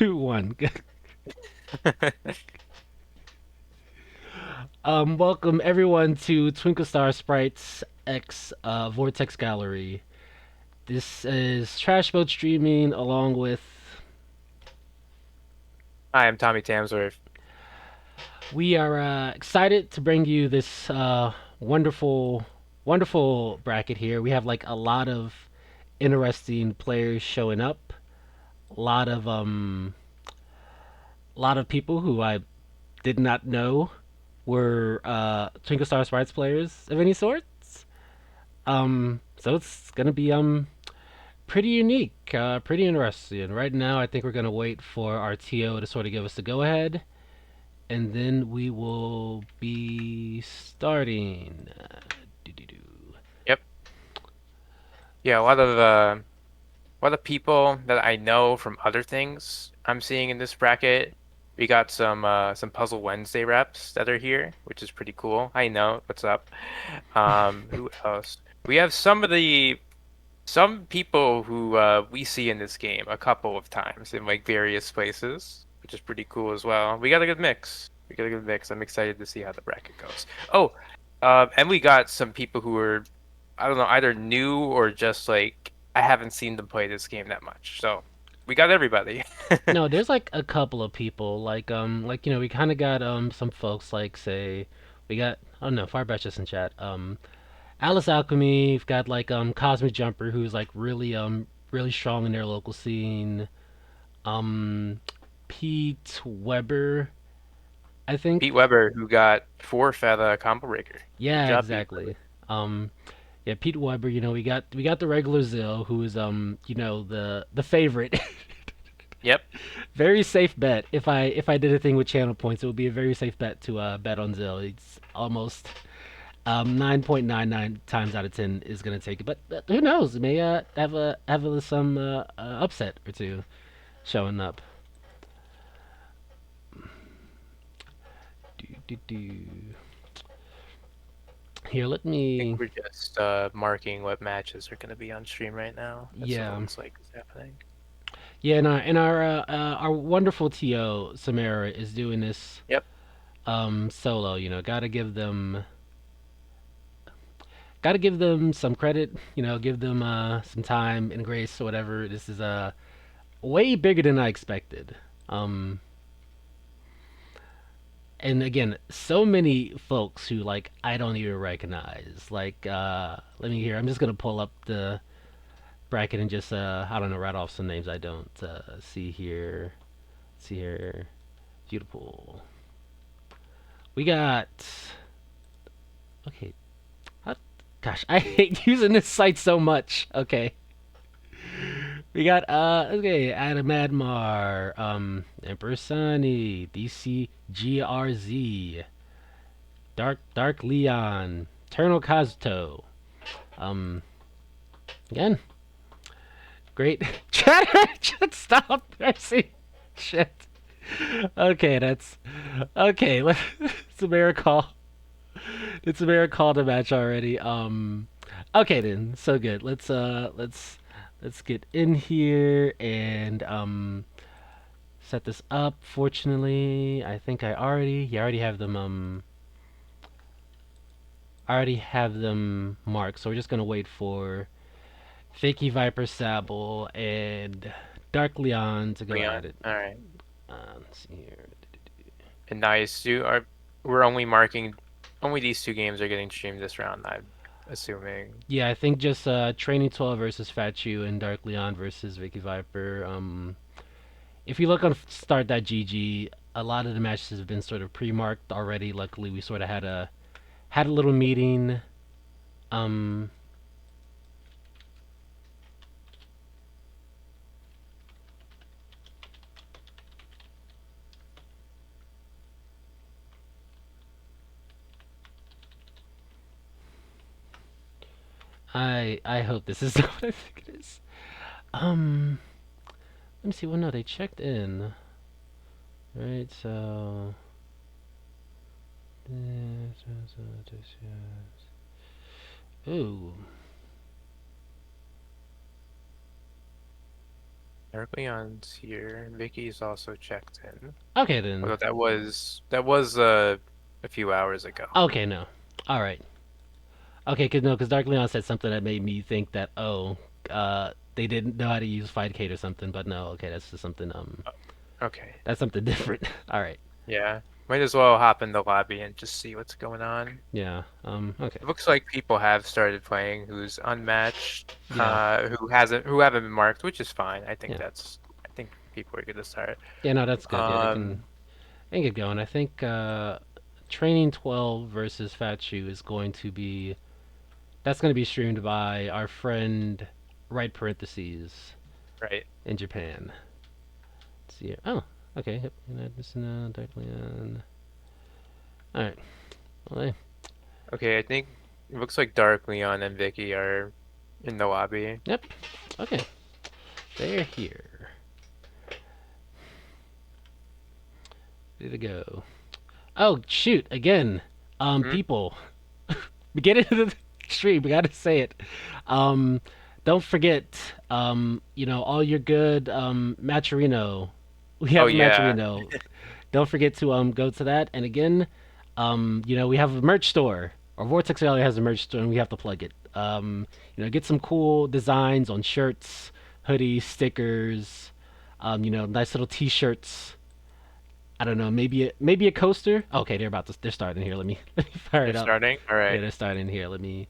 2, 1. Welcome everyone to Twinkle Star Sprites X Vortex Gallery. This is Trash Boat streaming along with. Hi, I'm Tommy Tamsworth. We are excited to bring you this wonderful, wonderful bracket here. We have like a lot of interesting players showing up. A lot of people who I did not know were Twinkle Star Sprites players of any sorts. So it's gonna be pretty unique, pretty interesting. Right now, I think we're gonna wait for our TO to sort of give us the go ahead, and then we will be starting. Doo-doo-doo. Yep. Yeah, a lot of people that I know from other things I'm seeing in this bracket. We got some Puzzle Wednesday reps that are here, which is pretty cool. I know, what's up? Who else? We have some people who we see in this game a couple of times in like various places, which is pretty cool as well. We got a good mix. We got a good mix. I'm excited to see how the bracket goes. Oh, and we got some people who are I don't know, either new or just like I haven't seen them play this game that much. So we got everybody. No, there's like a couple of people, like we kind of got some folks like say we got oh no, Firebatch just in chat. Alice Alchemy, we've got like Cosmic Jumper, who's like really strong in their local scene. Um, Pete Weber, I Pete think. Weber, who got four Feta combo breaker. Good Yeah, job, Pete Weber. exactly. Um, yeah, Pete Weber. We got the regular Zill, who is the favorite. Yep. Very safe bet. If I did a thing with channel points, it would be a very safe bet to bet on Zill. It's almost 9.99 times out of 10 is gonna take it, but who knows? It may have some upset or two showing up. Do, do, do. Here, let I think me. we're just marking what matches are going to be on stream right now. That's what it Yeah, looks like is happening. yeah. And our wonderful To Samara is doing this Yep. solo. Gotta give them some credit. Give them some time and grace or whatever. This is way bigger than I expected. Um, and again, so many folks who like I don't even recognize. Like, let me hear. I'm just gonna pull up the bracket and just I don't know, write off some names I don't see here. See here, beautiful. We got okay. Gosh, I hate using this site so much. Okay, we got okay, Adam Admar, Emperor Sunny, DCGRZ, Dark Leon, Eternal Kazuto. Um, again, great. Chat, stop. I see. Shit. Okay, that's okay. It's a miracle. It's a miracle to match already. Okay then. So good. Let's get in here and set this up. Fortunately, I think I already have them I already have them marked. So we're just gonna wait for Fakey Viper Sable and Dark Leon to go Leon. at it. All right. Let's see here. And nice. We're only marking only these two games are getting streamed this round, I'm assuming. Yeah, I think just Training 12 versus Fat Chew and Dark Leon versus Vicky Viper. If you look on start.gg, a lot of the matches have been sort of pre-marked already. Luckily, we sort of had a little meeting. Um, I hope this is what I think it is. Um, Let me see. Well, no, they checked in, right? So. Ooh. Leon's here. Vicky's also checked in. Okay then. Although that was a few hours ago. Okay, no. All right. Okay, cause no, cause Dark Leon said something that made me think that they didn't know how to use Fightcade or something, but no, okay, that's just something Okay. that's something different. All right. Yeah. Might as well hop in the lobby and just see what's going on. Yeah. Okay. It looks like people have started playing who's unmatched, Yeah. who haven't been marked, which is fine. Yeah. I think people are good to start. Yeah. No, that's good. Yeah, Um, they can get going. I think Training 12 versus Fat Shoe is going to be that's going to be streamed by our friend right parentheses right. in Japan. Let's see here. Oh, okay. Yep. This Dark Leon. All right. Well, hey. Okay, I think it looks like Dark Leon and Vicky are in the lobby. Yep. Okay. They're here. Ready to go. Oh shoot! Again, Hmm? people, we get into the stream. We gotta say it. Um, don't forget. All your good Maturino. We Oh have yeah, Maturino. Don't forget to go to that. And again, we have a merch store. Or Vortex Valley has a merch store, and we have to plug it. Get some cool designs on shirts, hoodies, stickers. Nice little T-shirts. I don't know, maybe a coaster. Okay, they're starting here. Let me let me fire they're it up. starting. All Yeah, right. they're starting here. Let me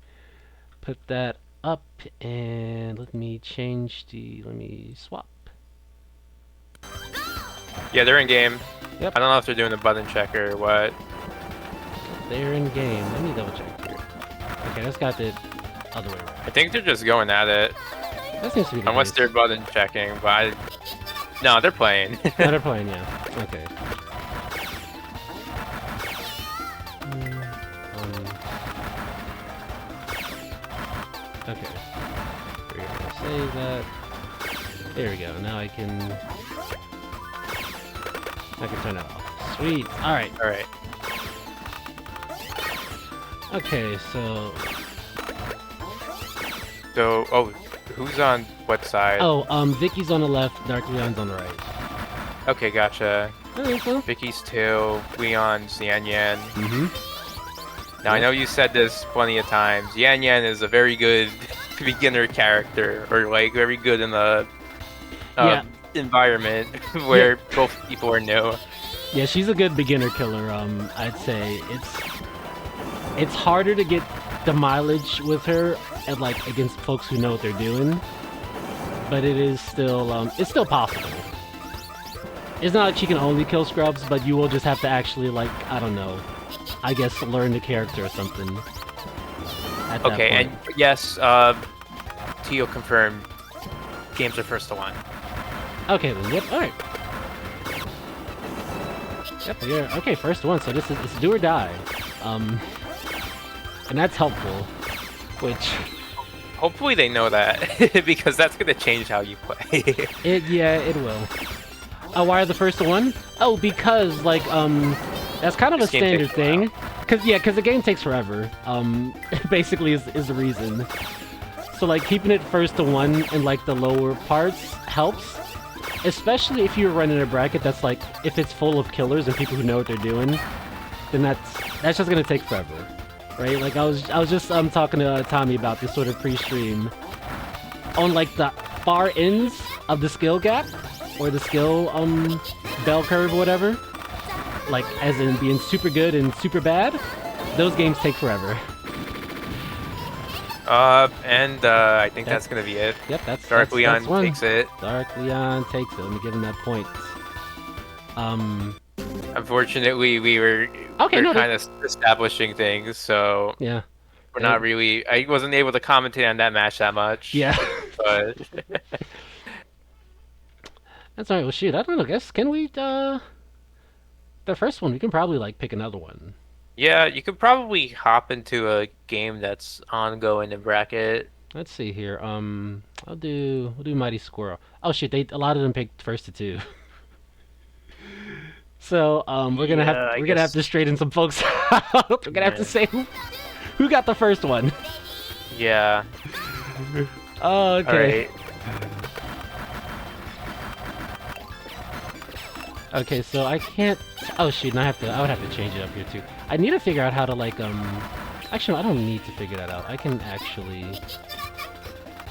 put that up and let me change the. Let me swap. Yeah, they're in game. Yep, I don't know if they're doing a button check or what. they're in game. Let me double check here. Okay, that's got the other way I around. think they're just going at it, That seems to be the unless case. they're button checking. No, they're playing. No, they're playing. Yeah. Okay. Um, okay. We're gonna save that. There we go. Now I can turn that off. Sweet. All right. All right. Okay. So So, who's on what side? Vicky's on the left, Dark Leon's on the right. Okay, gotcha. Alright, well. Vicky's two, Leon's Yan Yan. Mm-hmm. Now, I Yep. know you said this plenty of times. Yan Yan is a very good beginner character, or like very good in the uh, Yeah, environment yeah, where both people are new. yeah. She's a good beginner killer. I'd say it's harder to get the mileage with her, and like against folks who know what they're doing. But it's still possible. It's not like she can only kill scrubs, but you will just have to actually like I don't know, I guess learn the character or something at that Okay, point. and yes, Tio confirmed. Games are first to one. Okay then. Yep. All right. Yep. Yeah. Okay. First one. So this is it's do or die. Um, and that's helpful. Which Hopefully they know that because that's gonna change how you play. it will. Oh, why are the first one? Oh, because like that's kind of a This game takes standard a while. thing. Cause the game takes forever. Basically is the reason. So like keeping it first to one in like the lower parts helps, especially if you're running a bracket that's like if it's full of killers and people who know what they're doing, then that's just gonna take forever, right? Like I was just talking to Tommy about this sort of pre-stream on like the far ends of the skill gap or the skill bell curve or whatever, like as in being super good and super bad. Those games take forever. I think That's that's gonna be it. Yep, Dark that's Leon one. takes it. Dark Leon takes it. Let me give him that point. Um. Unfortunately, Okay. we're No. kind of establishing things, so Yeah. we're They, not really. I wasn't able to commentate on that match that much, yeah. but That's alright. Well, shoot. I don't know. Guess can we? The first one we can probably like pick another one. yeah, you could probably hop into a game that's ongoing in bracket. Let's see here. We'll do Mighty Squirrel. Oh shit. A lot of them picked first to two. So Yeah, I we're gonna have guess. to straighten some folks out. We're gonna have to Yeah. say who got the first one. Yeah. Oh, All okay. right. Okay, so I can't. Oh shoot! And I have to. I would have to change it up here too. I need to figure out how to like. Actually, no, I don't need to figure that out. I can actually.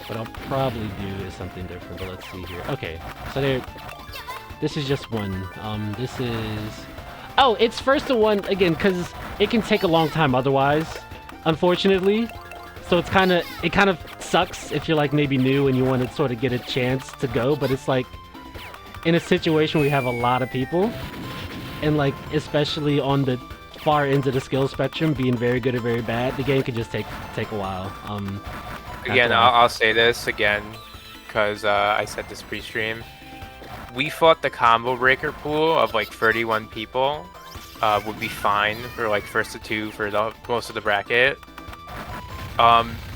What I'll probably do is something different. But let's see here. Okay, so there. This is just one. This is. Oh, it's first to one again because it can take a long time otherwise. Unfortunately, so it kind of sucks if you're like maybe new and you want to sort of get a chance to go, but it's like in a situation where you have a lot of people and like especially on the far ends of the skill spectrum, being very good or very bad, the game could just take a while. Again, after all. I'll say this again because I said this pre-stream. We thought the combo breaker pool of like 31 people would be fine for like first to two for most of the bracket.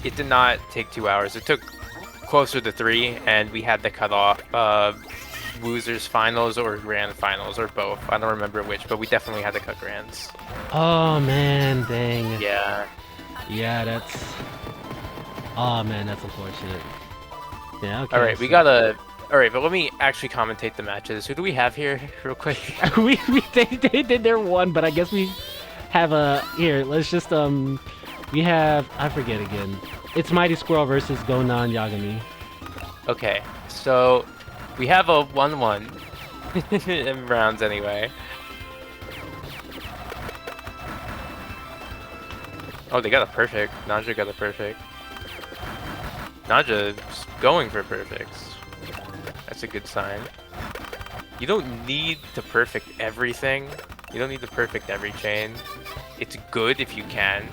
It did not take 2 hours. It took closer to 3, and we had the cutoff losers finals or grand finals or both. I don't remember which, but we definitely had to cut grands. Oh man, dang. Yeah. Yeah, that's. Oh man, that's unfortunate. Yeah. Okay. All right, we so- gotta. All right, but let me actually commentate the matches. Who do we have here, real quick? they did their one, but I guess we have a here. Let's just we have I forget again. It's Mighty Squirrel versus Gonan Yagami. Okay, so we have a 1-1 in rounds anyway. Oh, they got a perfect. Naja got a perfect. Naja's going for perfects. That's a good sign. You don't need to perfect everything. You don't need to perfect every chain. It's good if you can,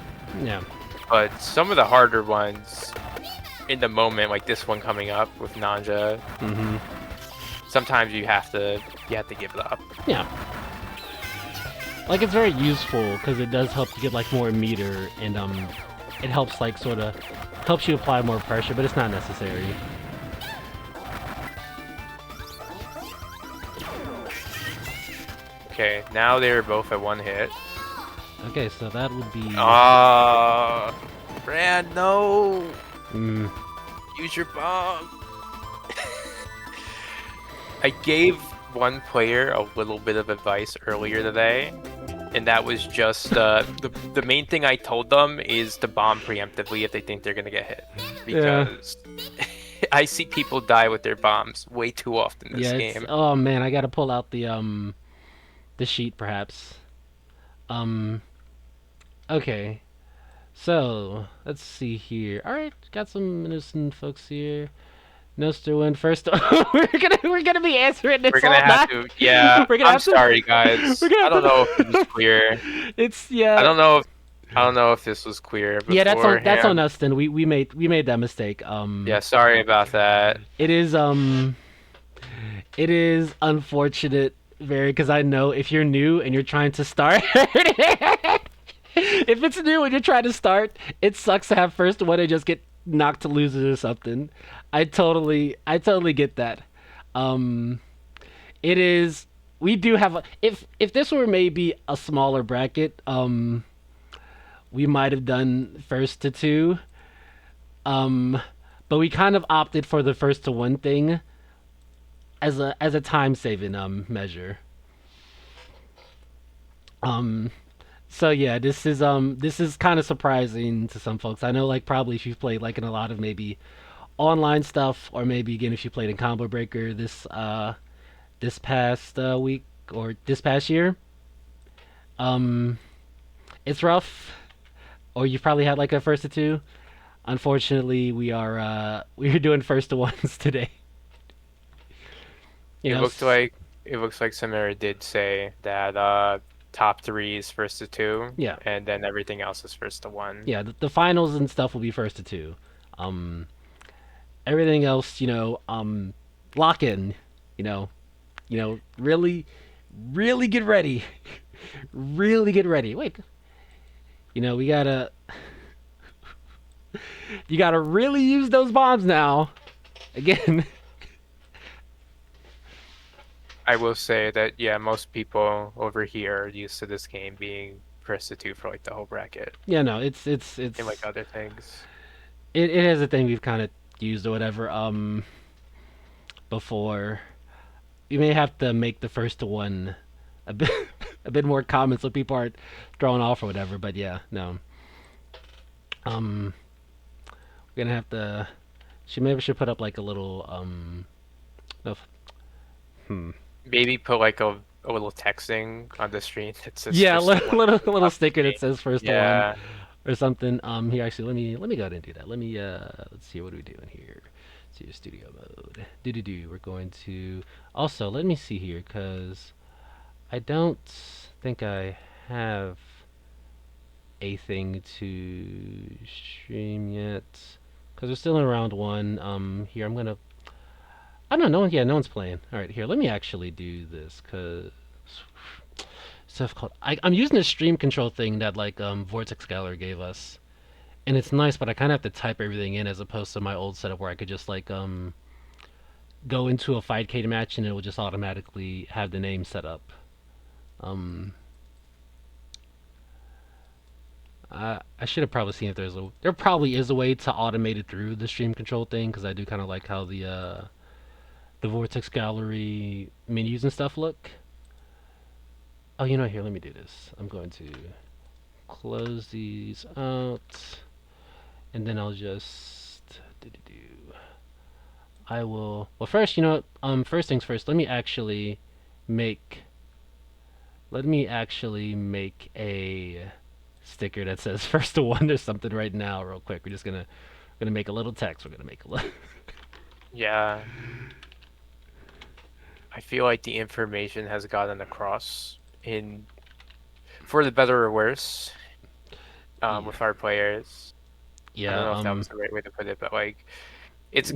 Yeah. but some of the harder ones in the moment, like this one coming up with Naja, Mm-hmm. sometimes you have to give it up. Yeah. Like it's very useful because it does help you get like more meter and it helps like sort of helps you apply more pressure, but it's not necessary. Okay, now they're both at one hit. Okay, so that would be. Brand, no! Mm, Use your bomb! I gave one player a little bit of advice earlier today, and that was just the main thing I told them is to bomb preemptively if they think they're gonna get hit, Yeah. because I see people die with their bombs way too often this yeah. game. Oh man, I gotta pull out the sheet perhaps. Um. Okay. So let's see here. All right, got some innocent folks here. Noster win first. We're gonna be answering this We're all gonna have night. to, yeah. We're gonna I'm have to. sorry, guys. We're gonna I have don't know if it was to. clear. It's I yeah. don't know if this was clear Yeah, that's on beforehand. us then. We made that mistake. Yeah, sorry about that. It is it is unfortunate very because I know if you're new and you're trying to start if it's new and you're trying to start, it sucks to have first one and just get knocked to losers or something. I totally get that. Um it is we do have a if this were maybe a smaller bracket, we might have done first to two. Um, but we kind of opted for the first to one thing as a time saving measure. Um, so yeah, this is kind of surprising to some folks. I know like probably if you've played like in a lot of maybe online stuff or maybe again if you played in Combo Breaker this past week or this past year, um, it's rough. Or you've probably had like a first to two. Unfortunately, we're doing first to ones today. You It know, looked like Samira did say that top three is first to two, yeah, and then everything else is first to one. yeah. The finals and stuff will be first to two. Everything else, lock in. You know, really, really get ready. Really get ready. Wait, we gotta, you gotta really use those bombs now. Again. I will say that yeah, most people over here are used to this game being first to two for like the whole bracket Yeah, no, and like other things. it is a thing we've kind of used or whatever before. we may have to make the first one a bit a bit more common so people aren't thrown off or whatever. But yeah, no. Um, we're gonna have to. She maybe should put up like a little no, hmm. Maybe put like a little texting on the screen that says Yeah, first one at the little top of sticker the that name. says first one Yeah. or something. Here actually, let me go ahead and do that. Let me let's see what are we doing here. Let's see studio mode. Do do do. We're going to also let me see here because I don't think I have a thing to stream yet because we're still in round one. Here I'm gonna. I don't know. Yeah, no one's playing. All right, here. Let me actually do this because stuff called. I'm using the stream control thing that like Vortex Gallery gave us, and it's nice, but I kind of have to type everything in as opposed to my old setup where I could just like go into a 5K match and it will just automatically have the name set up. Um, I should have probably seen if there probably is a way to automate it through the stream control thing because I do kind of like how the Vortex Gallery menus and stuff look. Oh, here, let me do this. I'm going to close these out, and then I'll just do. I will. Well, first, first things first. Make. Let me actually make a sticker that says "first to one" or something right now, real quick. We're gonna make a little text. We're gonna make a little. Yeah. I feel like the information has gotten across in for the better or worse, Yeah. with our players. I don't Yeah. know if that was the right way to put it, but like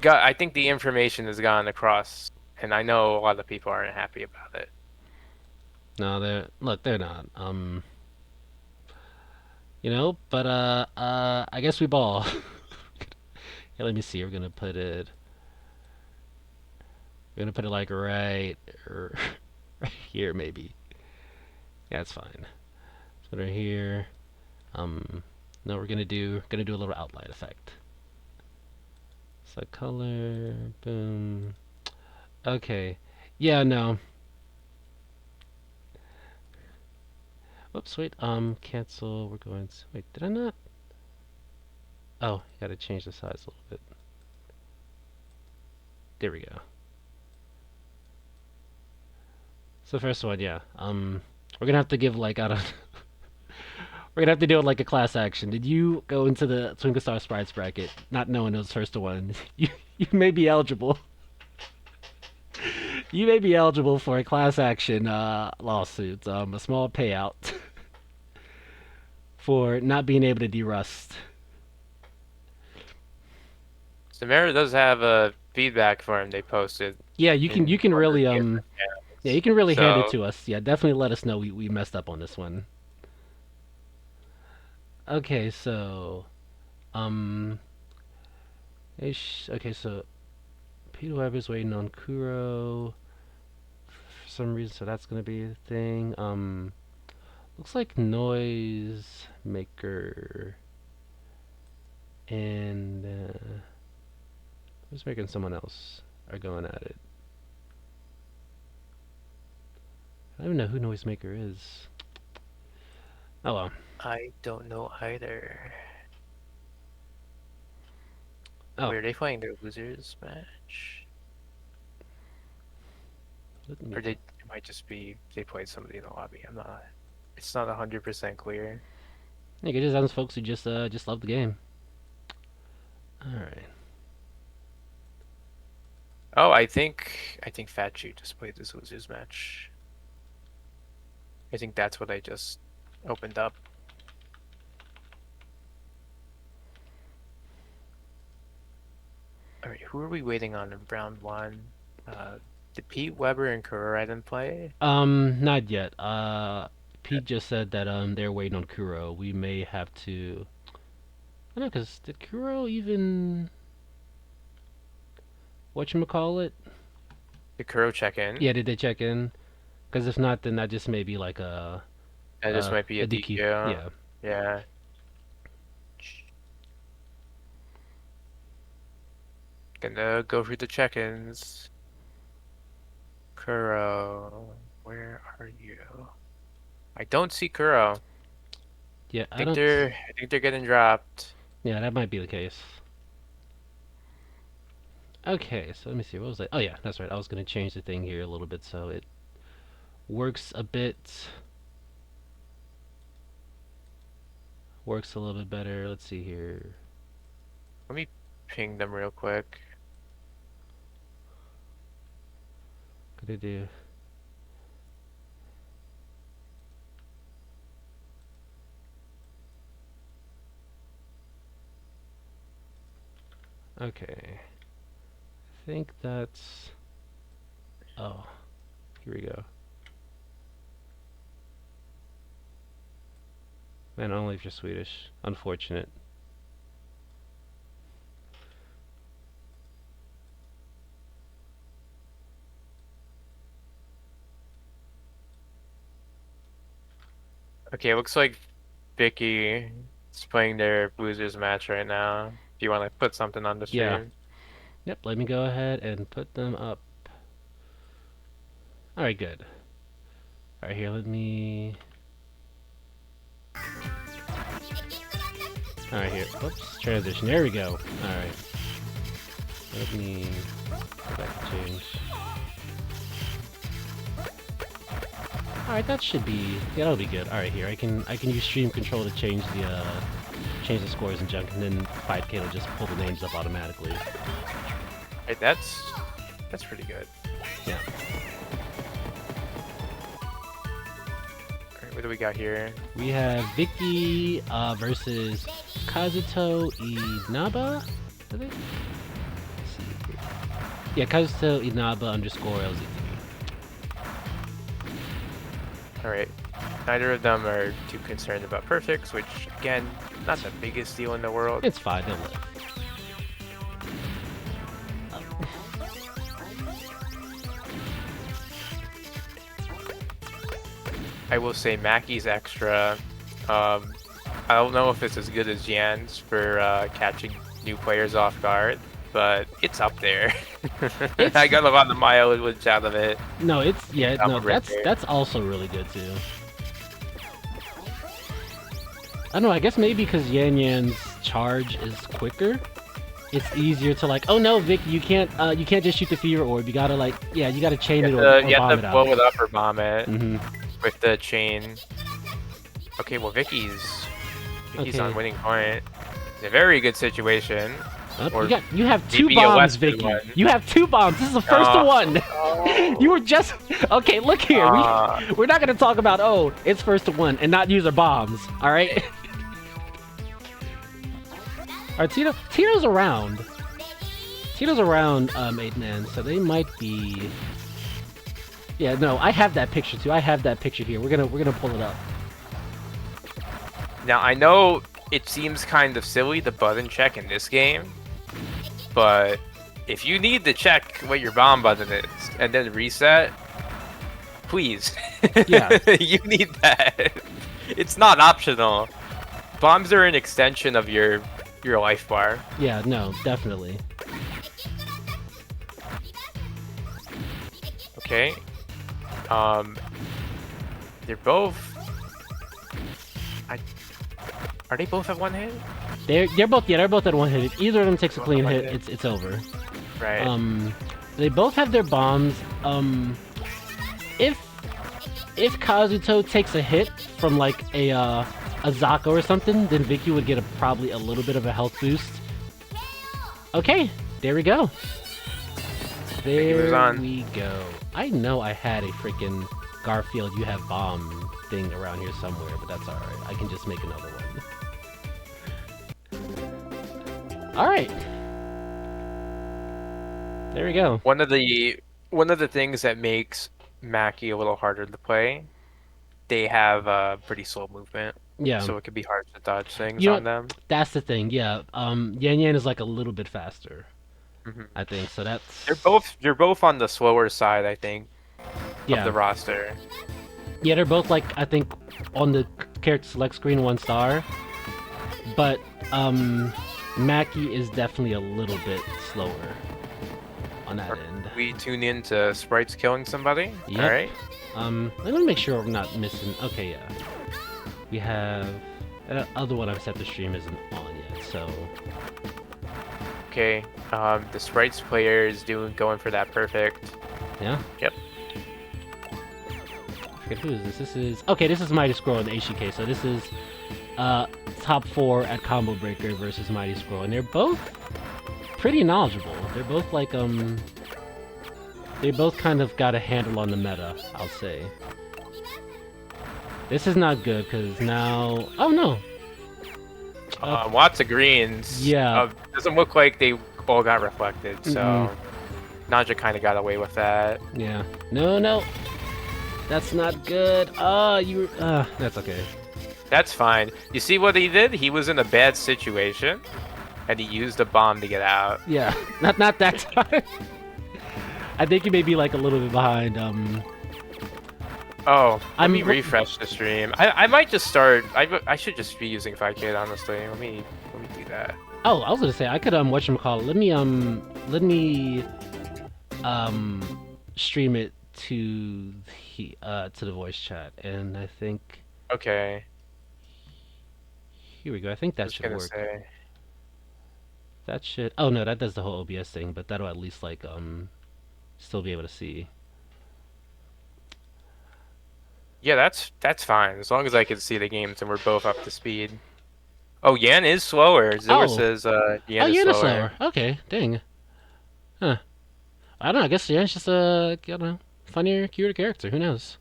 I think the information has gotten across, and I know a lot of people aren't happy about it. No, they're not. But I guess we ball. Yeah, let me see. We're gonna put it like right here maybe. Yeah, it's fine. Let's put it here. Um, no, we're gonna do a little outline effect. So color, boom. Okay. Yeah, no. Whoops, wait. Cancel. We're going to wait. Did I not? Oh, gotta change the size a little bit. There we go. So first one, yeah. We're gonna have to give like I don't. We're gonna have to do it like a class action. Did you go into the Twinkle Star Sprites bracket not knowing it was first to one? You may be eligible. You may be eligible for a class action lawsuit, a small payout for not being able to derust. Samara does have a feedback form they posted Yeah, you can one of really the different yeah, you channels. can really hand it So to us. Yeah, definitely let us know we messed up on this one. Okay, so um okay, so Peter Webb is waiting on Kuro for some reason, so that's gonna be a thing. Looks like Noise Maker and Noise Maker and someone else are going at it. I don't even know who Noisemaker is. Oh well. I don't know either. Oh, Wait, are they playing their losers match? let me. Or it might just be they played somebody in the lobby. It's not 100% clear. Yeah, it just sounds folks who just love the game. All right. Oh, I think Fat Shoe just played this losers match. I think that's what I just opened up. All right, who are we waiting on in round one? Did Pete Weber and Kuroiden play? Not yet. Pete just said that they're waiting on Kuro. We may have to. I don't know, cause did Kuro even whatchamacallit? Did Kuro check in? Yeah, did they check in? Cause if not, then that just may be like That just might be a a DQ. DQ. Yeah. Yeah. Gonna go through the check-ins. Kuro, where are you? I don't see Kuro. Yeah, I I think don't. they're getting dropped. Yeah, that might be the case. Okay, so let me see. What was I? Oh yeah, that's right. I was gonna change the thing here a little bit so it works a bit. Works a little bit better. Let's see here. Let me ping them real quick. Could I do? Okay. I think that's. Oh, here we go. Man, only if you're Swedish. Unfortunate. Okay, it looks like Vicky is playing their losers match right now. If you want to put something on the Yeah. stream. Yep. Let me go ahead and put them up. All right. Good. All right. Here. Let me. All right. Here. Oops. Transition. There we go. All right. Let me go back to change. All right. That should be. Yeah, that'll be good. All right. Here. I can use stream control to change the scores and junk, and then 5K will just pull the names up automatically. Hey, that's pretty good. Yeah. All right, what do we got here? We have Vicky versus Kazuto Inaba. I think. Let's see here. Yeah, Kazuto Inaba underscore LZ3. All right. Neither of them are too concerned about perfects, which again, not the biggest deal in the world. It's fine. They'll live. I will say Mackey's extra. I don't know if it's as good as Jan's for catching new players off guard, but it's up there. I got a lot of mileage out of it. No, it's yeah. Top No, of right there. that's also really good too. I don't know. I guess maybe because Yan Yan's charge is quicker, it's easier to like. Oh no, Vic, you can't just shoot the fear orb. You gotta like, yeah, you gotta chain it or You bomb have it to out. blow it up or bomb it Mm-hmm. with the chain. Okay, well Vicky's Okay. on winning point. It's a very good situation. Or You have two maybe a bombs, less good Vicky. one. You have two bombs. This is the first one. You were just okay. Look here, we're not gonna talk about it's first to one and not use our bombs. All right. All right, Tito's around. Tito's around 8-man, so they might be. Yeah, no, I have that picture too. I have that picture here. We're gonna pull it up. Now I know it seems kind of silly the button check in this game, but if you need to check what your bomb button is and then reset, please. Yeah. You need that. It's not optional. Bombs are an extension of your life bar. Yeah, no, definitely. Okay. They're both. Are they both at one hit? They're both at one hit. If either of them takes a clean hit, it's over. Right. They both have their bombs. If Kazuto takes a hit from like a Zaka or something, then Vicky would get probably a little bit of a health boost. Okay, there we go. There we go. I know I had a freaking Garfield you have bomb thing around here somewhere, but that's alright. I can just make another one. Alright. There we go. One of the things that makes Mackie a little harder to play, they have pretty slow movement. Yeah. So it can be hard to dodge things on them. That's the thing, yeah. Yan Yan is like a little bit faster. Mm-hmm. I think so. That's they're both on the slower side, I think, yeah. of the roster. Yeah, they're both like I think on the character select screen 1 star, but Mackie is definitely a little bit slower. on that Or end. we tune in to Sprites killing somebody. All Yep. right. Let me make sure I'm not missing. Okay, yeah. We have other one I've set the stream isn't on yet, so Okay. The Sprites player is going for that perfect. yeah. Yep. I forget who is this. This is okay. This is Mighty Squirrel and HGK. So this is uh top four at Combo Breaker versus Mighty Squirrel, and they're both pretty knowledgeable. They're both like they both kind of got a handle on the meta, I'll say. This is not good because now. Oh no. Lots of greens. Yeah. Doesn't look like they all got reflected, so Mm-mm. Naja kind of got away with that. Yeah. No, no. That's not good. You. That's okay. That's fine. You see what he did? He was in a bad situation, and he used a bomb to get out. Yeah. Not that time. I think you may be like a little bit behind. Oh, let me I'm- refresh the stream. I might just start. I should just be using 5K honestly. Let me do that. Oh, I was gonna say I could whatchamacallit. Let me stream it to the voice chat, and I think Okay. here we go. I think that Just should gonna work. say. That should. Oh no, that does the whole OBS thing, but that'll at least like still be able to see. Yeah, that's fine as long as I can see the games and we're both up to speed. Oh, Yan is slower. Zilla Oh. says Oh, Yan is you're the slower. slower. Okay, dang. Huh. I don't know. I guess yeah, it's just a funnier, cuter character. Who knows?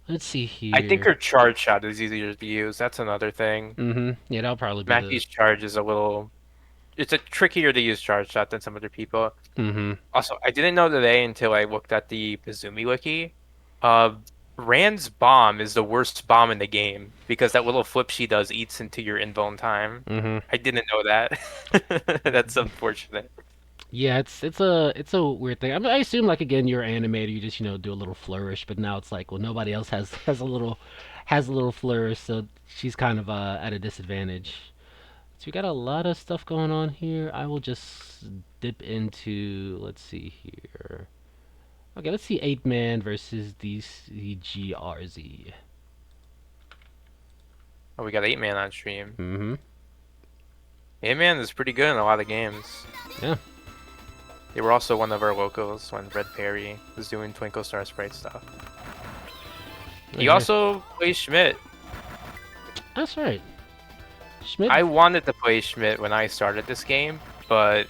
Let's see I think here. her charge shot is easier to use. That's another thing. Mm-hmm. Yeah, that'll probably be the. Mackey's charge is a little. It's a trickier to use charge shot than some other people. Mm-hmm. Also, I didn't know today until I looked at the Bizumi wiki. Uh, Rand's bomb is the worst bomb in the game because that little flip she does eats into your invuln time. Mm-hmm. I didn't know that. That's unfortunate. Yeah, it's a weird thing. I mean, I assume like again you're an animator, you just do a little flourish, but now it's like well nobody else has a little flourish, so she's kind of at a disadvantage. So we got a lot of stuff going on here. I will just dip into let's see here. Okay, let's see 8-man versus DCGRZ. Oh, we got 8-man on stream. Mm-hmm. 8-man is pretty good in a lot of games. Yeah. They were also one of our locals when Red Perry was doing Twinkle Star Sprite stuff. He Okay. also plays Schmidt. That's right. Schmidt. I wanted to play Schmidt when I started this game, but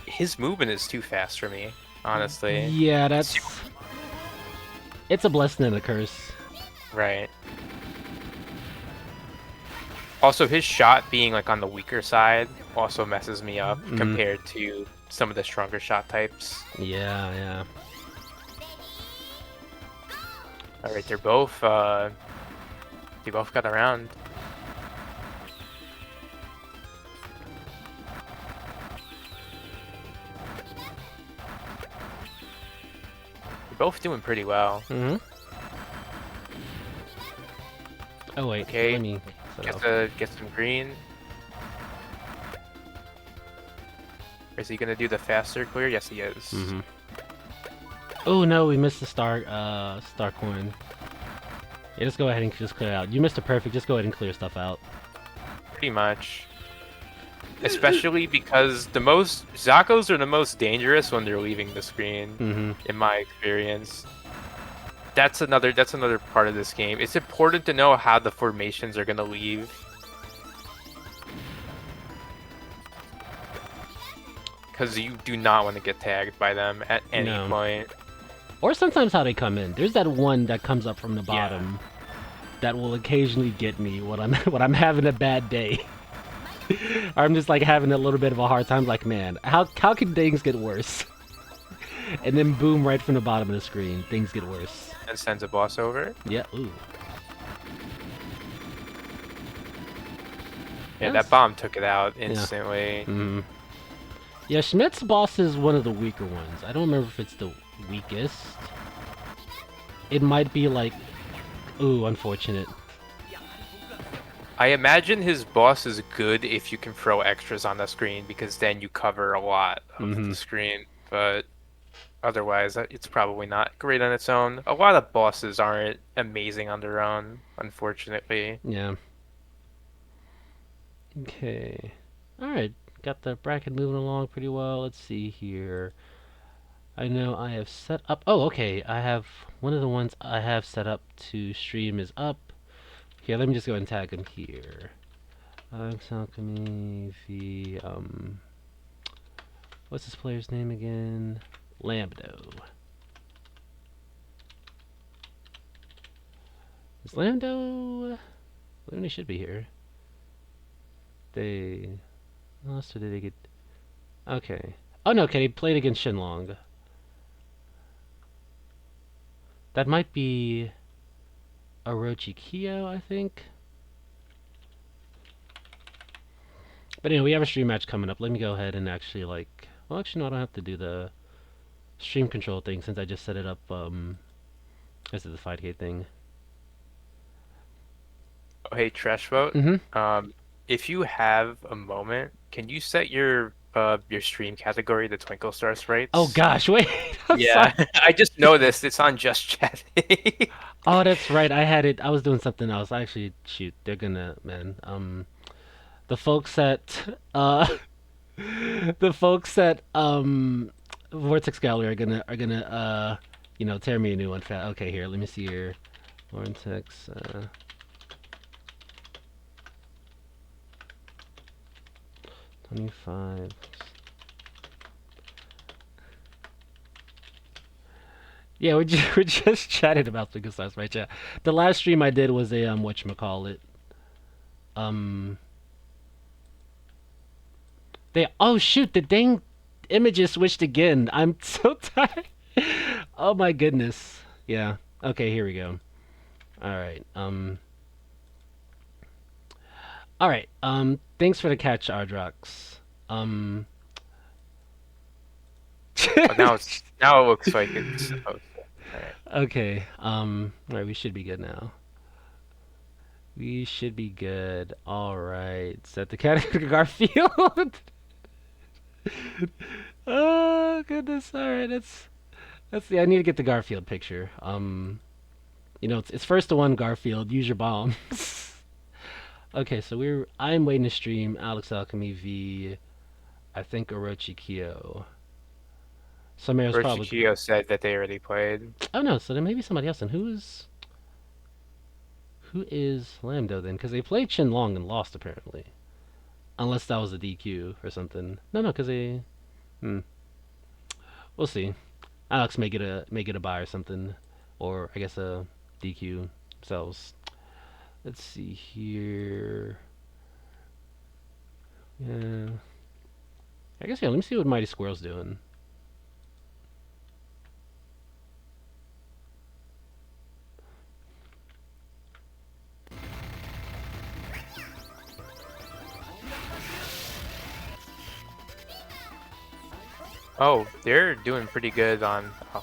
his movement is too fast for me, honestly. Yeah, it's a blessing and a curse. Right. Also, his shot being like on the weaker side also messes me up compared to some of the stronger shot types. Yeah, yeah. All right, they both got around. They're both doing pretty well. Mm-hmm. Oh wait, Okay, let me set up. get some green. Is he gonna do the faster clear? Yes, he is. Mm-hmm. Oh no, we missed the star coin. Yeah, just go ahead and just clear out. You missed a perfect. Just go ahead and clear stuff out. Pretty much. Especially because the most Zakos are the most dangerous when they're leaving the screen, Mm-hmm. in my experience. That's another part of this game. It's important to know how the formations are gonna leave. Because you do not want to get tagged by them at any No. point. Or sometimes how they come in. There's that one that comes up from the bottom that will occasionally get me when I'm when I'm having a bad day. Or I'm just like having a little bit of a hard time. Like, man, how can things get worse? And then boom, right from the bottom of the screen, things get worse. And sends a boss over. Yeah. Ooh. Yeah, Yes. that bomb took it out instantly. Mm. Yeah, Schmidt's boss is one of the weaker ones. I don't remember if it's the weakest. It might be like, ooh, unfortunate. I imagine his boss is good if you can throw extras on the screen because then you cover a lot of the screen. But Otherwise, it's probably not great on its own. A lot of bosses aren't amazing on their own, unfortunately. Yeah. Okay. All right. Got the bracket moving along pretty well. Let's see here. I know I have set up. Oh, okay. I have one of the ones I have set up to stream is up. Here, let me just go and tag him here. Alchemy v what's this player's name again? Lambdo. Is Lambdo? Lambdo should be here. They. What else did they get? Okay. Oh no, okay, he played against Shinlong. That might be Orochi Kyo, I think. But anyway, we have a stream match coming up. Let me go ahead and actually like. Well, actually, no, I don't have to do the stream control thing since I just set it up. This is the 5K thing. Oh, hey, Trash Vote. Mm-hmm. If you have a moment, can you set your stream category to Twinkle Star Oh Sprites? gosh, wait. I'm sorry. Yeah, I just noticed it's on Just Chatting. Oh, that's right. I had it. I was doing something else. Actually, shoot, they're gonna man. The folks at the folks at Vortex Gallery are gonna tear me a new one. Okay, here. Let me see here. Vortex. 25. Yeah, we just chatted about the stuff, right? Yeah. The last stream I did was a whatchamacallit. Um they oh shoot, the dang images switched again. I'm so tired. Oh my goodness. Yeah. Okay, here we go. All right. All right. Thanks for the catch, Ardrox. Um Oh, now it looks like it's okay. All right. Okay. All right, we should be good now. We should be good. All right. Set the category Garfield. Oh goodness. All right. That's the. I need to get the Garfield picture. It's first to one Garfield. Use your bombs. Okay, so I'm waiting to stream Alex Alchemy v. I think Orochi Kyo. Samaro's probably. Urshikiyo said that they already played. Oh no, so there may be somebody else. And who is Lambdo then? Because they played Chin Long and lost apparently. Unless that was a DQ or something. No, because they. Hmm. We'll see. Alex make it a buy or something, or I guess a DQ themselves. Let's see here. Yeah. I guess yeah. Let me see what Mighty Squirrel's doing. Oh, they're doing pretty good on. Oh,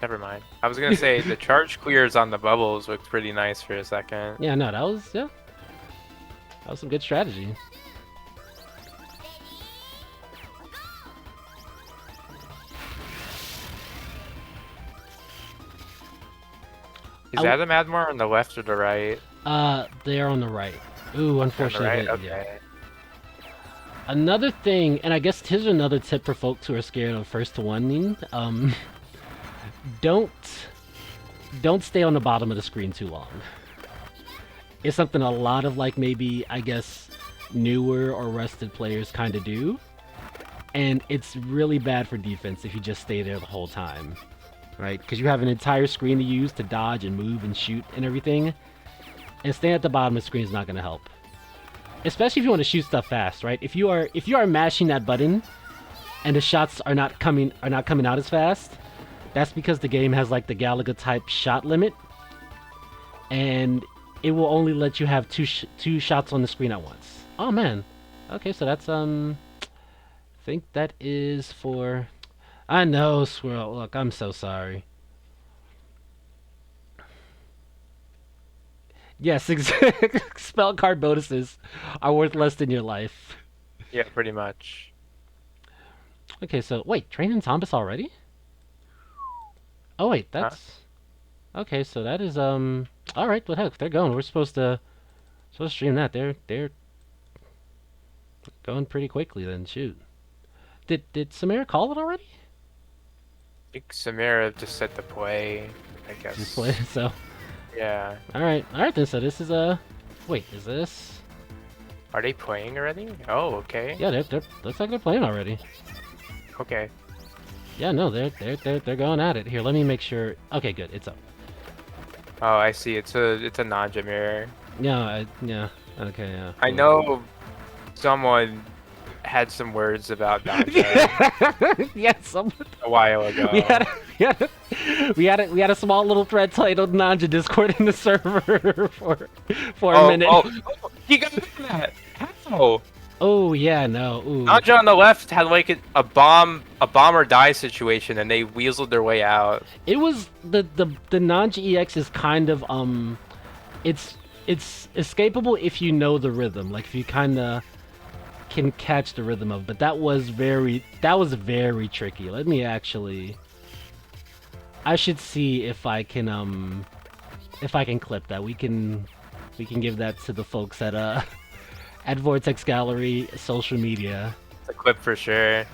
never mind. I was gonna say the charge clears on the bubbles looked pretty nice for a second. Yeah, no, that was some good strategy. Is that a Madmar on the left or the right? They are on the right. Ooh, On the unfortunately, right. yeah. Okay. Another thing, and I guess here's another tip for folks who are scared of first to one. Don't don't stay on the bottom of the screen too long. It's something a lot of like maybe I guess newer or rusted players kind of do, and it's really bad for defense if you just stay there the whole time, right? Because you have an entire screen to use to dodge and move and shoot and everything, and staying at the bottom of the screen is not going to help. Especially if you want to shoot stuff fast, right? If you are mashing that button and the shots are not coming out as fast, that's because the game has like the Galaga type shot limit, and it will only let you have two shots on the screen at once. Oh man. Okay, so that's I think that is for. I know, Swirl. Look, I'm so sorry. Yes, spell card bonuses are worth less than your life. Yeah, pretty much. Okay, so wait, train in Zombies already? Oh wait, Huh? that's okay. So that is all right. What heck? They're going. We're supposed to stream that. They're going pretty quickly. Then shoot. Did Samir call it already? I think Samira just said to play, I Just play. guess. So Yeah. all right then. So this is wait, is this? Are they playing already? Oh, okay. Yeah, they're looks like they're playing already. Okay. Yeah, no, they're going at it. Here, let me make sure. Okay, good. It's up. Oh, I see. It's a non-Jameer. Yeah, yeah. Okay, yeah. I Cool. know someone had some words about Nanja Yeah, some a while we had ago. a, we had we had a small little thread titled Nanja Discord in the server for a Oh, minute. oh, he got that. How? Oh yeah, no. Ooh. Nanja on the left had like a bomb or die situation, and they weaseled their way out. It was the Nanja EX is kind of it's it's escapable if you know the rhythm. Like if you kind of can catch the rhythm of, but that was very tricky. Let me actually I should see if I can clip that. We can give that to the folks at at Vortex Gallery social media. It's a clip for sure.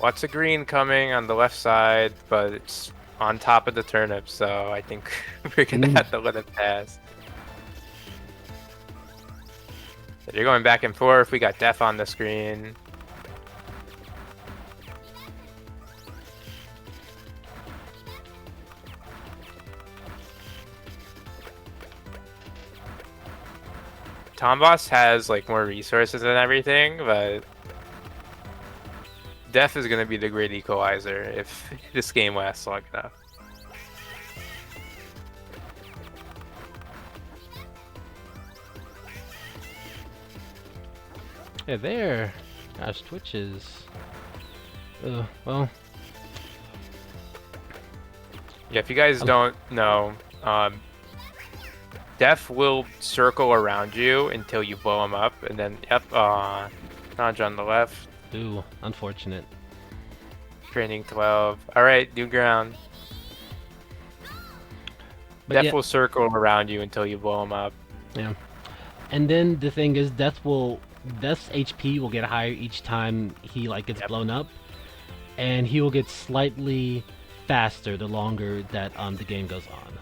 Lots of green coming on the left side, but it's on top of the turnip, so I think we're gonna Mm. have to let it pass. They're going back and forth. We got Def on the screen. Tomboss has like more resources and everything, but Def is gonna be the great equalizer if this game lasts long enough. Yeah, there. Gosh, Twitch is. Well, Yeah, if you guys oh, don't know, Def will circle around you until you blow him up, and then yep, Nanja on the left, ooh, unfortunate. training 12. All right, new ground. But Def yeah, will circle around you until you blow him up. yeah. And then the thing is, Death's HP will get higher each time he like gets Yep. blown up, and he will get slightly faster the longer that the game goes on.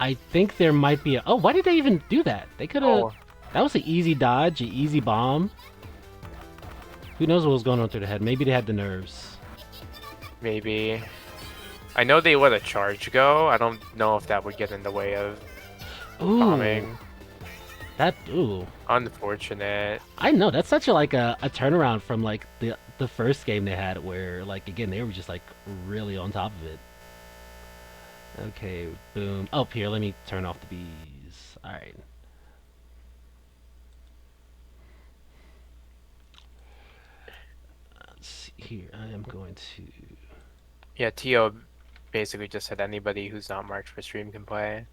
I think there might be a. Oh, why did they even do that? They could have. Oh, That was an easy dodge, an easy bomb. Who knows what was going on through the head? Maybe they had the nerves. maybe. I know they let a charge go. I don't know if that would get in the way of Ooh, bombing. ooh. Unfortunate. I know that's such a turnaround from like the first game they had where like again they were just like really on top of it. Okay, boom. Oh, here, let me turn off the bees. All right. Let's see here. I am going to. Yeah, Tio basically just said anybody who's not marked for stream can play.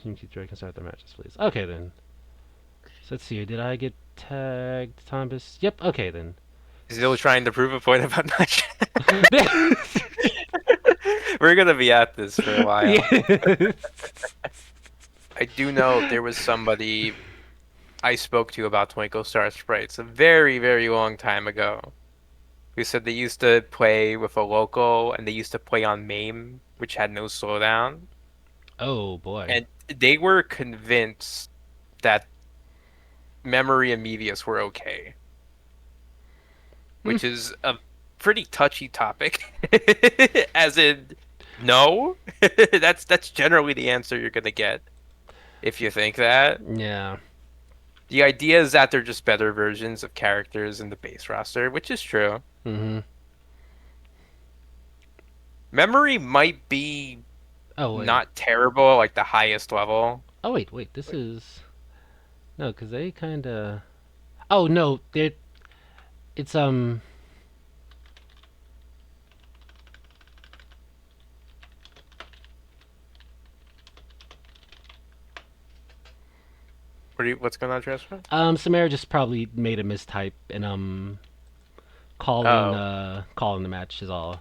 Team keep Drake and start their matches, please. Okay then. So let's see here. Did I get tagged, Thomas? Yep. Okay then. Still trying to prove a point about not. We're gonna be at this for a while. Yeah. I do know there was somebody I spoke to about Twinkle Star Sprites a very, very long time ago who said they used to play with a local and they used to play on MAME, which had no slowdown. Oh boy. And they were convinced that memory and medius were okay, Hmm. which is a pretty touchy topic. As in, no, that's generally the answer you're gonna get if you think that. Yeah. The idea is that they're just better versions of characters in the base roster, which is true. Mm-hmm. Memory might be Oh wait. not terrible, like the highest level. Oh wait. Wait. This is no, cause they kind of. Oh no. They're. It's. What's going on, Transfer? Samara just probably made a mistype and Oh, calling the match is all.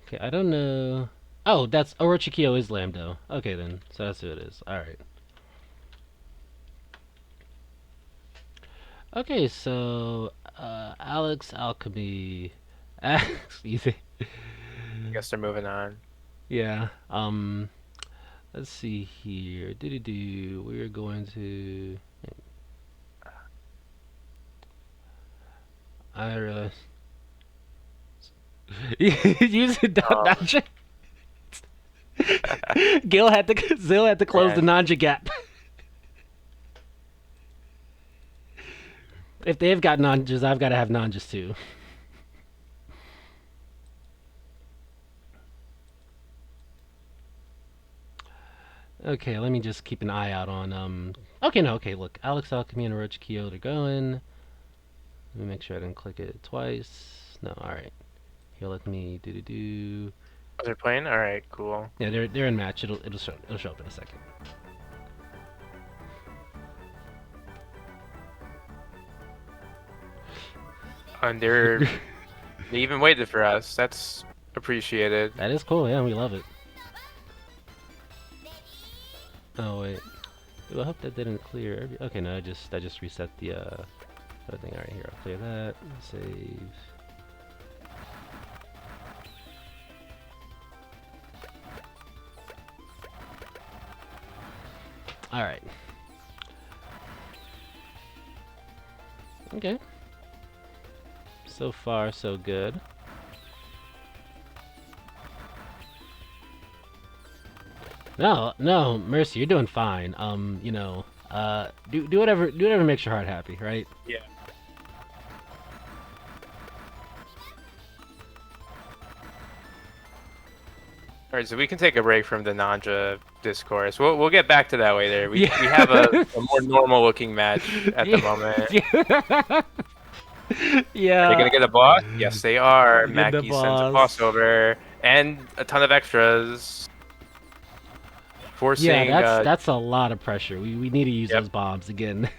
Okay, I don't know. Oh, that's Orochikyo is Lambdo. Okay then, so that's who it is. All right. Okay, so Alex Alchemy. Excuse me. I guess they're moving on. Yeah. Let's see here. Do. We're going to. I realize. Using Oh, Nanja. Zil had to close the man. Nanja gap. If they've got Nanjas, I've got to have Nanjas too. Okay, let me just keep an eye out on Okay, no, okay. Look, Alex Alchemy and Orochi Kyo, they're going. Let me make sure I didn't click it twice. No, all right. Here, let me do. Oh, they're playing? All right, cool. Yeah, they're in match. It'll show up in a second. And they even waited for us. That's appreciated. That is cool. Yeah, we love it. Oh wait. Ooh, I hope that didn't clear. Okay, no, I just reset the other thing. All right, here I'll clear that. Save. All right. Okay. So far, so good. No, no, Mercy, you're doing fine. Do whatever makes your heart happy, right? Yeah. All right, so we can take a break from the Nanja discourse. We'll get back to that later. We have Yeah. a more normal looking match at the Yeah. moment. Yeah. Are they Yeah. gonna get a boss? Yes, they are. Get the Mackie sends a boss. boss over and a ton of extras, Yeah, forcing. that's a lot of pressure. We need to use Yep. those bombs again.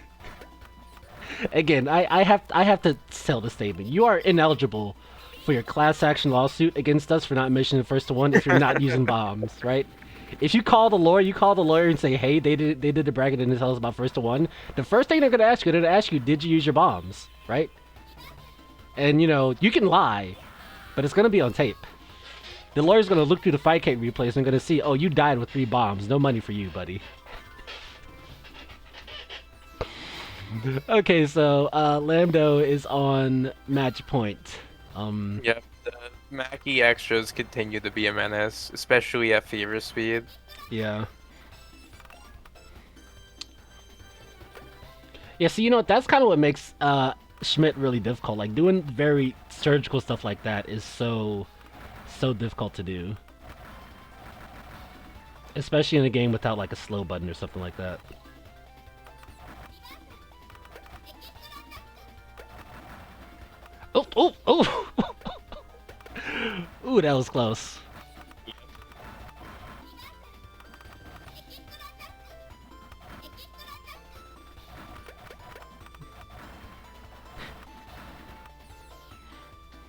Again, I have to tell the statement. You are ineligible for your class action lawsuit against us for not mentioning first to one if you're not using bombs, right? If you call the lawyer, and say, "Hey, they did the bracket and tell us about first to one." The first thing they're gonna ask you, "Did you use your bombs?" Right? And you can lie, but it's gonna be on tape. The lawyer's gonna look through the fight tape replays and gonna see, "Oh, you died with 3 bombs. No money for you, buddy." Okay, so Lambdo is on match point. Yep. The Mackie extras continue to be a menace, especially at fever speed. Yeah. Yeah, so that's kind of what makes Schmidt really difficult. Like doing very surgical stuff like that is so difficult to do, especially in a game without like a slow button or something like that. Oh, oh, oh! Ooh, that was close.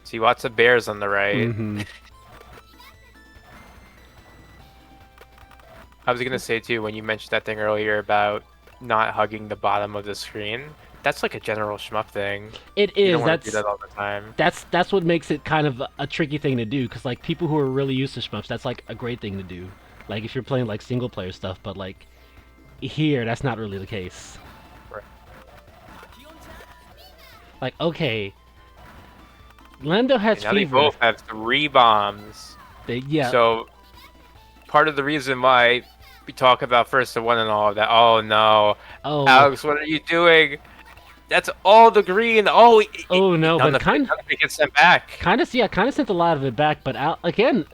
See lots of bears on the right. Mm-hmm. I was gonna say too, when you mentioned that thing earlier about not hugging the bottom of the screen, that's like a general shmup thing. It You don't is. want to do that all the time. That's what makes it kind of a tricky thing to do, because like people who are really used to shmups, that's like a great thing to do. Like if you're playing like single player stuff, but like here, that's not really the case. Right. Like okay, Lando has And now they fever. both have 3 bombs. Yeah. So part of the reason why we talk about first to one and all of that. Oh no, Oh. Alex, what are you doing? That's all the green. Oh, Oh no, none but of it, none of it gets sent back. kind of sent a lot of it back, but again.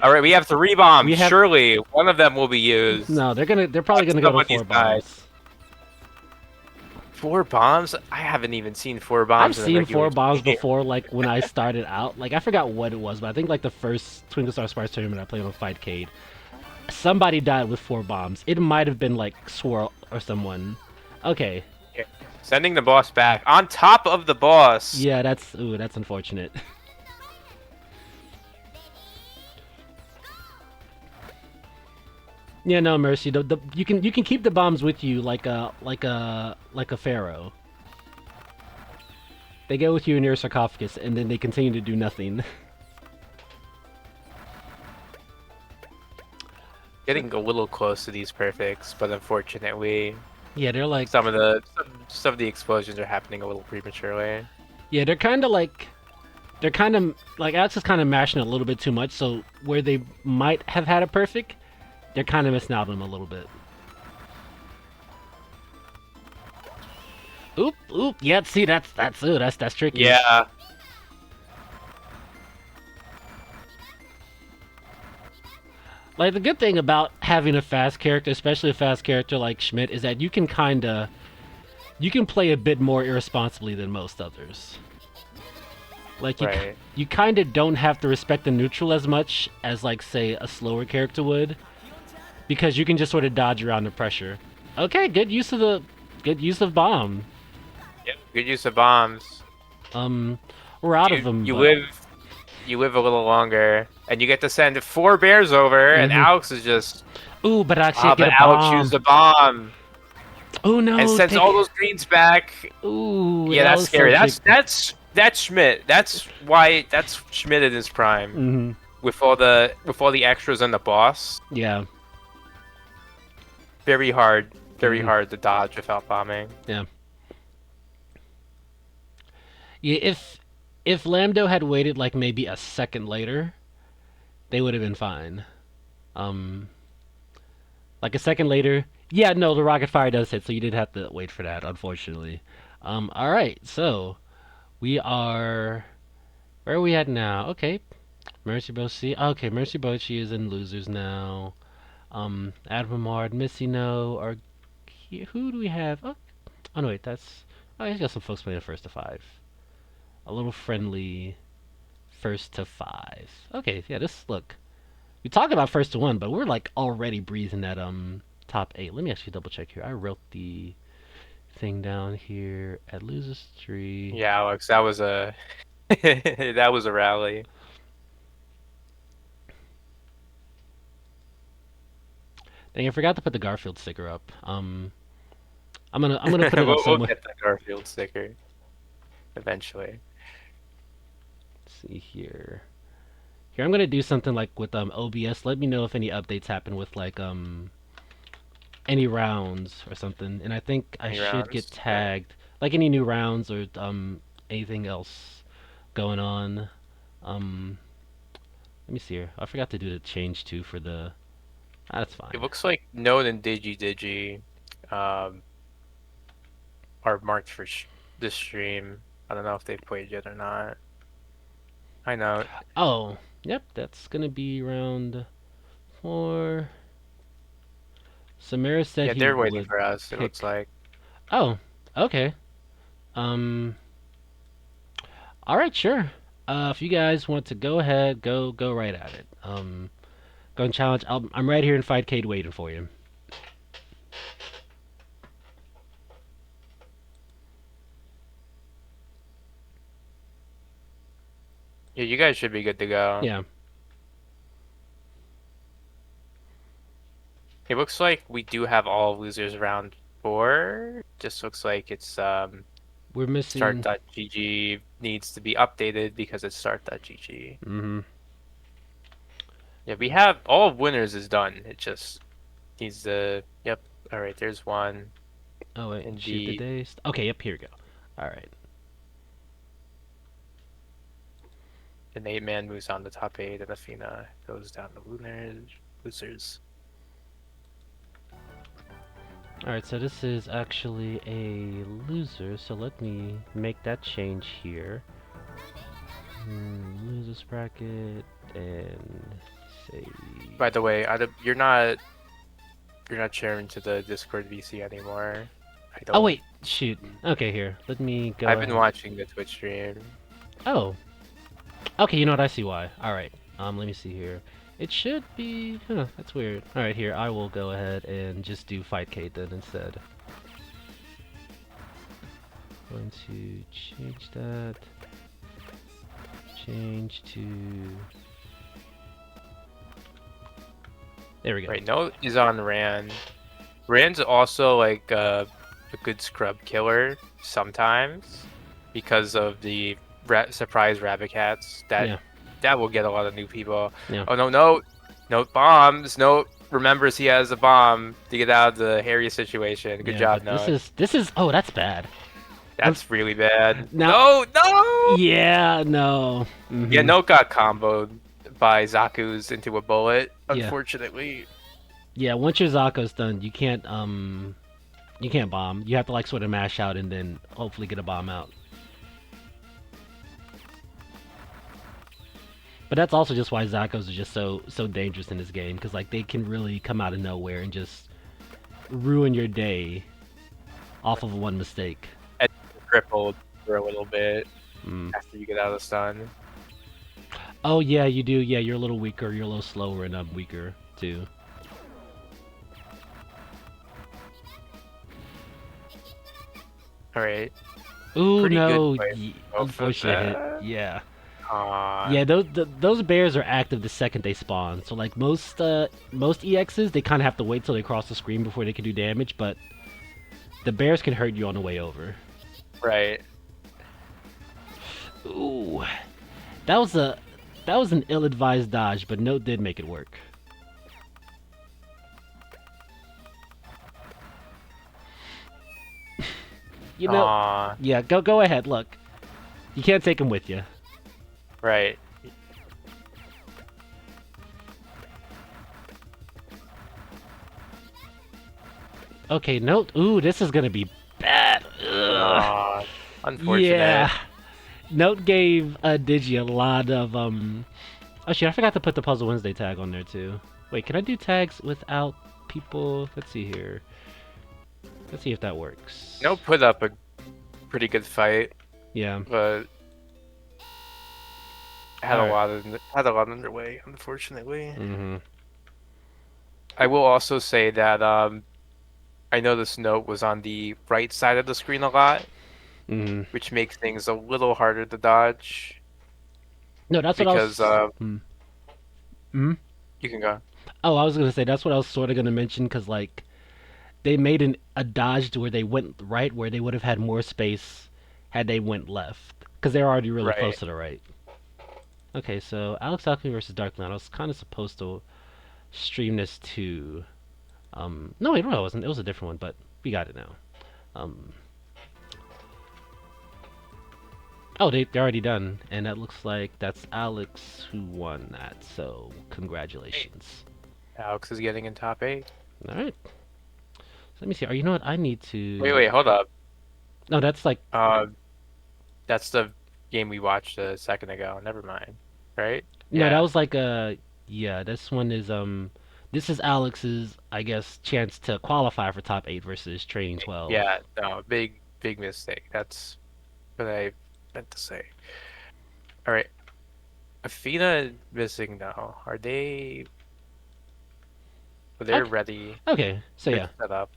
All right, we have 3 bombs. We have Surely one of them will be used. no. They're probably gonna go to Somebody's 4 bombs. 4 bombs? I haven't even seen 4 I've bombs in a seen regular 4 bombs game. before, like when I started out. Like I forgot what it was, but I think like the first Twinkle Star Sparks tournament I played on Fightcade, somebody died with 4 bombs. It might have been like Swirl or someone. Okay. Here. Sending the boss back on top of the boss. Yeah, that's unfortunate. Yeah, no mercy. You can keep the bombs with you like a pharaoh. They go with you in your sarcophagus, and then they continue to do nothing. So, Getting a little close to these perfects, but unfortunately, yeah, they're like some of the explosions are happening a little prematurely. yeah, they're kind of like Alex is kind of mashing it a little bit too much. So where they might have had a perfect, they're kind of missing out on them a little bit. Oop, oop. Yeah, see, that's tricky. Yeah, Like the good thing about having a fast character, especially a fast character like Schmidt, is that you can play a bit more irresponsibly than most others. Like right. you kind of don't have to respect the neutral as much as like say a slower character would, because you can just sort of dodge around the pressure. Okay, good use of bomb. Yep. Good use of bombs. Um, we're out of You them, you but live you live a little longer, and you get to send 4 bears over, and hmm Alex is just ooh, but I actually get but a Alex used bomb. the bomb Oh and no, sends take. all those greens back. Ooh, Yeah, that that's was so scary. tricky. That's Schmidt. That's Schmidt in his prime Hmm. with all the extras and the boss. Yeah. Very Hmm. hard to dodge without bombing. Yeah. Yeah. If Lambdo had waited like maybe a second later, they would have been fine. Um, like a second later. Yeah, no, the rocket fire does hit, so you did have to wait for that, unfortunately. All right, so we are. Where are we at now? Okay, Mercy Bochi. Okay, Mercy Bochi is in losers now. Admimard, Missy No, or who do we have? Oh no, wait, that's. Oh, he's got some folks playing first to five. A little friendly first to five. Okay, yeah, this look. We talk about first to one, but we're like already breathing that top eight. Let me actually double check here. I wrote the thing down here at losers three. Yeah, Alex, that was a that was a rally. Dang, I forgot to put the Garfield sticker up. I'm gonna put it up We'll somewhere. get the Garfield sticker eventually. Let's see here. Here I'm gonna do something like with OBS. Let me know if any updates happen with like any rounds or something. And I think I Any should get rounds? Okay. tagged like any new rounds or anything else going on. Um, Let me see here. I forgot to do the change too for the. That's It fine. looks like Node and Digi um are marked for this stream. I don't know if they've played yet or not. I know. Oh, yep. That's gonna be round four. Samara said Yeah, he they're waiting would for us, it looks pick. like. Oh, okay. Um. All right, sure. If you guys want to go ahead, go right at it. Go and challenge. I'm right here in Fightcade waiting for you. Yeah, you guys should be good to go. Yeah, It looks like we do have all losers round 4. Just looks like it's we're missing. start.gg needs to be updated because it's start.gg. Mm-hmm. Yeah, we have all winners is done. It just needs to. Yep. All right. There's one. Oh wait, shoot the Indeed. day. Okay, yep. Here we go. All right. An 8-man moves on to top 8, and Athena goes down to winners. Losers. All right. So this is actually a loser. So let me make that change here. Losers bracket and say. By the way, you're not sharing to the Discord VC anymore. I Oh don't. wait, shoot. Okay, here. Let me go I've been ahead. watching the Twitch stream. Oh, okay. You know what? I see why. All right. Let me see here. It should be. Huh, that's weird. All right, here. I will go ahead and just do Fightcade then instead. going to change that. Change to... There we go. Right, Note is on Ran. Ran's also like a good scrub killer sometimes because of the surprise rabbit cats. Yeah, That will get a lot of new people. yeah. Oh no, Note bombs. Note remembers he has a bomb to get out of the Harry situation. Good Yeah, job, but Note. this is oh, that's bad. That's really bad. Now, No, no. yeah, no. Yeah, Note got comboed by Zaku's into a bullet. Yeah. Unfortunately. Yeah, once your Zako's done, you can't bomb. You have to like sort of mash out and then hopefully get a bomb out. But that's also just why Zakos are just so dangerous in this game because like they can really come out of nowhere and just ruin your day off of one mistake. And crippled for a little bit Mm. after you get out of the stun. Oh yeah, you do. Yeah, you're a little weaker. You're a little slower, and I'm weaker too. All right. Ooh Pretty good no, play. Go for unfortunate hit. that. Yeah, Aw. yeah. Those bears are active the second they spawn. So like most EXs, they kind of have to wait till they cross the screen before they can do damage. But the bears can hurt you on the way over. Right. Ooh, that was a that was an ill-advised dodge, but Note did make it work. You know, Aw. yeah. Go ahead. Look, you can't take him with you. Right. Okay, Note. Ooh, this is gonna be bad. Ugh. Aw. Unfortunate. Yeah. Note gave Digi a lot of Oh shit, I forgot to put the Puzzle Wednesday tag on there too. Wait, can I do tags without people? Let's see here. Let's see if that works. Note put up a pretty good fight, Yeah. but had Alright. had a lot underway, unfortunately. Mm-hmm. I will also say that I noticed Note was on the right side of the screen a lot, Mm-hmm. which makes things a little harder to dodge No, that's what I because was. Hmm. you can go. Oh, I was gonna say that's what I was sort of gonna mention because like they made a dodge to where they went right where they would have had more space had they went left because they're already really Right. close to the right. Okay, so Alex Alchemy versus Dark Knight. I was kind of supposed to stream this to. No, wait, no, it wasn't. It was a different one, but we got it now. Um, oh, they're already done, and that looks like that's Alex who won that. So congratulations. Alex is getting in top 8. All right. So let me see. You know what? I need to. Wait, hold up. No, that's like. That's the game we watched a second ago. Never mind. Right? No, that Yeah. was like a. Yeah, this one is This is Alex's, I guess, chance to qualify for top 8 versus Training 12. Yeah, no, big mistake. That's what I meant to say. All right. Athena missing now. They're Okay. ready. Okay. So They're yeah. set up.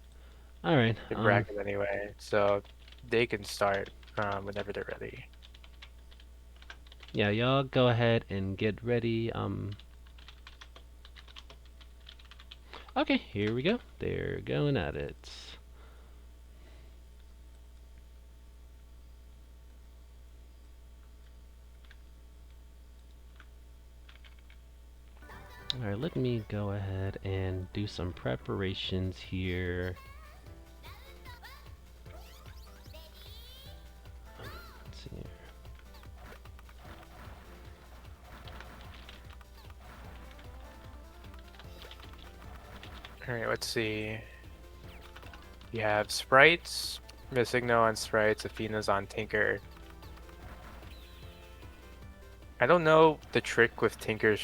All right. They bracket anyway, so they can start whenever they're ready. Yeah, y'all go ahead and get ready. Okay, here we go. They're going at it. All right, let me go ahead and do some preparations here. Let's see here. All right, let's see. You have Sprites, Missigno on Sprites, Athena's on Tinker. I don't know the trick with Tinker's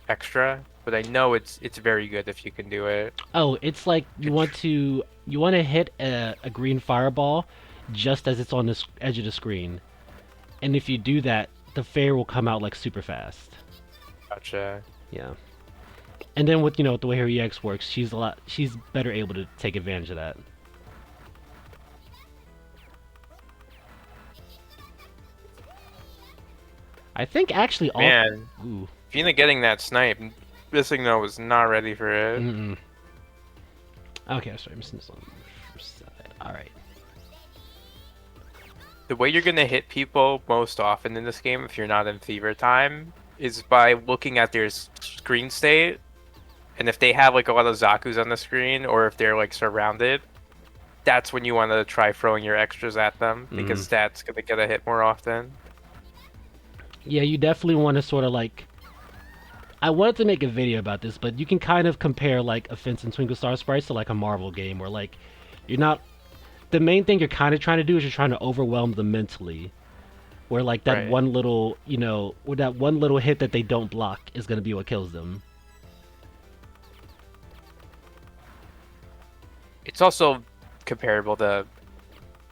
extra, but I know it's very good if you can do it. Oh, it's like you want to hit a green fireball just as it's on the edge of the screen, and if you do that, the fair will come out like super fast. Gotcha. Yeah. And then with the way her EX works, she's better able to take advantage of that. I think actually all. Man, Ooh. Gina getting that snipe, this signal was not ready for it. Mm-mm. Okay, sorry, I'm missing this on the first side. All right. The way you're gonna hit people most often in this game, if you're not in fever time, is by looking at their screen state, and if they have like a lot of Zaku's on the screen, or if they're like surrounded, that's when you want to try throwing your extras at them, Mm. because that's gonna get a hit more often. Yeah, you definitely want to sort of like. I wanted to make a video about this, but you can kind of compare like Offense and Twinkle Star Sprites to like a Marvel game where like you're not. The main thing you're kind of trying to do is you're trying to overwhelm them mentally. Where like that Right. one little, where that one little hit that they don't block is gonna be what kills them. It's also comparable to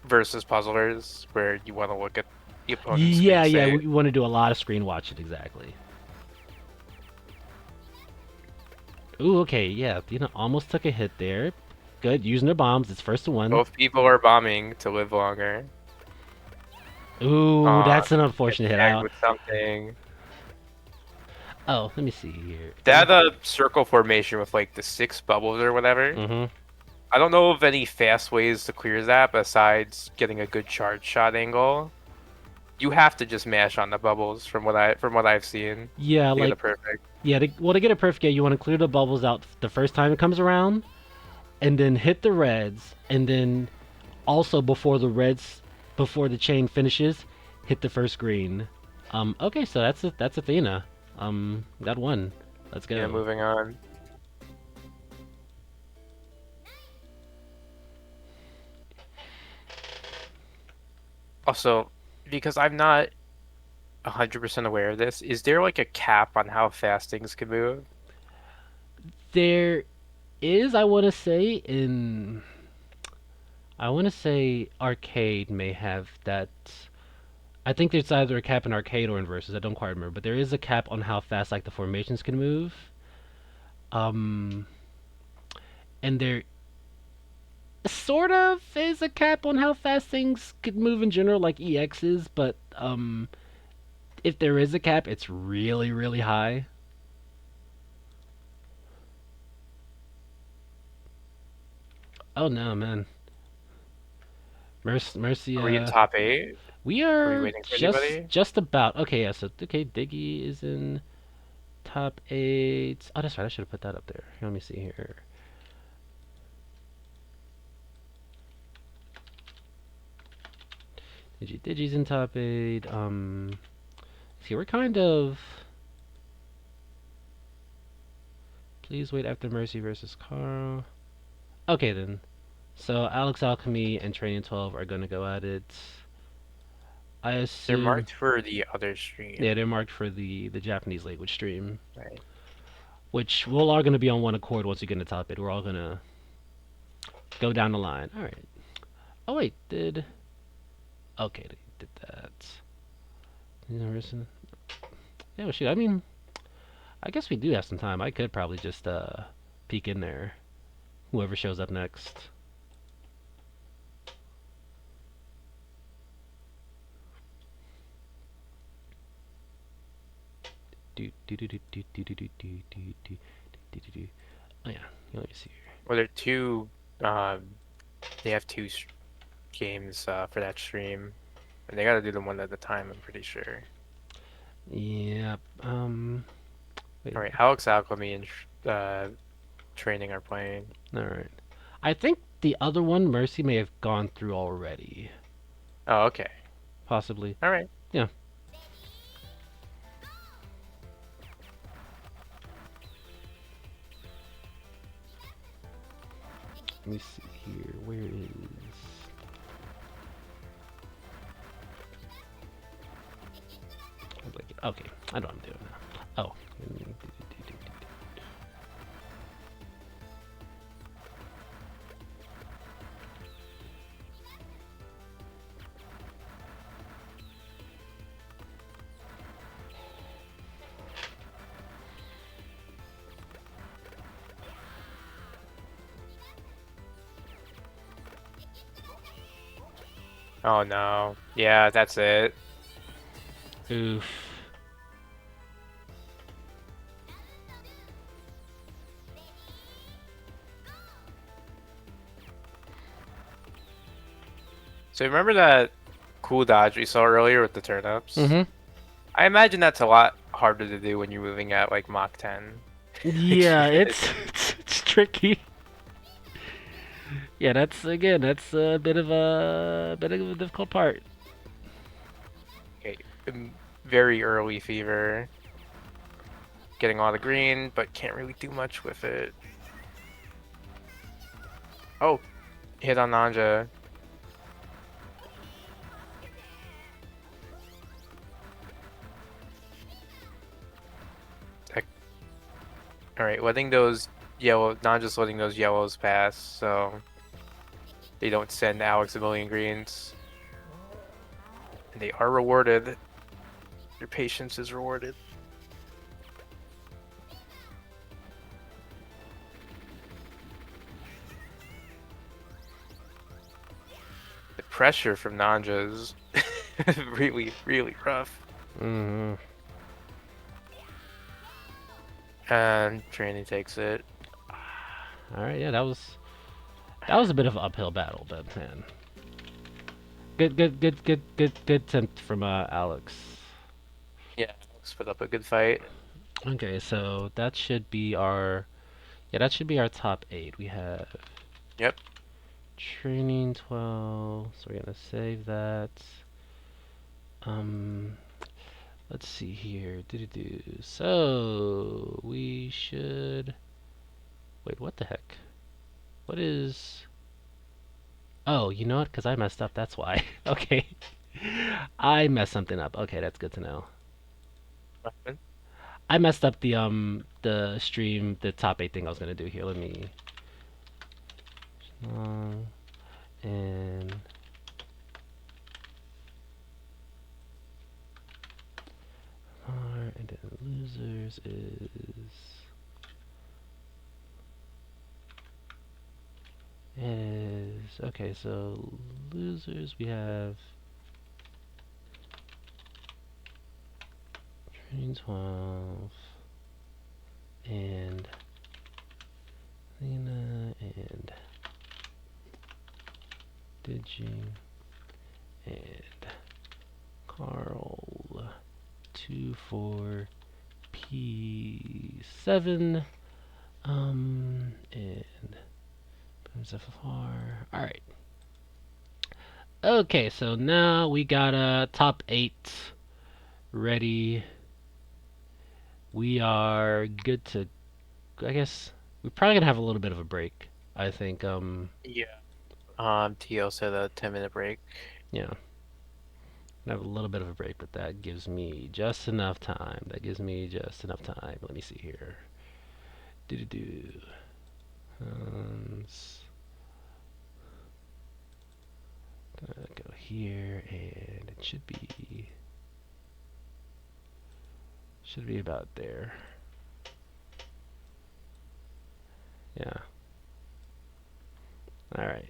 versus puzzlers, where you want to look at the opponent's screen Yeah, yeah, state. we want to do a lot of screen watching exactly. Ooh, okay, yeah, almost took a hit there. Good, using their bombs. It's first to one. Both people are bombing to live longer. Ooh, Aw, that's an get unfortunate hit. tagged with something. Oh, let me see here. That circle formation with like the 6 bubbles or whatever. Mm-hmm. I don't know of any fast ways to clear that besides getting a good charge shot angle. You have to just mash on the bubbles from what I've seen Yeah, to get like it perfect. yeah. To get it perfect, yeah, you want to clear the bubbles out the first time it comes around, and then hit the reds, and then also before the chain finishes, hit the first green. Okay, so that's Athena. Got one. Let's Yeah, go. moving on. Also, because I'm not 100% aware of this, is there like a cap on how fast things can move? There is, I want to say arcade may have that. I think there's either a cap in arcade or in versus. I don't quite remember, but there is a cap on how fast like the formations can move. Um, and there sort of is a cap on how fast things could move in general, like EXs. But if there is a cap, it's really really high. Oh no, man. Mercy. Are we in top 8? We Are we are waiting for just anybody? just about okay. Yeah, so okay, Diggy is in top 8. Oh, that's right. I should have put that up there. Let me see here. Digi's in top 8. See, we're kind of. Please wait after Mercy versus Carl. Okay then. So Alex Alchemy and Training 12 are gonna go at it. I They're assume. marked for the other Yeah, stream. they're marked for the Japanese language stream, Right. which we're all gonna be on one accord once we get into top 8. We're all gonna go down the line. All right. Oh wait, did okay? They did that. Yeah, well, shoot. I mean, I guess we do have some time. I could probably just peek in there. Whoever shows up next. Do do do do do do do do do do do do do do. Oh yeah, let me see here. Well, there are two. Um, they have two games for that stream, and they got to do them one at a time. I'm pretty sure. Yep. Wait a All right, minute. Alex Alchemy and Training are playing. All right. I think the other one, Mercy, may have gone through already. Oh, okay. Possibly. All right. Yeah. Let me see here. Where is? Okay, I know what I'm doing now. Oh. Oh no. Yeah, that's it. Oof. So remember that cool dodge we saw earlier with the turnips? Mm-hmm. I imagine that's a lot harder to do when you're moving at like Mach 10. Like Yeah, even it's it's tricky. Yeah, that's again, that's a bit of a difficult part. okay, very early fever, getting a lot of green, but can't really do much with it. Oh, hit on Nanja. All right, letting those not just letting those yellows pass, so they don't send Alex a million greens. And they are rewarded. Your patience is rewarded. The pressure from Nanja is really, really rough. Mm-hmm. And Tranny takes it. All right, yeah, that was a bit of an uphill battle, but man, good attempt from Alex. Yeah, Alex put up a good fight. Okay, so that should be our top eight. We have Yep. training 12, so we're gonna save that. Um, let's see here. Do. So we should wait. What the heck? What is? Oh, you know what? Because I messed up. That's why. Okay, I messed something up. Okay, that's good to know. I messed up the stream, the top eight thing I was gonna do here. Let me and and then losers is okay. So losers we have training 12 and Lena and Digi and Carl 24P7 and FFR. All right. Okay, so now we got a top eight ready. We are good to. I guess we're probably gonna have a little bit of a break. I think. Yeah. TL said a 10-minute break. Yeah, have a little bit of a break, but that gives me just enough time. That gives me just enough time. Let me see here. Do do do. Gonna go here, and it should be about there. Yeah. All right.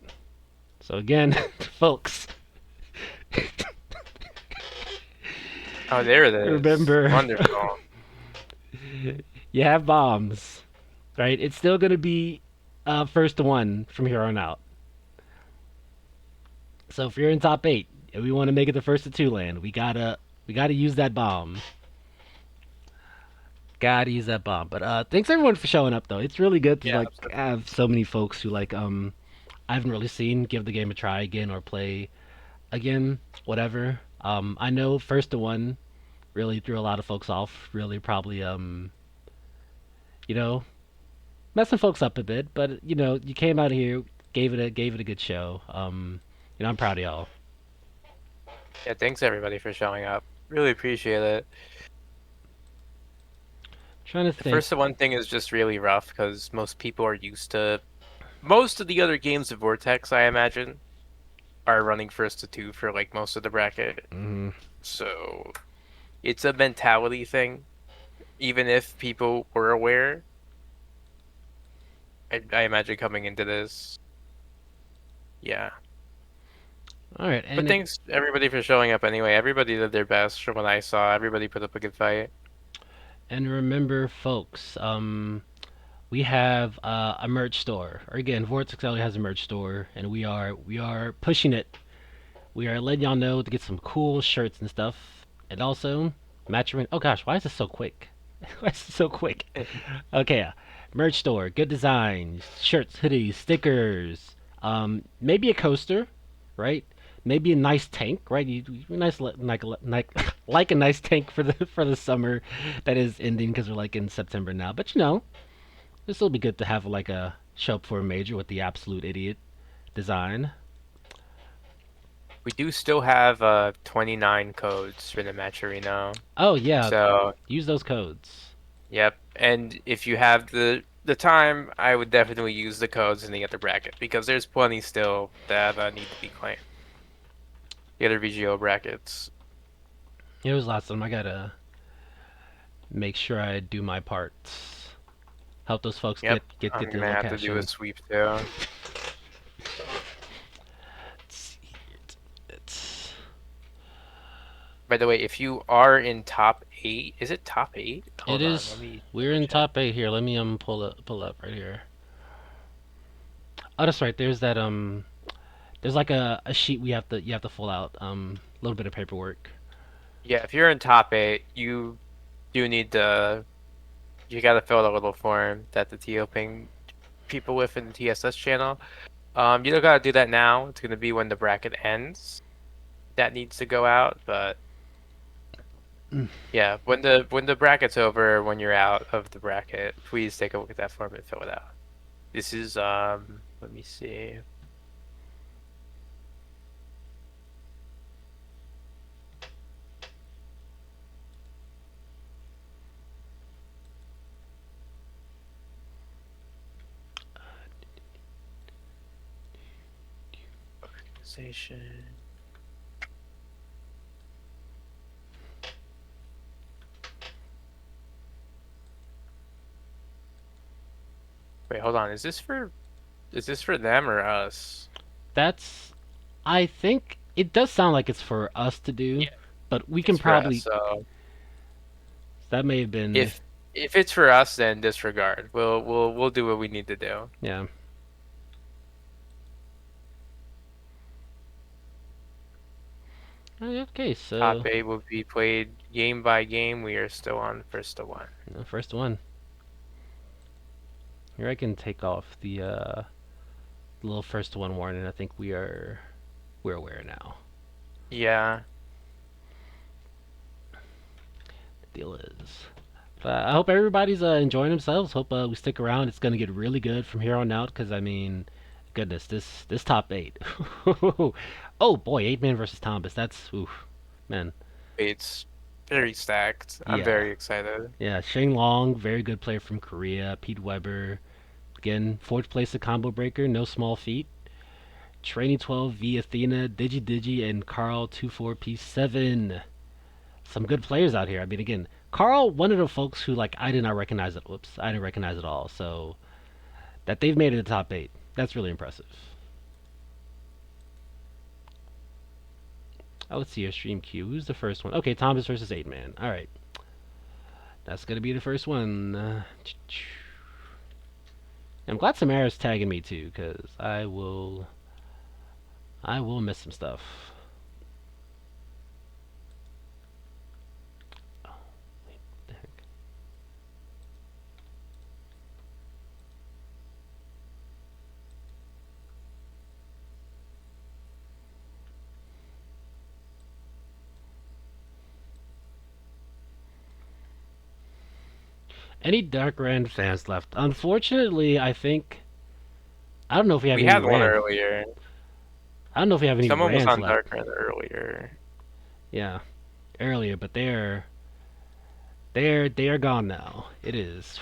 So again, folks, Oh, there it is. remember Wonderful. you have bombs, right? It's still gonna be first to one from here on out. So if you're in top eight and we want to make it the first to two land, we gotta use that bomb. Gotta use that bomb. But thanks everyone for showing up though. It's really good to Yeah, like absolutely. have so many folks who like I haven't really seen give the game a try again or play again, whatever. I know first to one really threw a lot of folks off. Really probably you know messing folks up a bit, but you came out here, gave it a good show. I'm proud of y'all. Yeah, thanks everybody for showing up. Really appreciate it. Trying to The think. first one thing is just really rough because most people are used to most of the other games of Vortex, I imagine, are running first to two for like most of the bracket. Mm, So it's a mentality thing. Even if people were aware, I imagine coming into this, yeah. all right, But thanks everybody for showing up anyway. Everybody did their best from what I saw. Everybody put up a good fight. and remember, folks, we have a merch store. Or again, Vortex only has a merch store, and we are pushing it. We are letting y'all know to get some cool shirts and stuff. And also, match. Oh gosh, why is this so quick? Why is this so quick? Okay, merch store, good designs, shirts, hoodies, stickers, maybe a coaster, right? Maybe a nice tank, right? Nice like a nice tank for the summer that is ending because we're like in September now. But this will be good to have like a show up for a major with the absolute idiot design. We do still have 29 codes for the match arena. Oh yeah, So, use those codes. yep. And if you have the time, I would definitely use the codes in the other bracket because there's plenty still that need to be claimed. The other VGO brackets. It was lots of them. I gotta make sure I do my parts. Help those folks Yep. get I'm their gonna little have to cash do a in. sweep too. It's By the way, if you are in top 8, is it top 8? it Hold on, let is. me We're double in check. top 8 here. Let me pull up right here. Oh, that's right. There's that there's like a sheet we have to you have to fill out. A little bit of paperwork. Yeah, if you're in top 8, you do need to you gotta fill out a little form that the TO ping people with in the TSS channel. You don't gotta do that now. It's gonna be when the bracket ends. That needs to go out, but yeah, when the bracket's over, when you're out of the bracket, please take a look at that form and fill it out. This is let me see. Organization. Wait, hold on. Is this for them or us? That's I think it does sound like it's for us to do, Yeah, but we can it's for us. probably So that may have been if if it's for us, then disregard. We'll do what we need to do. yeah. Okay, Top so 8 will be played game by game. We are still on first to one. first one. Here I can take off the little first one warning. I think we're aware now. Yeah. The deal is. But I hope everybody's enjoying themselves. Hope we stick around. It's gonna get really good from here on out. Cause I mean, goodness, this top 8. Oh boy, 8-man versus Thomas. That's oof, man. It's very stacked. I'm Yeah, very excited. yeah. Shane Long, very good player from Korea. Pete Weber, again, fourth place a combo breaker. No small feat. Training 12 v Athena, Digi, and Carl 24P7. Some good players out here. I mean, again, Carl, one of the folks who like I did not recognize it. Whoops, I didn't recognize at all. So that they've made it to the top 8, that's really impressive. Oh, let's see your stream queue. Who's the first one? Okay, Thomas versus 8-man. All right, that's gonna be the first one. I'm glad Samara's tagging me too, cause I will miss some stuff. Oh, wait, what the heck? Any Dark Rand fans left? Unfortunately, I think I don't know if we have We any had one Rand. earlier. I don't know if we have any Someone was Rands on left. Dark Run earlier. Yeah, earlier, but they are gone now. It is.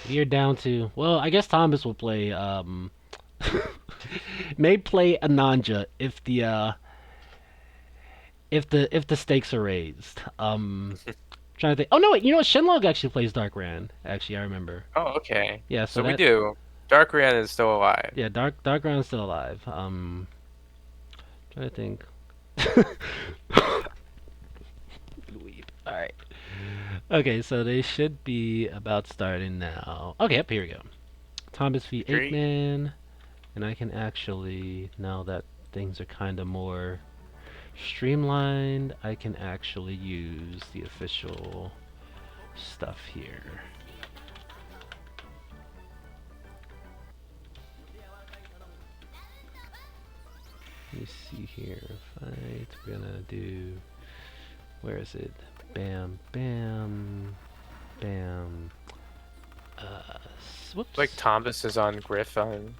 We are down to well, I guess Thomas will play may play Ananja if the stakes are raised. Trying to think. Oh no, wait, you know what? Shenlong actually plays Dark Rand. Actually, I remember. Oh, okay. Yeah, so So we that do. Dark Run is still alive. yeah, Dark Rand's still alive. Trying to think. All right. Okay, so they should be about starting now. Okay, up here we go. Thomas v 8 Great. Man. And I can actually, now that things are kind of more streamlined, I can actually use the official stuff here. Let me see here. Fight. We're gonna do. Where is it? Bam, bam, bam. Like Whoops. Thomas is on Griffon.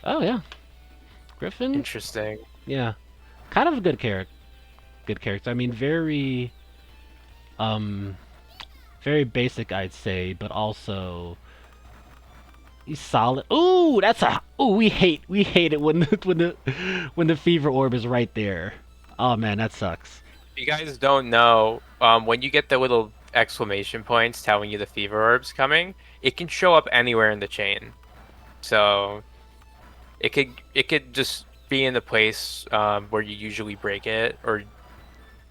Oh yeah, Griffin. Interesting. Yeah, kind of a good character. Good character. I mean, um, very basic, I'd say, but also he's solid. Ooh, that's a. Ooh, we hate it when when the fever orb is right there. Oh man, that sucks. If you guys don't know, when you get the little exclamation points telling you the fever orb's coming, it can show up anywhere in the chain. So it could just be in the place where you usually break it,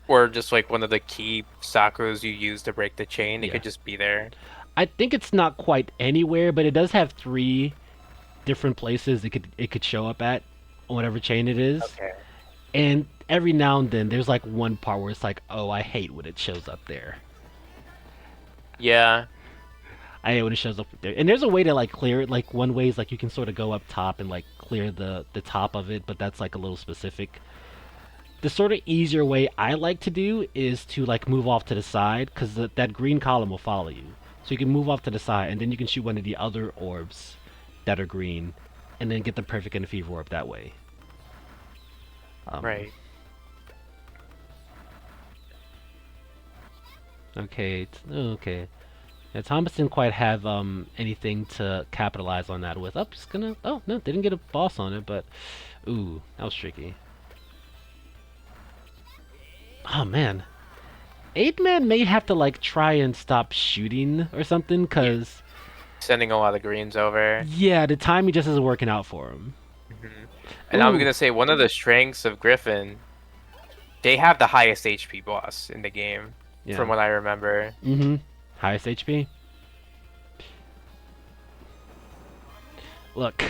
or just like one of the key sakras you use to break the chain. It Yeah, could just be there. I think it's not quite anywhere, but it does have three different places it could show up at, on whatever chain it is. Okay. And every now and then, there's like one part where it's like, oh, I hate when it shows up there. Yeah. I hate when it shows up there. And there's a way to like clear it. Like one way is like you can sort of go up top and like clear the top of it, but that's like a little specific. The sort of easier way I like to do is to like move off to the side because that green column will follow you. So you can move off to the side and then you can shoot one of the other orbs that are green, and then get the perfect and the fever orb that way. Um, Right. okay, okay. Yeah, Thomas didn't quite have anything to capitalize on that with. Oh, just gonna. Oh no, didn't get a boss on it, but ooh, that was tricky. Oh man, 8-man may have to like try and stop shooting or something, Yeah. cause Sending a lot of greens over. yeah, the timing just isn't working out for him. Hmm. And I'm Ooh, gonna say one of the strengths of Griffin, they have the highest HP boss in the game, yeah. from what I remember. Mm-hmm. Highest HP. Look,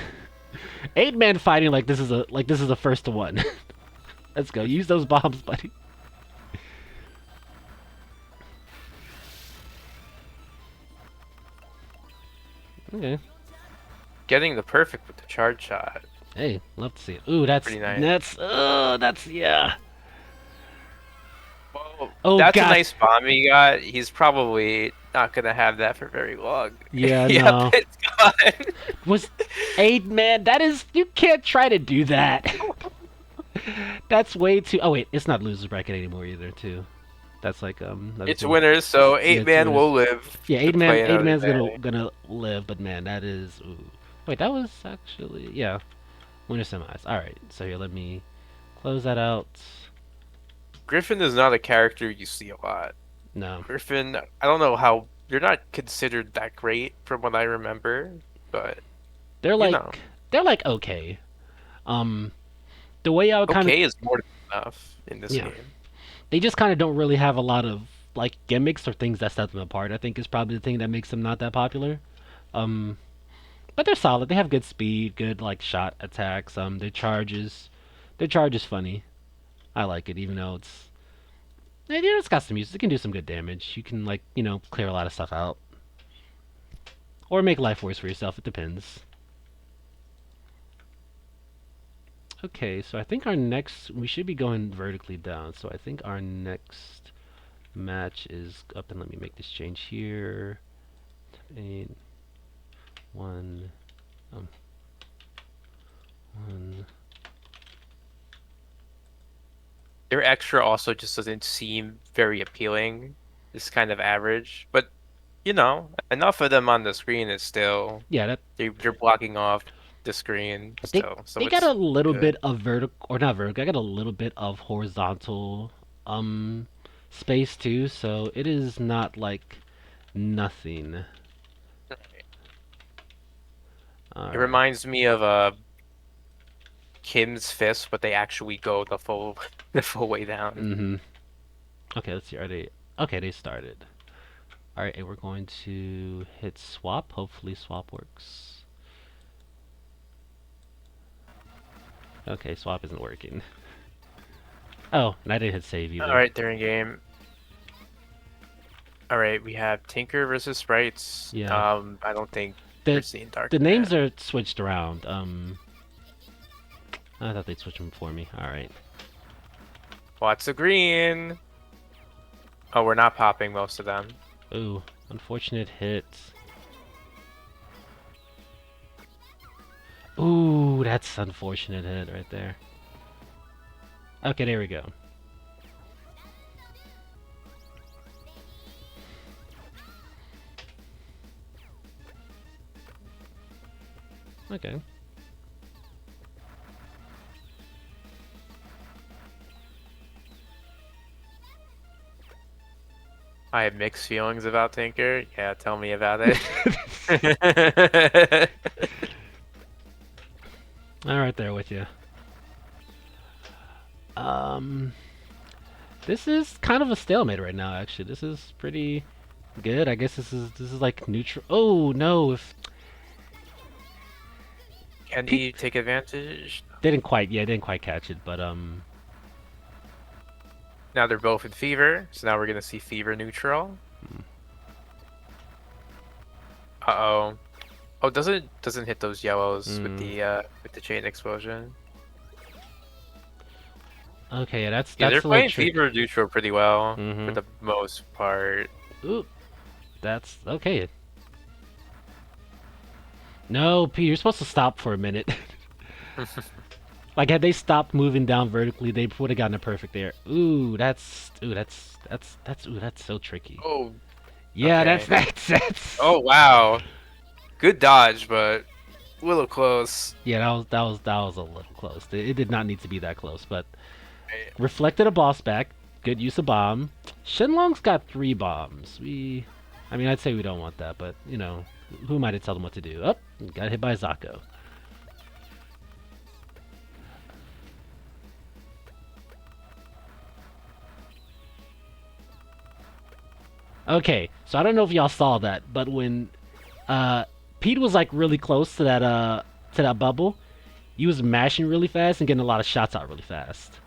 8-man fighting like this is a first to one. Let's go. Use those bombs, buddy. Okay. Getting the perfect with the charge shot. Hey, love to see it. Ooh, that's Pretty nice. that's that's yeah. Well, Oh that's a gosh. nice bomb he got. He's probably not gonna have that for very long. Yeah, Yep, no. it's gone. Was 8-man? That is, you can't try to do that. That's way too. Oh wait, it's not losers bracket anymore either. Too. That's like another It's thing. winners, so Yeah, eight it's man winners. will live Yeah, to eight man. play Eight another man's gonna day. gonna live, but man, that is. Ooh. Wait, that was actually yeah. Winner semis. All right, so here, let me close that out. Griffin is not a character you see a lot. No, Griffin, I don't know how you're not considered that great from what I remember, but they're you know, like they're like okay. Um, the way I would kind of okay is more than enough in this yeah, game. they just kind of don't really have a lot of like gimmicks or things that set them apart. I think is probably the thing that makes them not that popular. Um, but they're solid. They have good speed, good like shot attacks. Their charge is funny. I like it, even though it's got some use. It can do some good damage. You can like clear a lot of stuff out, or make life worse for yourself. It depends. Okay, so I think our next we should be going vertically down. So I think our next match is up, and let me make this change here. 8, 1, um, 1. Their extra also just doesn't seem very appealing. It's kind of average, but enough of them on the screen is still Yeah, that they're blocking off the screen they still, so they got a it's little good. bit of vertical, or not vertical. I got a little bit of horizontal um space too, so it is not like nothing. All It right. reminds me of Kim's fist, but they actually go the full the full way down. Mhm. Okay, let's see. Are they? Okay, they started. All right, and we're going to hit swap. Hopefully, swap works. Okay, swap isn't working. Oh, and I didn't hit save All either. right, they're in game. All right, we have Tinker versus Sprites. Yeah. I don't think we're The seeing Dark the Net. names are switched around. I thought they'd switch them for me. All right. Lots of green. Oh, we're not popping most of them. Ooh, unfortunate hit. Ooh, that's unfortunate hit right there. Okay, there we go. Okay. I have mixed feelings about Tinker. Yeah, tell me about it. All right, there with you. Um, this is kind of a stalemate right now. Actually, this is pretty good. I guess this is like neutral. Oh no, if Can Pete he take advantage? yeah, didn't quite catch it, but Now they're both in Fever, so now we're gonna see Fever neutral. Uh-oh. Oh, doesn't hit those yellows mm, with the chain explosion. okay, yeah, Yeah, they're that's a little playing trick. Fever neutral pretty well for Mm-hmm. the most part. Ooh, that's okay. No, Pete, you're supposed to stop for a minute. Like had they stopped moving down vertically, they would have gotten a perfect there. Ooh, that's so tricky. Oh, Yeah, okay. that's Oh, wow. Good dodge, but a little close. yeah, that was a little close. It did not need to be that close, but Right. reflected a boss back. Good use of bomb. Shenlong's got 3 bombs. I mean, I'd say we don't want that, but you know, who am I to tell them what to do? Oh, got hit by Zako. Okay, so I don't know if y'all saw that, but when uh, Pete was like really close to that bubble, he was mashing really fast and getting a lot of shots out really fast.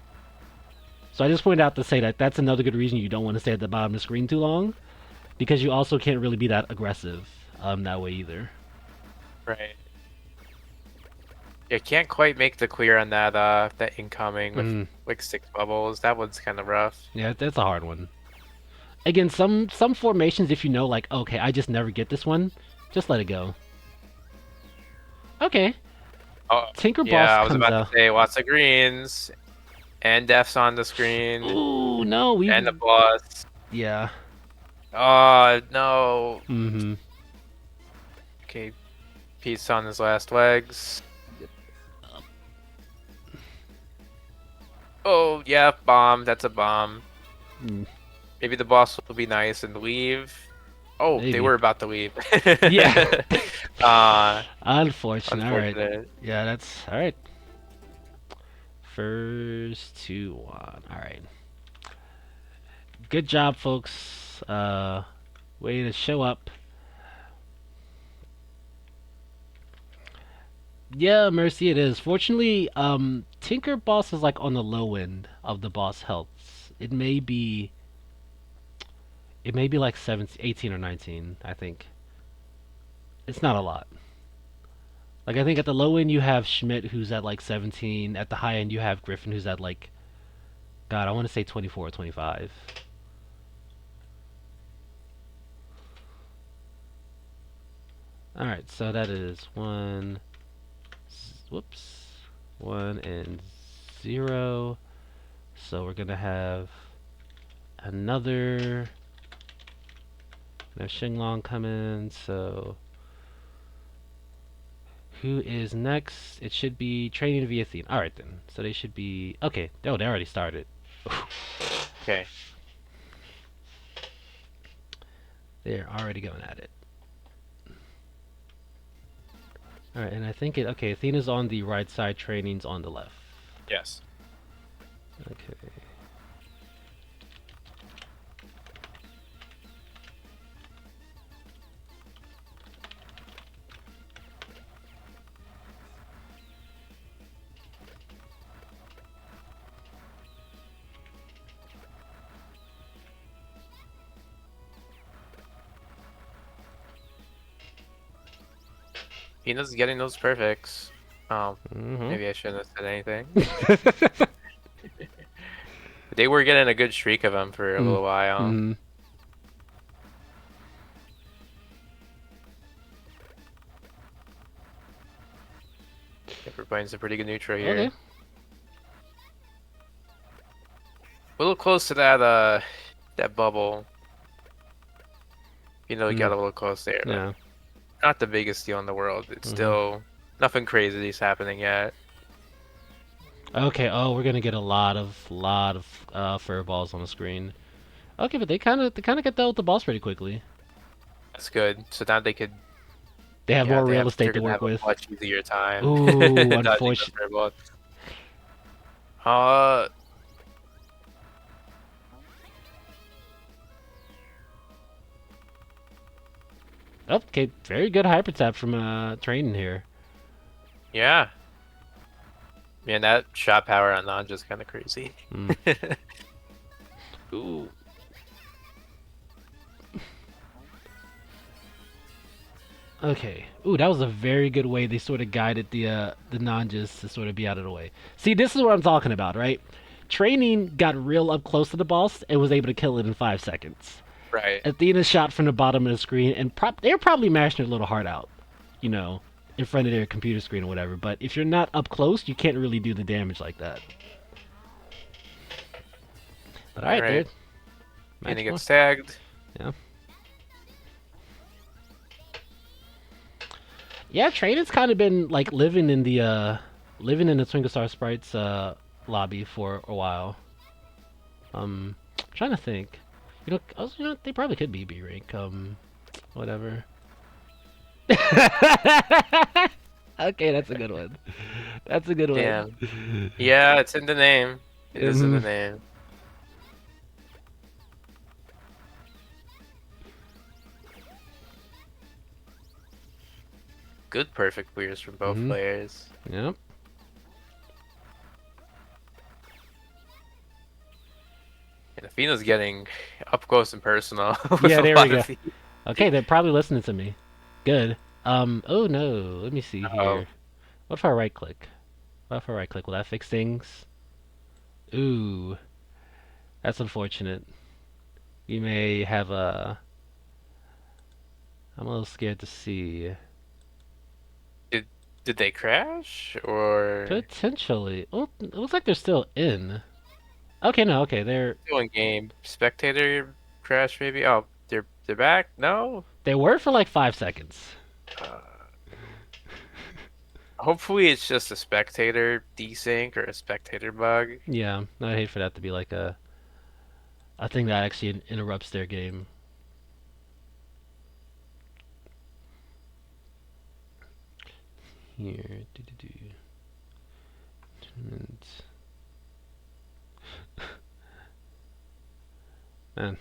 So I just pointed out to say that that's another good reason you don't want to stay at the bottom of the screen too long, because you also can't really be that aggressive that way either. Right. Yeah, can't quite make the clear on that incoming with Mm, like 6 bubbles. That one's kind of rough. yeah, that's a hard one. Again, some formations, if you know, like, okay, I just never get this one, just let it go. Okay, Oh, Tinker Boss yeah, I was comes about to out. say lots of greens and deaths on the screen Ooh, no, and the boss. yeah. Oh, no. Mm-hmm. Okay, Pete's on his last legs. Oh, yeah, bomb. That's a bomb. Mm, Maybe the boss will be nice and leave. Oh, they maybe. were about to leave. Yeah. uh, Unfortunate. All right. unfortunate. Yeah, that's all right. First 2-1. All right. Good job, folks. Way to show up. Yeah, Mercy, it is. Fortunately, Tinker Boss is like on the low end of the boss health. It may be like 17, 18 or 19, I think. It's not a lot. Like I think at the low end you have Schmidt who's at like 17. At the high end you have Griffin who's at like God, I want to say 24 or 25. All right, so that is whoops, 1 and 0. So we're gonna have another now Xinglong come in. So who is next? It should be training via theme. All right then. So they should be okay. Oh, they already started. Okay. They're already going at it. All right, and I think it. Okay, Athena's on the right side. Training's on the left. Yes. Okay. Fina's getting those perfects. Oh, Mm-hmm. maybe I shouldn't have said anything. They were getting a good streak of them for a little while. Mm-hmm. If we're playing some pretty good neutral Okay. here. A little close to that bubble. You know, we Mm. got a little close there, but Yeah. not the biggest deal in the world. It's Mm-hmm. still nothing crazy is happening yet. Okay. Oh, we're gonna get a lot of fur balls on the screen. Okay, but they kind of get dealt with the balls pretty quickly. That's good. So now they could, They have yeah, more real estate they're to gonna work have a with. much easier time Ooh, dodging those unfortunate. fireballs. Uh, Okay, very good hyper tap from training here. yeah. Man, that shot power on Nan just kind of crazy. Mm. Ooh. Okay. Ooh, that was a very good way they sort of guided the Nanjas to sort of be out of the way. See, this is what I'm talking about, right? Training got real up close to the boss and was able to kill it in 5 seconds. Right. Athena shot from the bottom of the screen, and they're probably mashing their little heart out, you know, in front of their computer screen or whatever. But if you're not up close, you can't really do the damage like that. But all All right, there, right. Gonna match get point. tagged. Yeah, yeah. Training's kind of been like living in the Twinkle Star Sprites lobby for a while. I'm trying to think. They probably could be B rank. Whatever. Okay, that's a good one. That's a good one. Damn. Yeah, it's in the name. It is in the Um, name. Good perfect clears from both mm-hmm. players. Yep. And Athena's getting up close and personal with Yeah, a there we lot go. of these. Okay, they're probably listening to me. Good. Oh no, let me see Oh, here. What if I right click? What if I right click? Will that fix things? Ooh, that's unfortunate. You may have a. I'm a little scared to see. did did they crash or Potentially. Well, it looks like they're still in. Okay, no, okay, they're still in game? Spectator crash maybe? Oh, they're back? No? they were for like 5 seconds. Uh, hopefully it's just a spectator desync or a spectator bug. Yeah, I'd hate for that to be like a thing that actually interrupts their game. Here, tournament. Man,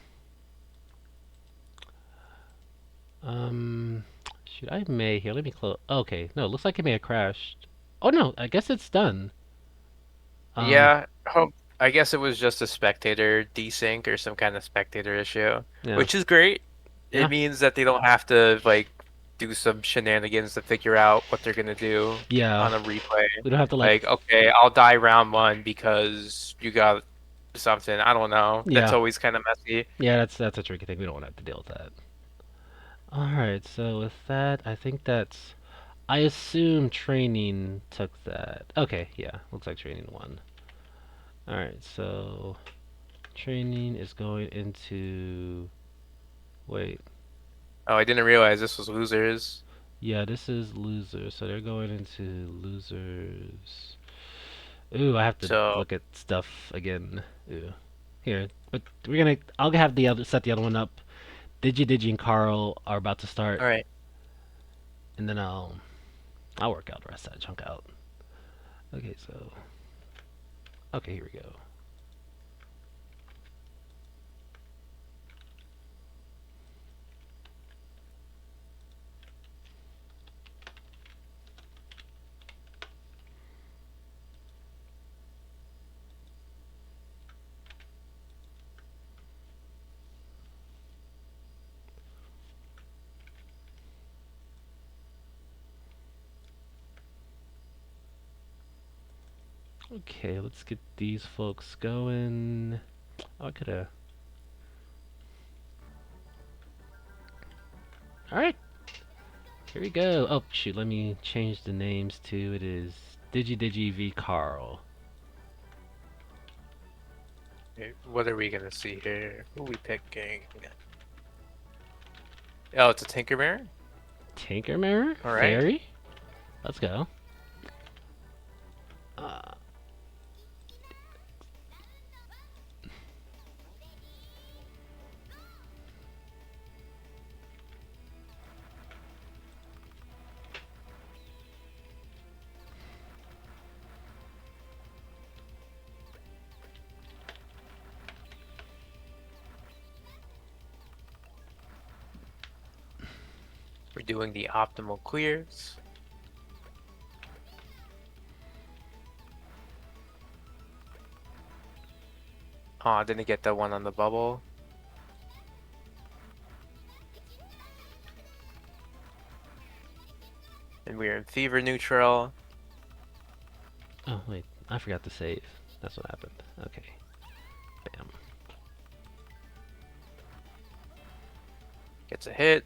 um, should I may here? Let me close. Okay, no, looks like it may have crashed. Oh no, I guess it's done. Um, Yeah, I guess it was just a spectator desync or some kind of spectator issue, yeah, which is great. It yeah, means that they don't have to like do some shenanigans to figure out what they're gonna do yeah. on a replay. We don't have to like, Like, okay, I'll die round one because you got something. I don't know. That's yeah, always kind of messy. yeah. That's a tricky thing. We don't want to have to deal with that. All right, so with that, I think that's. I assume training took that. Okay, yeah, looks like training won. All right, so training is going into. Wait, Oh, I didn't realize this was losers. yeah, this is losers, so they're going into losers. Ooh, I have to So, look at stuff again. Ooh, here, but we're gonna. I'll have the other set the other one up. Digi and Carl are about to start, all right. and then I'll work out the rest of that chunk out. Okay, so okay, here we go. Okay, let's get these folks going. Oh, I could have. All right, here we go. Oh shoot, let me change the names to. It is Digi v Carl. What are we gonna see here? Who are we picking? Oh, it's a Tinkermare? Tinker Mirror Alright. Fairy. Let's go. Uh, We're doing the optimal clears. Oh, I didn't get that one on the bubble. And we're in fever neutral. oh wait, I forgot to save. That's what happened. Okay, bam. Gets a hit.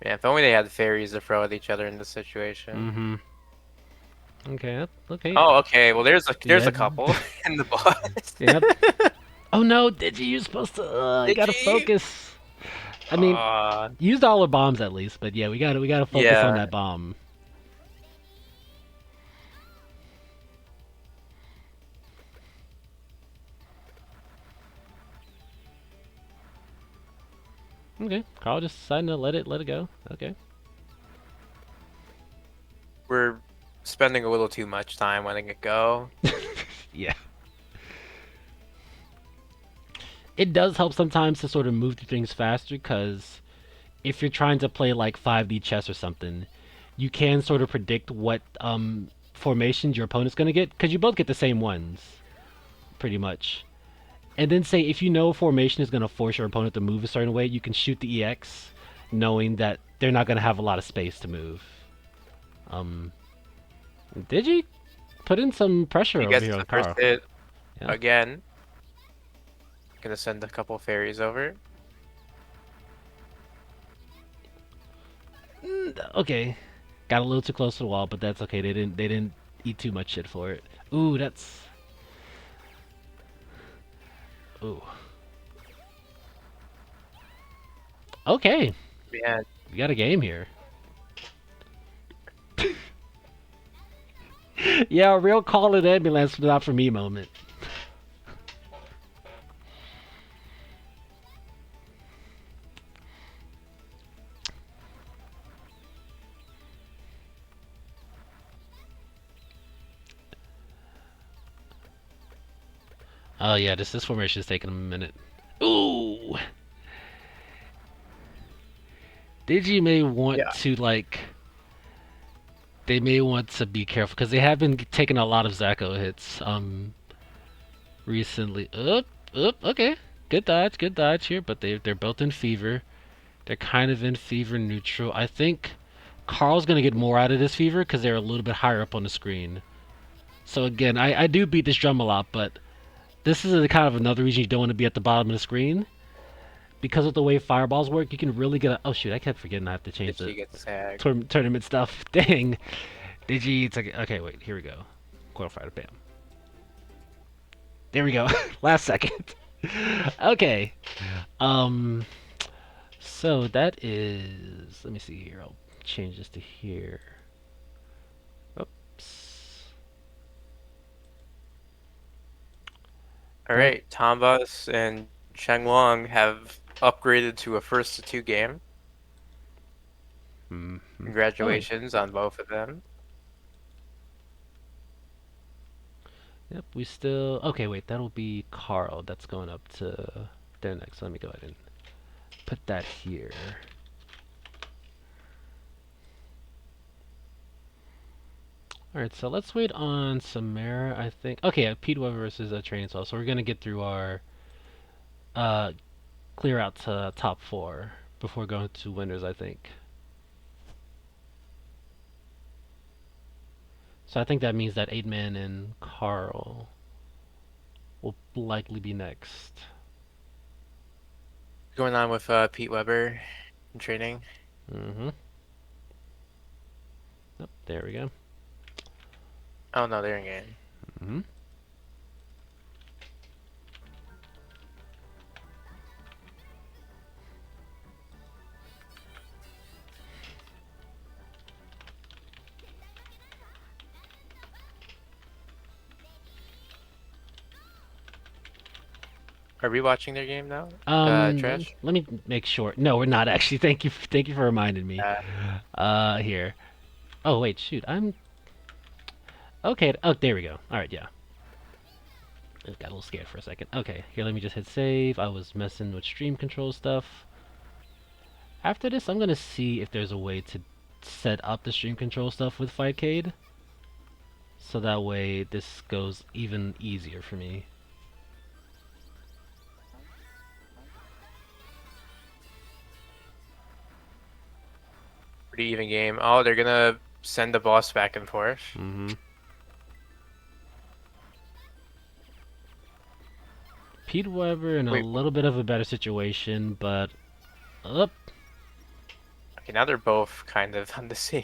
Man, if only they had fairies to throw at each other in this situation. Mm-hmm. Okay, okay. Oh, okay. Well, there's Yeah. a couple in the boss. Yep. Oh no, Digi, you're supposed to. You Did gotta you? focus. I mean, used all our bombs at least, but yeah, we gotta focus on Yeah. that bomb. Okay, Carl just decided to let it go. Okay. We're spending a little too much time letting it go. Yeah. It does help sometimes to sort of move through things faster, because if you're trying to play like 5D chess or something, you can sort of predict what formations your opponent's gonna get, because you both get the same ones, pretty much. And then say if you know formation is gonna force your opponent to move a certain way, you can shoot the EX, knowing that they're not gonna have a lot of space to move. Um, did you put in some pressure He over gets here the on first Carl? hit Yeah. again. Gonna send a couple fairies over. Okay, got a little too close to the wall, but that's okay. They didn't eat too much shit for it. Ooh, that's ooh. Okay, Man, we got a game here. Yeah, a real call an ambulance, but not for me moment. Oh yeah, this formation is taking a minute. Ooh, Digi may want yeah. to like. They may want to be careful because they have been taking a lot of Zacho hits recently. Okay, good dodge here, but they're both in fever. They're kind of in fever neutral. I think Carl's gonna get more out of this fever because they're a little bit higher up on the screen. So again, I do beat this drum a lot, but this is a kind of another reason you don't want to be at the bottom of the screen, because of the way fireballs work. You can really get a. Oh shoot, I kept forgetting I have to change Did the she get tagged? tournament stuff. Dang. Did you? It's like, okay, wait. Here we go. Quarterfinal. Bam. There we go. Last second. Okay. Um. So that is. Let me see here. I'll change this to here. Oops. All That. right, Tombas and Chengwang have upgraded to a first to two game. Oh wait. Congratulations on both of them. Yep. We still. Okay. Wait. That'll be Carl. That's going up to there next. Let me go ahead and put that here. Alright, so let's wait on Samara, I think. Okay, Pete Weber versus a Training Saw. So we're going to get through our uh, clear out to top four before going to winners, I think. So I think that means that 8-Man and Carl will likely be next. Going on with Pete Weber in training. Mm-hmm. Yep, there we go. Oh no, they're in game. Mm-hmm. Are we watching their game now? Trash? Let me make sure. No, we're not actually. Thank you for reminding me. Uh, Here. Oh wait, shoot. I'm okay. Oh, there we go. All right, yeah. I got a little scared for a second. Okay, here, let me just hit save. I was messing with stream control stuff. After this, I'm gonna see if there's a way to set up the stream control stuff with Fightcade, so that way this goes even easier for me. Pretty even game. Oh, they're gonna send the boss back and forth. Mm-hmm. Pete Weber in a Wait, little bit of a better situation, but up. okay, now they're both kind of on the same.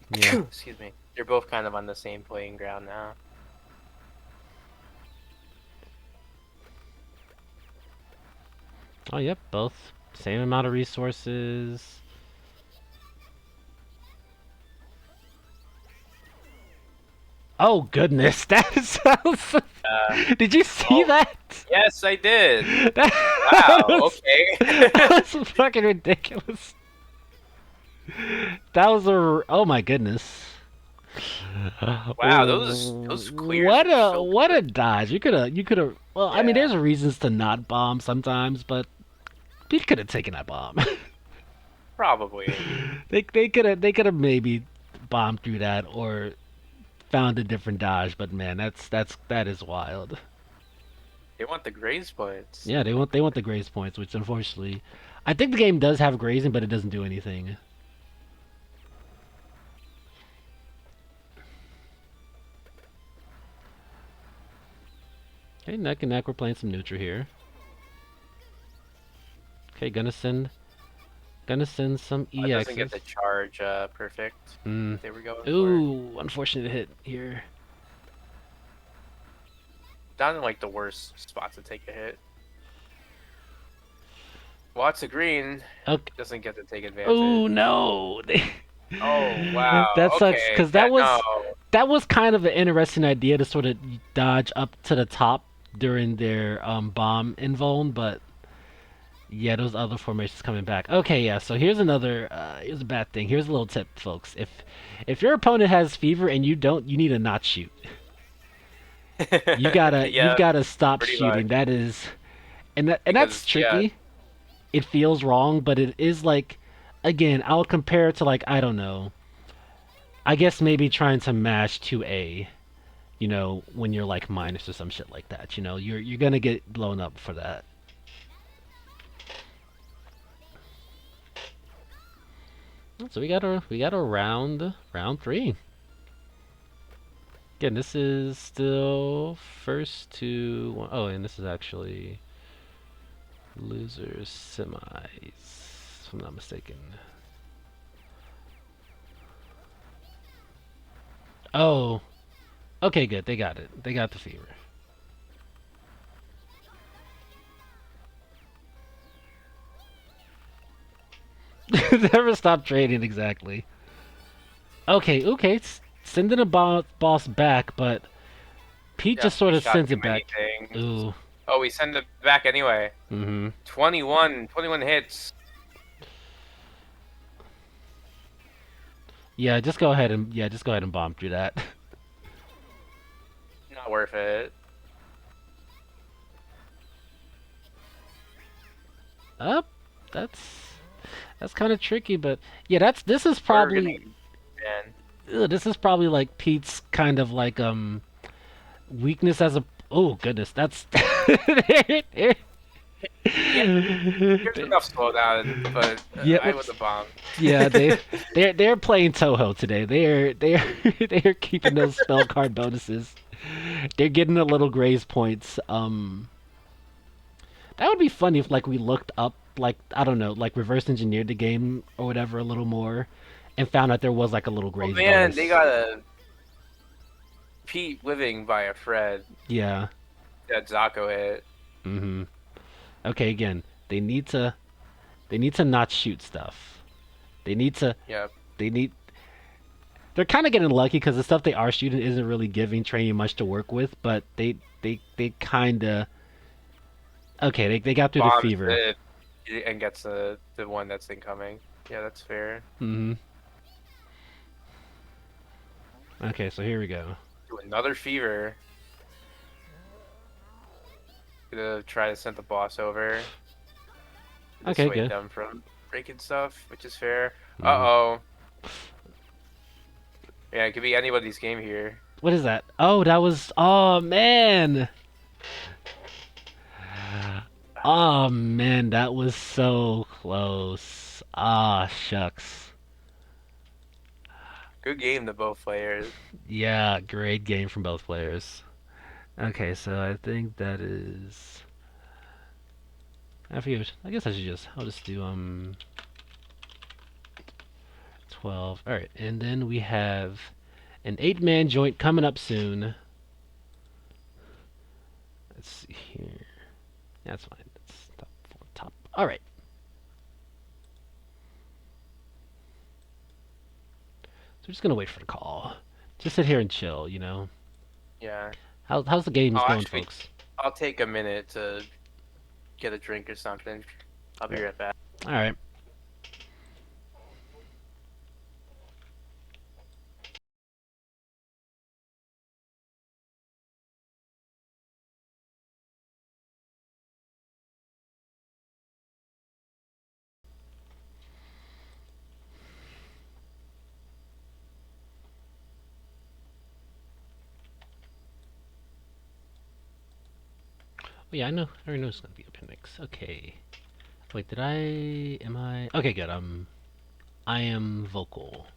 Yeah. Excuse me. They're both kind of on the same playing ground now. Oh, yep, both same amount of resources. Oh goodness, that sounds. Uh, Did you see oh, that? yes, I did. That Wow. was, Okay. that was fucking ridiculous. That was a. Oh my goodness. Wow, those clears What are a so what a good. dodge! You could have. Well, I mean, Yeah, there's reasons to not bomb sometimes, but Pete could have taken that bomb. probably. They could have maybe bombed through that or found a different dodge, but man, that is wild. They want the graze points. Yeah, they want the graze points, which unfortunately, I think the game does have grazing, but it doesn't do anything. Okay, neck and neck, we're playing some neutral here. Okay, gonna send some It doesn't get EXs. the charge perfect Mm. that they were going for. Ooh, unfortunate hit here. Down in like the worst spot to take a hit. Lots of green Okay. doesn't get to take Oh advantage. no, Oh wow. that sucks Okay. because That no. that was kind of an interesting idea to sort of dodge up to the top during their bomb invuln, but yeah, those other formations coming back. Okay, yeah. So here's a bad thing. Here's a little tip, folks. If your opponent has fever and you don't, you need to not shoot. You've Yeah, gotta stop pretty much. shooting. That is, and that's Because yeah, tricky. It feels wrong, but it is like, again, I'll compare it to like I don't know. I guess maybe trying to mash 2A. When you're like minus or some shit like that. You're gonna get blown up for that. So we got a round three. Again, this is still first to one. Oh, and this is actually losers semis, if I'm not mistaken. Oh, okay, good. They got it. They got the fever. Never stop trading, exactly. Okay, okay. Sending a boss back, but Pete yeah, just sort we of shot sends too it many back. things. Ooh. Oh, we send it back anyway. Mm-hmm. 21 hits. Yeah, just go ahead and bomb through that. Not worth it. Up. That's kind of tricky, but yeah, this is We're probably getting man. this is probably like Pete's kind of like weakness as a Oh goodness, that's Yeah, there's enough slowdown, but yeah. I would Whoops. have bombed. Yeah, they're playing Toho today. They're they're keeping those spell card bonuses. They're getting the little graze points. That would be funny if like we looked up like I don't know like reverse engineered the game or whatever a little more, and found out there was like a little Oh graze man, they bonus. got a Pete living by a Fred Yeah. that Zako hit. Mm-hmm. Okay. Again, they need to they need to not shoot stuff. They need to Yep. they need they're kind of getting lucky because the stuff they are shooting isn't really giving training much to work with, but they kind of okay. They got through the Bombs fever. it and gets the one that's incoming. Yeah, that's fair. Hmm. Okay, so here we go. Do another fever. Gonna try to send the boss over. Okay, Dissuade good. them from breaking stuff, which is fair. Hmm. Uh-oh. Yeah, it could be anybody's game here. What is that? Oh, that was. Oh man. Oh man, that was so close. Ah, shucks. Good game to both players. Yeah, great game from both players. Okay, so I think that is. I forget. I guess I should just. I'll just do 12. All right, and then we have an 8-man joint coming up soon. Let's see here. That's fine. That's top four, top. All right. So we're just gonna wait for the call. Just sit here and chill. Yeah. How's the games I'll going, actually, folks? I'll take a minute to get a drink or something. I'll be right back. All right. Oh yeah, I know. I already know it's gonna be appendix. Okay. Wait, did I? Am I? Okay, good. I am vocal.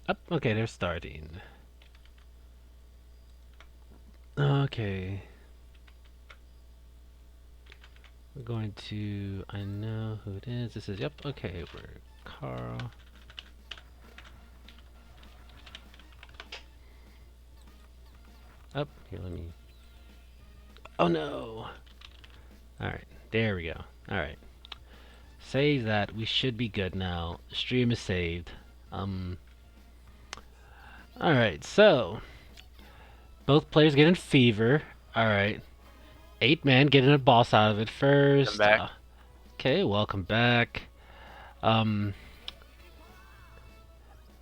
Up. Okay, they're starting. Okay. We're going to. I know who it is. This is. Yep. Okay, we're Carl. Up here. Let me. Oh no. All right. There we go. All right. Save that. We should be good now. Stream is saved. Um. All right. So both players getting fever. All right. 8-man getting a boss out of it I'm first. back. Okay. Welcome back. Um.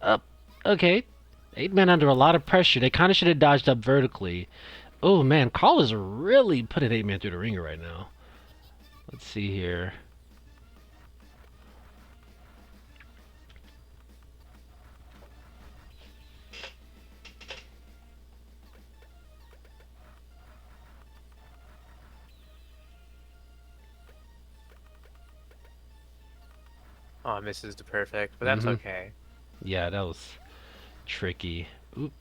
Up. Okay. 8-man under a lot of pressure. They kind of should have dodged up vertically. Oh man, Carl is really putting 8-man through the ringer right now. Let's see here. Oh, misses the perfect, but that's Mm-hmm. okay. Yeah, that was tricky. Oop.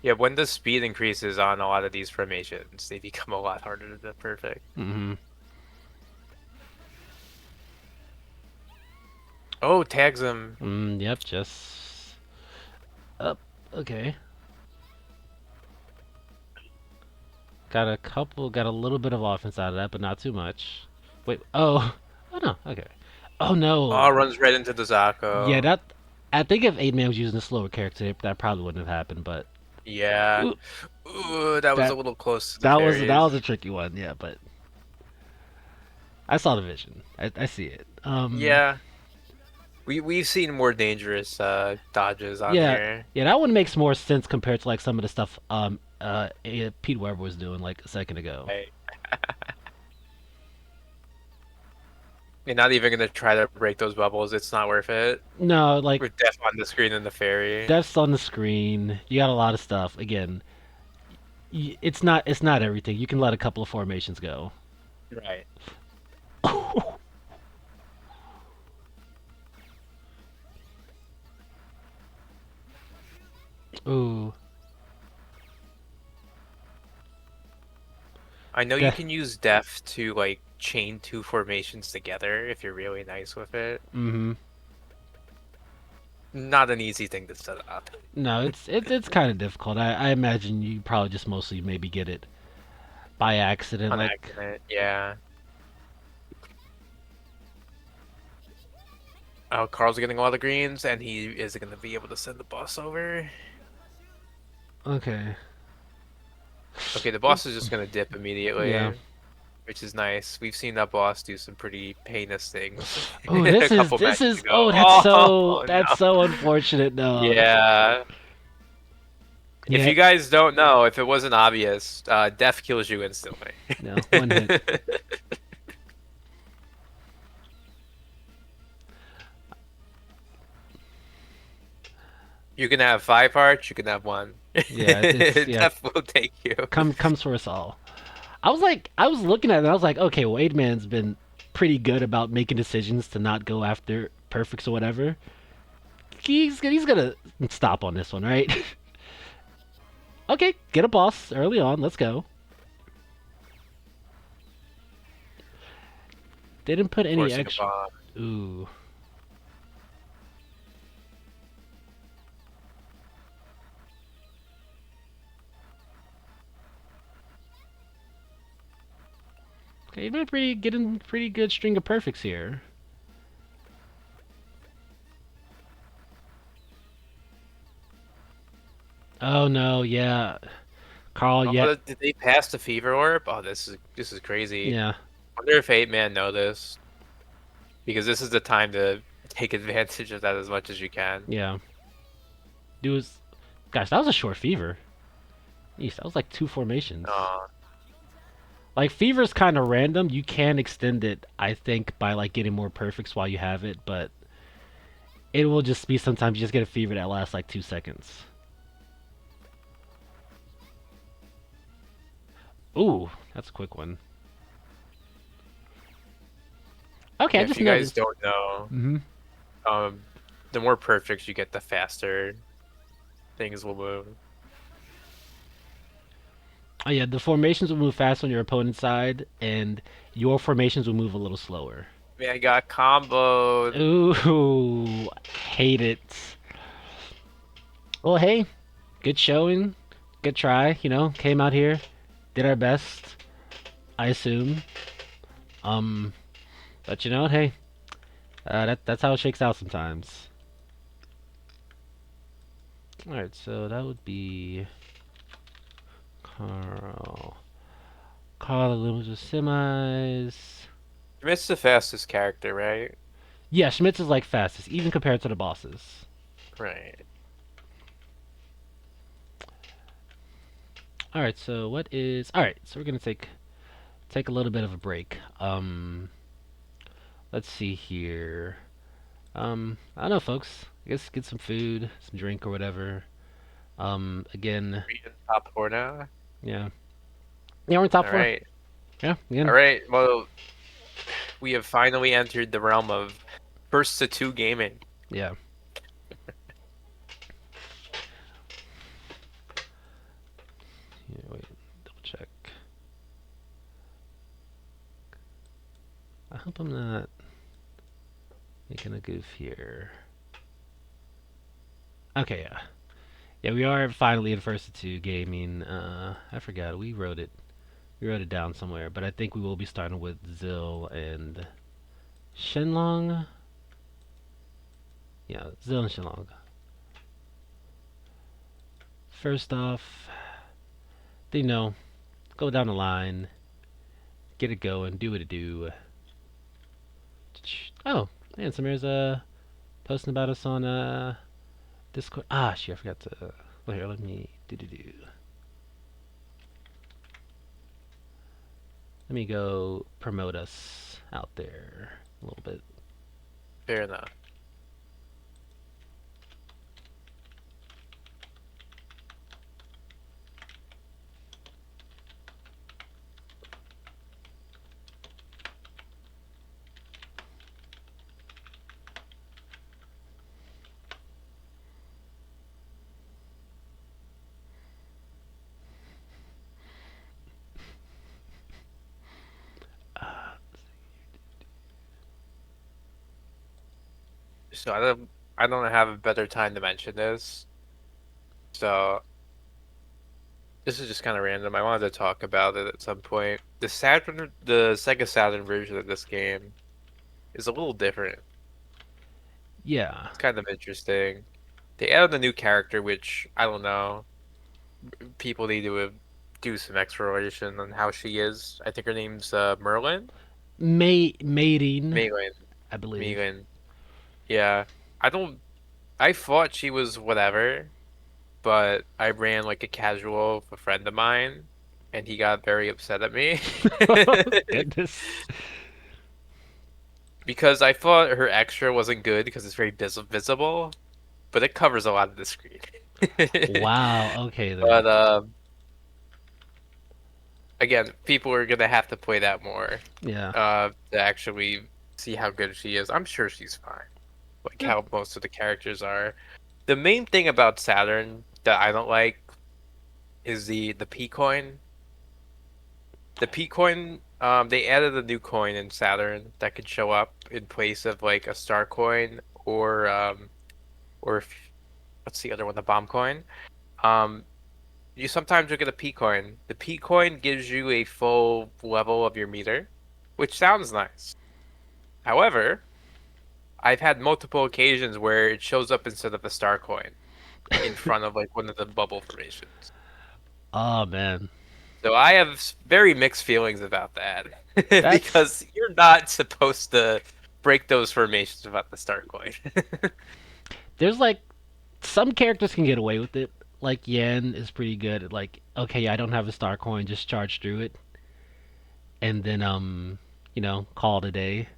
Yeah, when the speed increases on a lot of these formations, they become a lot harder to perfect. Mm-hmm. Oh, tags him. Yep, just up. Okay. Got a little bit of offense out of that, but not too much. Wait, oh. Oh no, okay. Oh Oh, no. runs right into the Yeah, Zako. that I think if 8-Man was using a slower character, that probably wouldn't have happened. But Yeah. ooh, Ooh, that was a that little close to the that was fairies. a tricky one. Yeah, but I saw the vision. I see it. Yeah. We've seen more dangerous dodges on Yeah, here. yeah, that one makes more sense compared to like some of the stuff Pete Weber was doing like a second ago. Right. You're not even gonna try to break those bubbles. It's not worth it. No, like With death on the screen and the fairy. death's on the screen. You got a lot of stuff. Again, it's not everything. You can let a couple of formations go. Right. Ooh, I know you that. can use death to like chain two formations together if you're really nice with it. Mm-hmm. Not an easy thing to set up. No, it's kind of difficult. I imagine you probably just mostly maybe get it by accident. On Like, accident. Yeah. Oh, Carl's getting a lot of greens, and he is going to be able to send the boss over. okay, Okay, the boss is just going to dip yeah. immediately, which is nice. We've seen that boss do some pretty heinous things Oh, a couple this matches is. ago. Oh, Oh, that's no. so unfortunate. No, Yeah. If yeah, you guys don't know, if it wasn't obvious, death kills you instantly. no, one hit. You can have five hearts, you can have one. Yeah, it's yeah. Death will take you. Comes for us all. I was looking at it and I was like, okay, well, Wade Man's been pretty good about making decisions to not go after perfects or whatever. He's gonna stop on this one, right? Okay, get a boss early on. Let's go. They didn't put any Forcing a extra. bomb. Ooh. Okay, you've been pretty getting pretty good string of perfects here. Oh no, yeah, Carl. Yeah, Oh, did they pass the fever orb? Oh, this is crazy. yeah, I wonder if 8-Man know this, because this is the time to take advantage of that as much as you can. yeah. Dude, gosh, that was a short fever. Jeez, that was like two formations. Uh, Like fever's kind of random. You can extend it, I think, by like getting more perfects while you have it, but it will just be sometimes you just get a fever that lasts like 2 seconds. Ooh, that's a quick one. Okay, I yeah, if just you guys noticed. don't know, Mm-hmm. um, the more perfects you get, the faster things will move. Oh yeah, the formations will move fast on your opponent's side, and your formations will move a little slower. Man, I got comboed. Ooh, hate it. Well, hey, good showing, good try. Came out here, did our best. I assume. Um, but hey, that's how it shakes out sometimes. All right, so that would be Carl. Carl the Loomis with semis. It's the fastest character, right? Yeah, Schmitz is like fastest, even compared to the bosses. Right. All right, so what is? All right, so we're gonna take a little bit of a break. Let's see here. I don't know, folks. I guess get some food, some drink, or whatever. Again, We in top four now. yeah, yeah, we're in top All four. right. Yeah, All again, right. Well, we have finally entered the realm of first to two gaming. yeah. Yeah, wait, double check. I hope I'm not making a goof here. Okay, yeah. Yeah, we are finally in first to two gaming. I forgot we wrote it. We wrote it down somewhere, but I think we will be starting with Zill and Shenlong. Yeah, Zillion. First off, go down the line, get it going, do what it do. Oh, and Samir's posting about us on Discord. Ah, shit, I forgot to. Well, here, let me do. Let me go promote us out there a little bit. Fair enough. So I don't have a better time to mention this. So this is just kind of random. I wanted to talk about it at some point. The Sega Saturn version of this game is a little different. Yeah, It's kind of interesting. They added a new character, which I don't know. People need to do some exploration on how she is. I think her name's Merlin. mating, Megan. I believe. Megan. Yeah. I don't. I thought she was whatever, but I ran like a casual with a friend of mine, and he got very upset at me Goodness. because I thought her extra wasn't good because it's very visible, but it covers a lot of the screen. Wow. Okay then. But again, people are gonna have to play that more Yeah. to actually see how good she is. I'm sure she's fine, like Yeah. how most of the characters are. The main thing about Saturn that I don't like is the P coin. The P coin, they added a new coin in Saturn that could show up in place of like a star coin or what's the other one, the bomb coin. Um, you sometimes will get a P coin. The P coin gives you a full level of your meter, which sounds nice. However, I've had multiple occasions where it shows up instead of a star coin in front of like one of the bubble formations. Oh man. So I have very mixed feelings about that That's because you're not supposed to break those formations without the star coin. there's like some characters can get away with it. Like Yen is pretty good at like, okay, yeah, I don't have a star coin, just charge through it and then call it a day.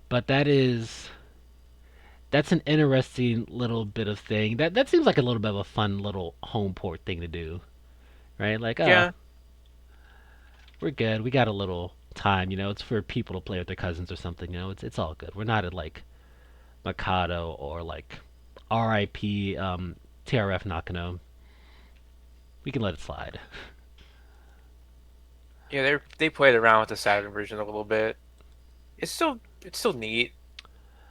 But that's an interesting little bit of thing. That seems like a little bit of a fun little home port thing to do, right? Like, Yeah, we're good. We got a little time, it's for people to play with their cousins or something, it's all good. We're not at like Mikado or like RIP TRF Nakano. We can let it slide. yeah, they played around with the Saturn version a little bit. It's still neat.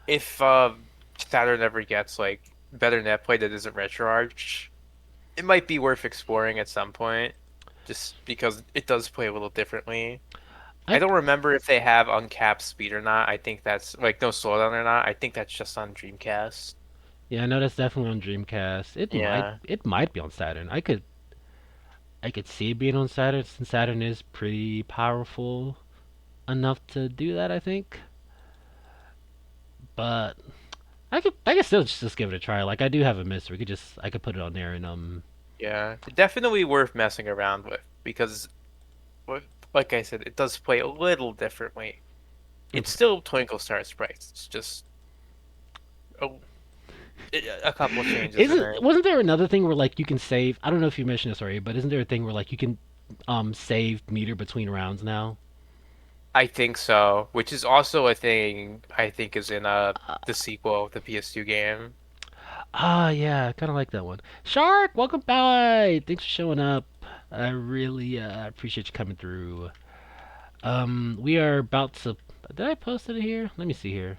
If Saturn ever gets like better net play that isn't RetroArch, it might be worth exploring at some point, just because it does play a little differently. I I don't remember if they have uncapped speed or not. I think that's like no slowdown or not. I think that's just on Dreamcast. Yeah, I know that's definitely on Dreamcast. It might Yeah. it might be on Saturn. I could see it being on Saturn since Saturn is pretty powerful enough to do that, I think. But I could still just give it a try. Like I do have a mister. I could put it on there and Yeah, definitely worth messing around with because, what- like I said, it does play a little differently. It's still Twinkle Star Sprites. It's just a, a couple changes in isn't it. wasn't there another thing where like you can save? I don't know if you mentioned this already, but isn't there a thing where like you can save meter between rounds now? I think so, which is also a thing I think is in Uh, the sequel, the PS2 game. yeah, I kind of like that one. Shark, welcome by. Thanks for showing up. I really appreciate you coming through. We are about to. Did I post it here? Let me see here.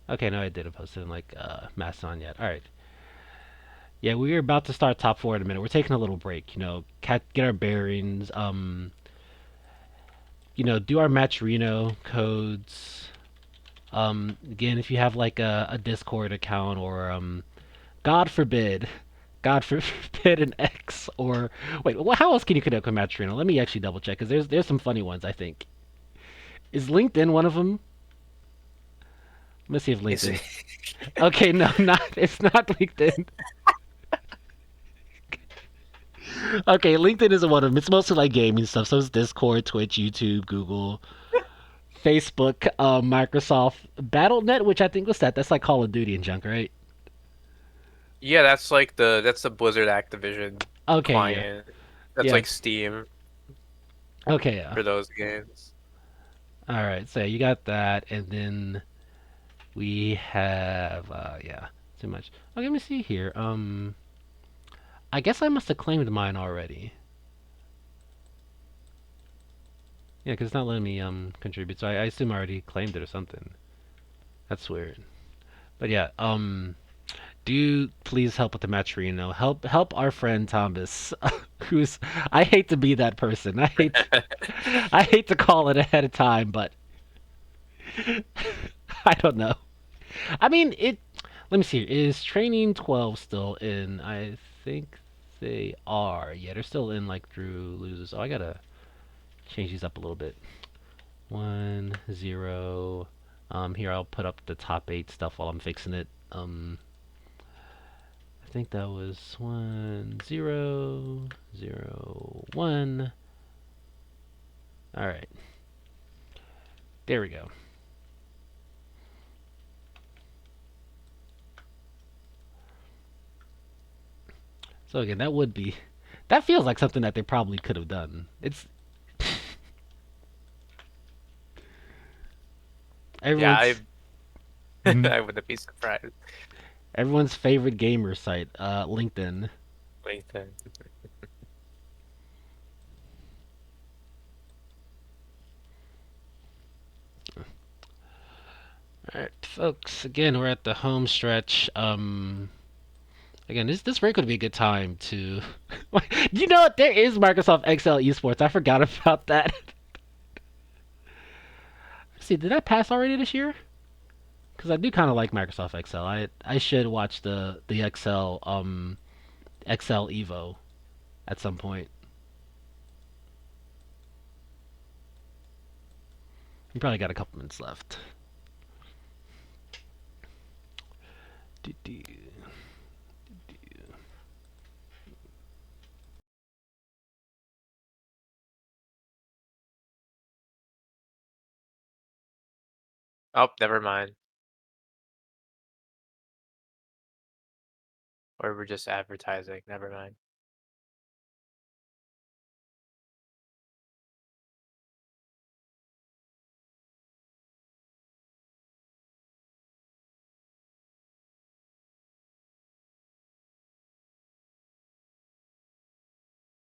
Okay, no, I didn't post it in like Mastodon yet. All right. Yeah, we are about to start top four in a minute. We're taking a little break. Get our bearings. Do our match Reno codes. Again, if you have like a Discord account or God forbid, God forbid an X or wait, well, how else can you connect with Matrino? Let me actually double check because there's some funny ones. I think is LinkedIn one of them. Let's see if Is LinkedIn. it? Okay, no, not it's not LinkedIn. Okay, LinkedIn isn't one of them. It's mostly like gaming stuff. So it's Discord, Twitch, YouTube, Google, Facebook, Microsoft, BattleNet, which I think was that. That's like Call of Duty and junk, right? Yeah, that's the Blizzard Activision Okay, yeah, client. That's yeah. like Steam Okay, yeah. for those games. All right, so yeah, you got that, and then we have yeah, too much. Okay, let me see here. I guess I must have claimed mine already. Yeah, because it's not letting me contribute, so I assume I already claimed it or something. That's weird. But yeah, do please help with the Matrino. Help our friend Thomas, who's I hate to be that person. I hate to call it ahead of time, but I don't know. I mean, it. Let me see. Is training 12 still in? I think they are. Yeah, they're still in like through losers. Oh, I gotta change these up a little bit. 1-0. Here I'll put up the top 8 stuff while I'm fixing it. I think that was 1-0-0-1. All right, there we go. So again, that feels like something that they probably could have done. It's Yeah, I everyone's mhm, I wouldn't be surprised. everyone's favorite gamer site, LinkedIn. LinkedIn. All right, folks. Again, we're at the home stretch. Again, this break would be a good time to. You know what? There is Microsoft XL Esports. I forgot about that. Let's see, did that pass already this year? Because I do kind of like Microsoft XL. I should watch the XL Evo at some point. We probably got a couple minutes left. Do-do. Oh, never mind. Or we're just advertising. Never mind.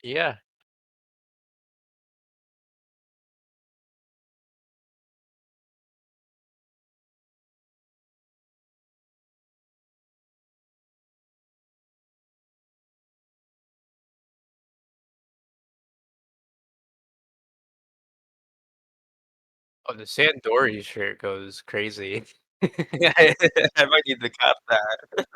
Yeah. Oh, the Sandori shirt goes crazy. I might need to cop that.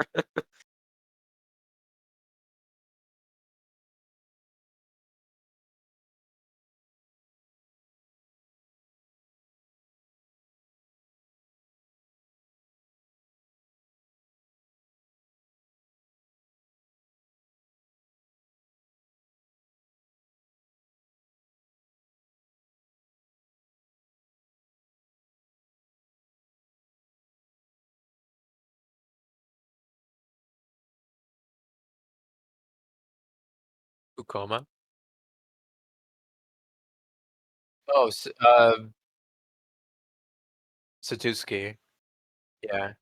Ukoma. Oh, Satusuki. Yeah.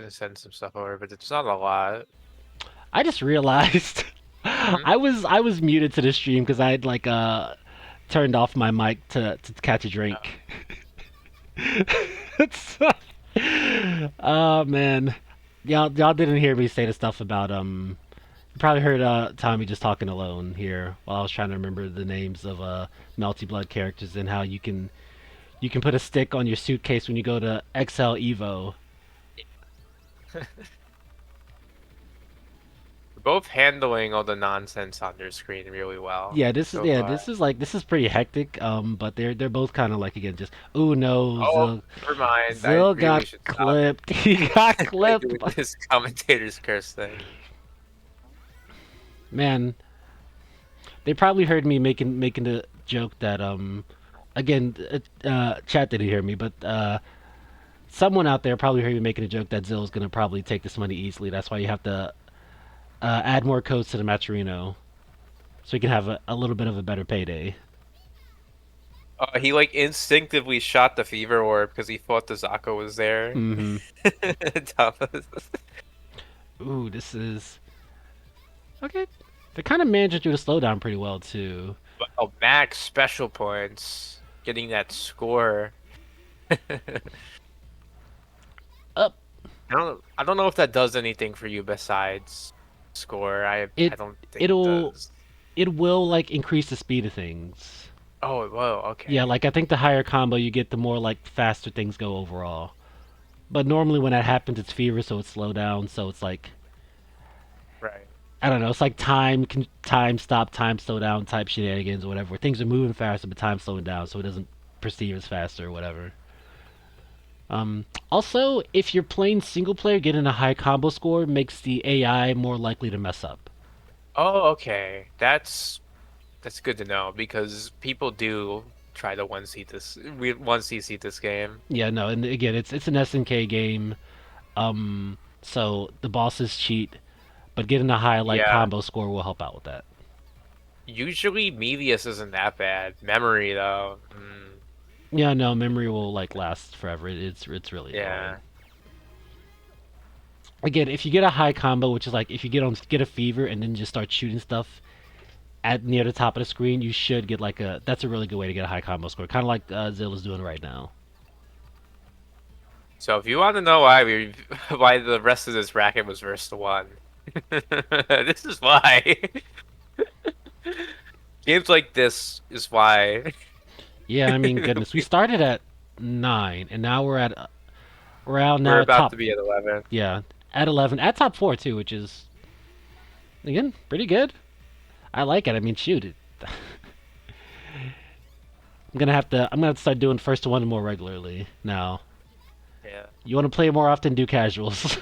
gonna send some stuff over, but it's not a lot. I just realized Hmm. I was muted to the stream because I had like turned off my mic to catch a drink. It's, oh man, y'all didn't hear me say the stuff about You probably heard Tommy just talking alone here while I was trying to remember the names of Melty Blood characters and how you can put a stick on your suitcase when you go to XL Evo. We're both handling all the nonsense on your screen really well Yeah, this is so yeah, far. this is pretty hectic. But they're both kind of like again just oh no, Oh, never mind. I Zil really got should stop clipped. He got clipped. doing this commentator's curse thing. Man, they probably heard me making the joke that again chat didn't hear me, but someone out there probably heard me making a joke that Zill's gonna probably take this money easily. That's why you have to add more codes to the Maturino so you can have a little bit of a better payday. He like instinctively shot the fever orb because he thought the Zako was there. Mm-hmm. Thomas. Ooh, this is okay. They're kind of managing through the slowdown pretty well too. Oh, max special points. Getting that score. Up. I don't know if that does anything for you besides score. I It don't think it it'll does. it will like increase the speed of things. Oh, whoa, Yeah, okay. like I think the higher combo you get, the more like faster things go overall. But normally when that happens, it's fever, so it's slow down. So it's like Right. I don't know. It's like time stop, time slow down type shenanigans or whatever. Where things are moving faster, but time's slowing down, so it doesn't perceive as faster or whatever. Also, if you're playing single player, getting a high combo score makes the AI more likely to mess up. Oh, okay. That's good to know because people do try to one CC this game. Yeah, no, and again, it's an SNK game, so the bosses cheat, but getting a high like Yeah. combo score will help out with that. Usually Medius isn't that bad. Memory though. Mm, Yeah, no, memory will like last forever. It's really annoying. yeah. Again, if you get a high combo, which is like if you get a fever and then just start shooting stuff at near the top of the screen, you should get like a. That's a really good way to get a high combo score, kind of like Zilla's doing right now. So if you want to know why why the rest of this racket was versus the one, this is why. Games like this is why. Yeah, I mean, goodness, we started at 9, and now we're out We're now at about top. to be at 11. Yeah, at 11, at top 4 too, which is again pretty good. I like it. I mean, shoot, I'm gonna have to start doing first to one more regularly now. Yeah. You want to play more often? Do casuals.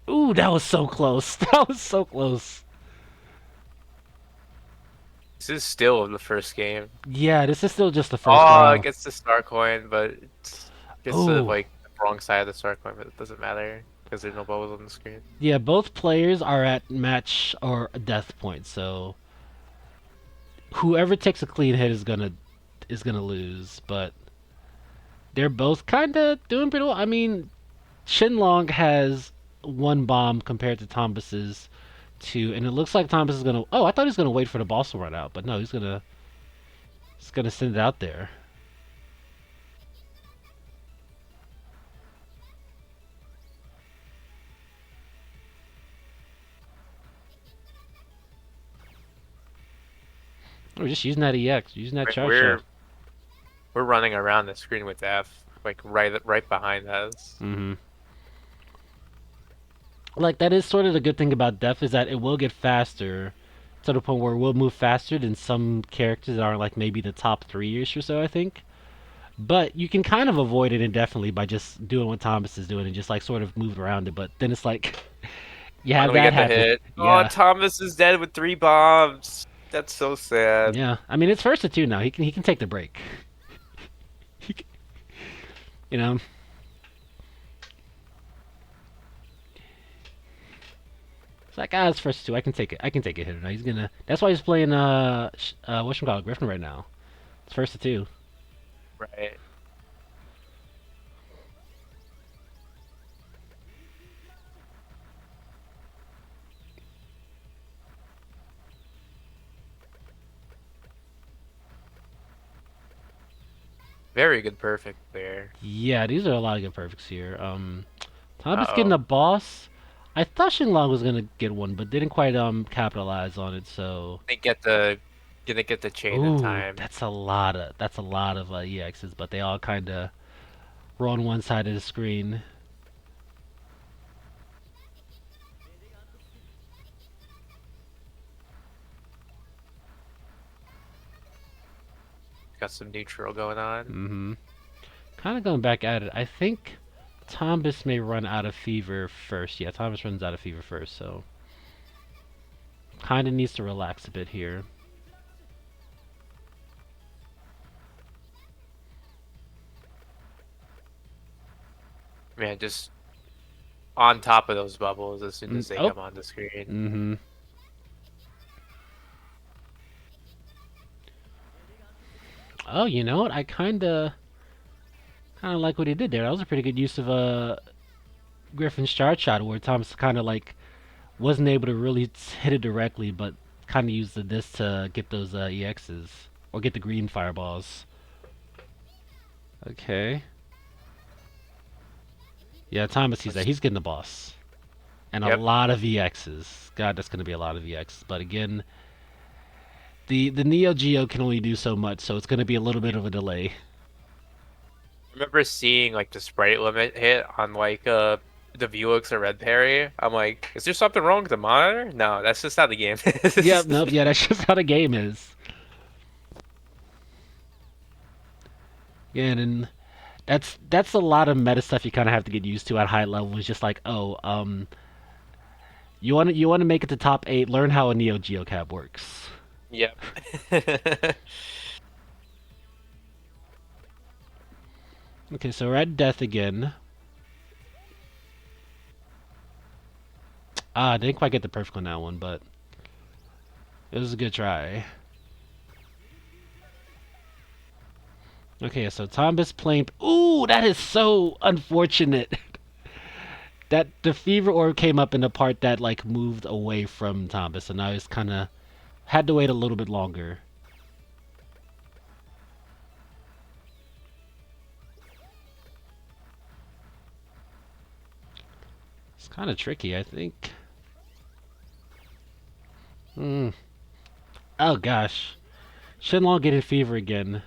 Ooh, that was so close. That was so close. This is still the first game. Yeah, this is still just the first Oh, it round. gets the star coin, but it's gets the Ooh, like wrong side of the star coin, but it doesn't matter because there's no bubbles on the screen. yeah, both players are at match or death point, so whoever takes a clean hit is gonna lose. But they're both kind of doing pretty well. I mean, Shinlong has one bomb compared to Thomas's two, and it looks like Thomas is gonna. Oh, I thought he was gonna wait for the boss to run out, but no, he's gonna send it out there. We're just using that EX, using that Like charge shell. we're running around the screen with F, like right behind us. Mm-hmm. Like that is sort of the good thing about Def is that it will get faster to the point where we'll move faster than some characters that are like maybe the top 3ish or so, I think. But you can kind of avoid it indefinitely by just doing what Thomas is doing and just like sort of move around it. But then it's like you have Finally that get the happen. hit. Oh, Yeah, Thomas is dead with 3 bombs. That's so sad. yeah. I mean, it's first to two now. He can take the break. You know, it's like it's first to two. I can take it. I can take a hit now. He's gonna. That's why he's playing whatchamacallit Griffin right now. It's first to two. Right. Very good perfect there. Yeah, these are a lot of good perfects here. Thomas getting a Uh-oh. boss. I thought Shinlong was gonna get one, but didn't quite capitalize on it. So, Didn't get the chain in ooh, time. that's a lot of EXs, but they all kind of were on one side of the screen. Got some neutral going on. Mm-hmm. Kind of going back at it. I think Thomas may run out of fever first. Yeah, Thomas runs out of fever first, so kind of needs to relax a bit here. Man, just on top of those bubbles as soon as they Oh. come on the screen. Mm-hmm. Oh, you know what? I kind of like what he did there. That was a pretty good use of Griffin's charge shot, where Thomas kind of like wasn't able to really hit it directly, but kind of used this to get those EXs or get the green fireballs. Okay. Yeah, Thomas sees that. Let's, He's getting the boss. And a yep. lot of EXs. God, that's going to be a lot of EXs. But again, the Neo Geo can only do so much, so it's going to be a little bit of a delay. I remember seeing like the sprite limit hit on like the Velux or Red Parry. I'm like, is there something wrong with the monitor? No, that's just how the game Yep, is. nope, yeah, that's just how the game is. Yeah, and that's a lot of meta stuff you kind of have to get used to at high level. It's just like, oh, you want to make it to top 8, learn how a Neo Geo cab works. Yep. Okay, so we're at death again. Ah, I didn't quite get the perfect on that one, but it was a good try. Okay, so Thomas playing. Ooh, that is so unfortunate. That the fever orb came up in the part that like moved away from Thomas, and I was kind of had to wait a little bit longer. It's kind of tricky, I think. Hmm. Oh gosh, Shenlong getting fever again.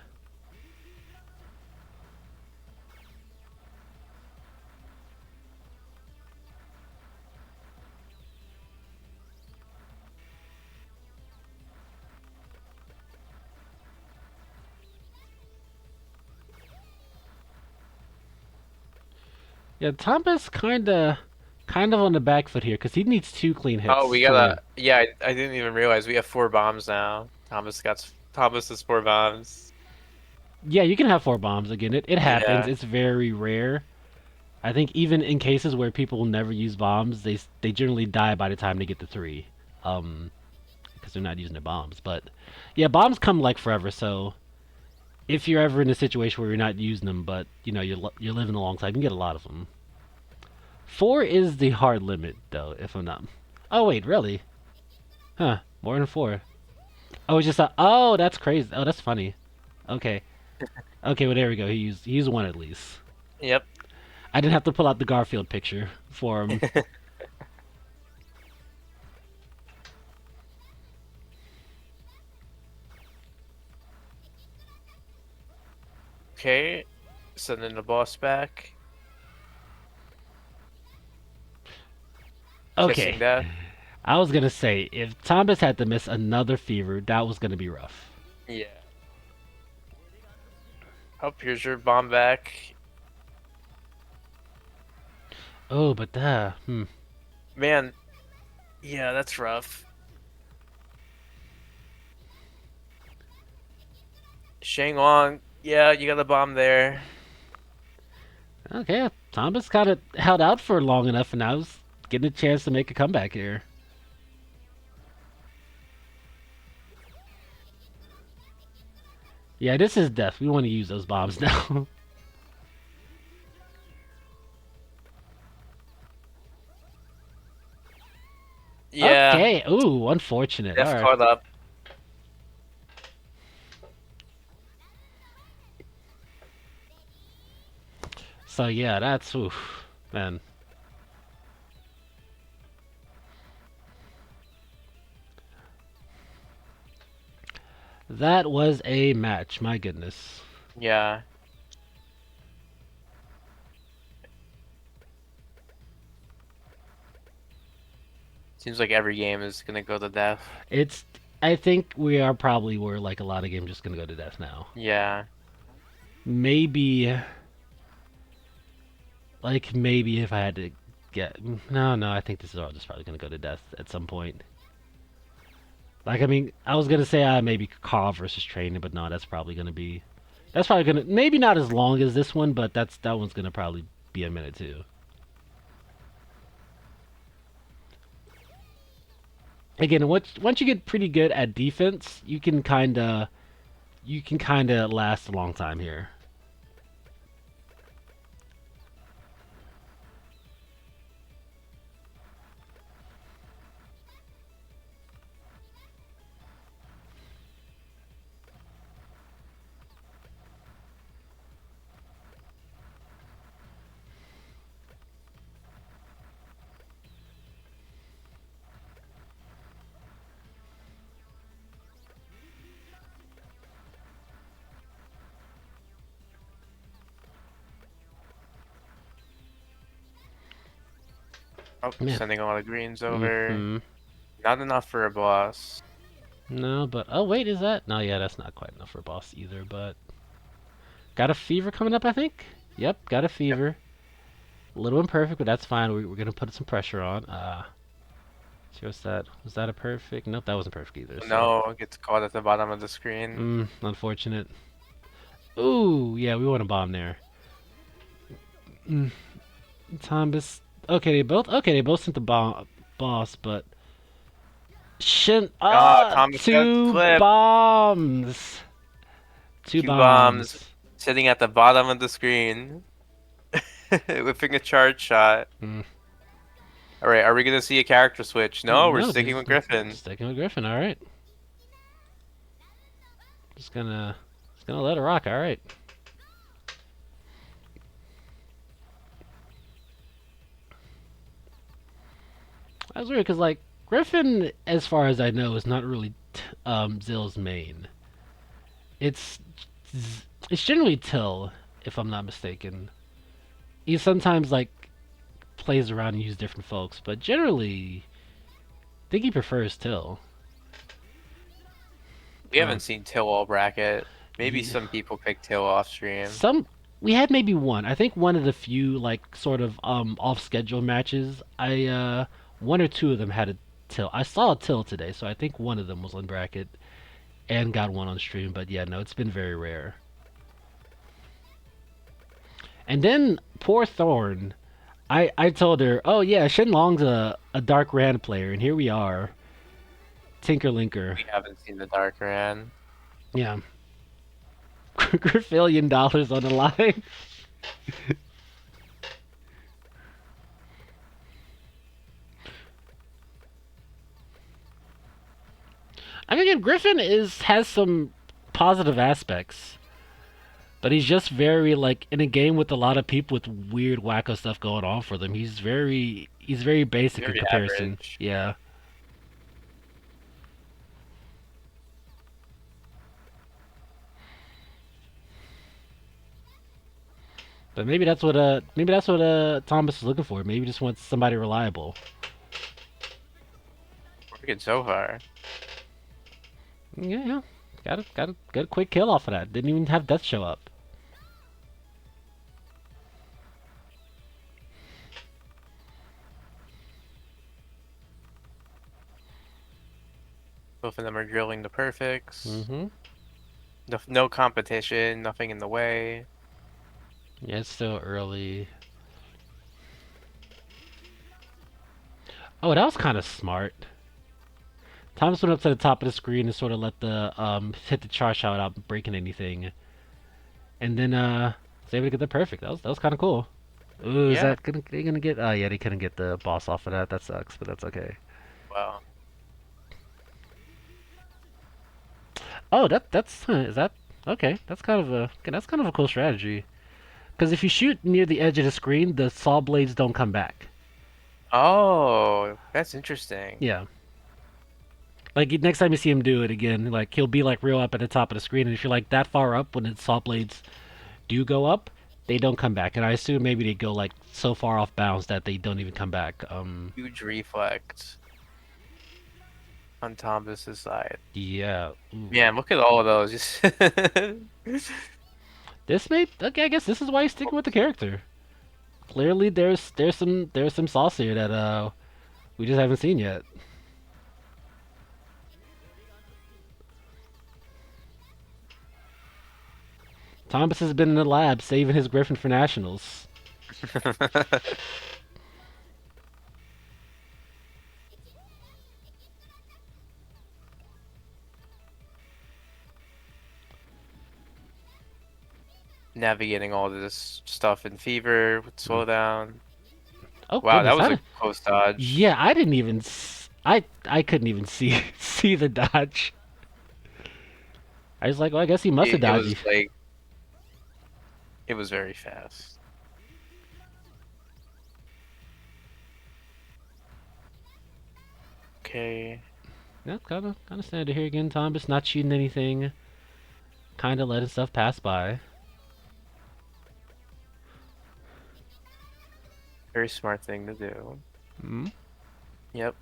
Yeah, Thomas kind of on the back foot here because he needs 2 clean Oh, hits we to win. gotta. Yeah, I didn't even realize we have 4 bombs now. Thomas has 4 bombs. Yeah, you can have 4 bombs again. It happens. Yeah. It's very rare. I think even in cases where people never use bombs, they generally die by the time they get to 3, because they're not using their bombs. But yeah, bombs come like forever. So if you're ever in a situation where you're not using them, but you're living alongside, you can get a lot of them. 4 is the hard limit, though, if I'm not. Oh wait, really? Huh? More than 4. Oh, it's just a. Oh, that's crazy. Oh, that's funny. Okay. Okay, well there we go. He used 1 at least. Yep. I didn't have to pull out the Garfield picture for him. Okay. Sending the boss back. Kissing Okay. death. I was gonna say if Thomas had to miss another fever, that was gonna be rough. Yeah. Oh, here's your bomb back. Oh, but Man, yeah, that's rough. Shanglong, yeah, you got a bomb there. Okay, Thomas kind of held out for long enough, and I was getting a chance to make a comeback here. Yeah, this is death. We want to use those bombs now. Yeah, Okay. Ooh, unfortunate. All Def right. caught up. So yeah, that's oof, man. That was a match. My goodness. Yeah, seems like every game is gonna go to death. It's. I think we are probably where like a lot of games just gonna go to death now. Yeah, Maybe maybe if I had to get no, I think this is all just probably gonna go to death at some point. Like I mean, I was gonna say maybe Carl versus training, but no, that's probably gonna maybe not as long as this one, but that one's gonna probably be a minute too. Again, once you get pretty good at defense, you can kinda last a long time here. oh, Man. sending a lot of greens over. Mm-hmm. Not enough for a boss. No, but oh wait, is that? No, yeah, that's not quite enough for a boss either. But got a fever coming up, I think. Yep, got a Yep. fever. A little imperfect, but that's fine. We're gonna put some pressure on. See what's that? Was that a perfect? Nope, that wasn't perfect either. So, No, gets caught at the bottom of the screen. unfortunate. Ooh, yeah, we want a bomb there. Mm, Thomas. Okay, they both sent the bomb boss, but Shin. Ah, Thomas got Two clipped. bombs. Two Two bombs bombs. sitting at the bottom of the screen, whipping a charge shot. Mm. All right, are we gonna see a character switch? No, we're No, sticking just with Griffin. sticking with Griffin. All right, just gonna let it rock. All right. That's weird because like Griffin, as far as I know, is not really Zill's main. It's it's generally Till, if I'm not mistaken. He sometimes like plays around and uses different folks, but generally, I think he prefers Till. We Um, haven't seen Till all bracket. Maybe ye- some people pick Till off stream. some we had maybe one. I think one of the few like sort of off schedule matches. One or two of them had a Till. I saw a Till today, so I think one of them was on bracket and got one on stream. But yeah, no, it's been very rare. And then poor Thorn, I told her, oh yeah, Shenlong's a Dark Rand player, and here we are, Tinkerlinker. We haven't seen the Dark Ran. Yeah, $1,000,000,000 on the line. I mean, again, Griffin has some positive aspects, but he's just very like in a game with a lot of people with weird wacko stuff going on for them. He's very basic in Very comparison. average. Yeah. But maybe that's what Thomas is looking for. Maybe he just wants somebody reliable. Working so far. Yeah, yeah. Got a quick kill off of that. Didn't even have death show up. Both of them are drilling the perfects. Mm-hmm. No competition, nothing in the way. Yeah, it's still early. Oh, that was kind of smart. Thomas went up to the top of the screen and sort of let the hit the charge shot without breaking anything, and then was able to get the perfect. That was kind of cool. Ooh, is Yeah. that gonna they gonna get? Oh yeah, they couldn't get the boss off of that. That sucks, but that's okay. Well, Oh, that's is that okay? That's kind of a cool strategy. Because if you shoot near the edge of the screen, the saw blades don't come back. oh, that's interesting. Yeah. Like next time you see him do it again, like he'll be like real up at the top of the screen, and if you're like that far up when the saw blades do go up, they don't come back. And I assume maybe they go like so far off bounds that they don't even come back. Huge reflect on Thomas's side. Yeah. Ooh. Man, look at all of those. Just This may okay. I guess this is why he's sticking with the character. Clearly, there's some sauce here that we just haven't seen yet. Thomas has been in the lab saving his Griffin for nationals. navigating all this stuff in Fever with Mm. slowdown. Oh Wow, that goodness! was a close dodge. Yeah, I didn't even. I couldn't even see see the dodge. I was like, well, I guess he must have It dodged was you. like it was very fast. Okay. Yeah, kind of standard here again. Thomas not cheating anything, kind of letting stuff pass by. Very smart thing to do. Mm. Yep.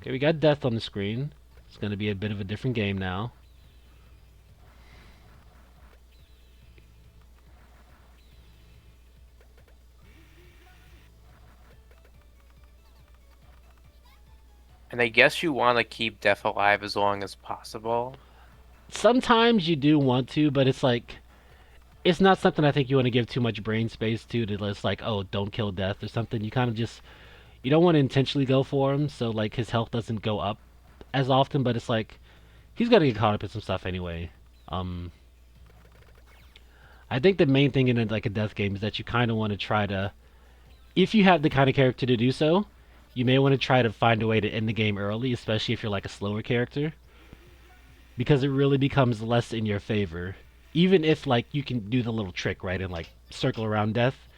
Okay, we got death on the screen. It's gonna be a bit of a different game now. And I guess you want to keep Death alive as long as possible. Sometimes you do want to, but it's like it's not something I think you want to give too much brain space to just like, oh, don't kill death or something. You kind of just you don't want to intentionally go for him, so like his health doesn't go up as often. But it's like he's got to get caught up in some stuff anyway. Um, I think the main thing in like a death game is that you kind of want to try to, if you have the kind of character to do so, you may want to try to find a way to end the game early, especially if you're like a slower character, because it really becomes less in your favor. Even if like you can do the little trick right and like circle around death,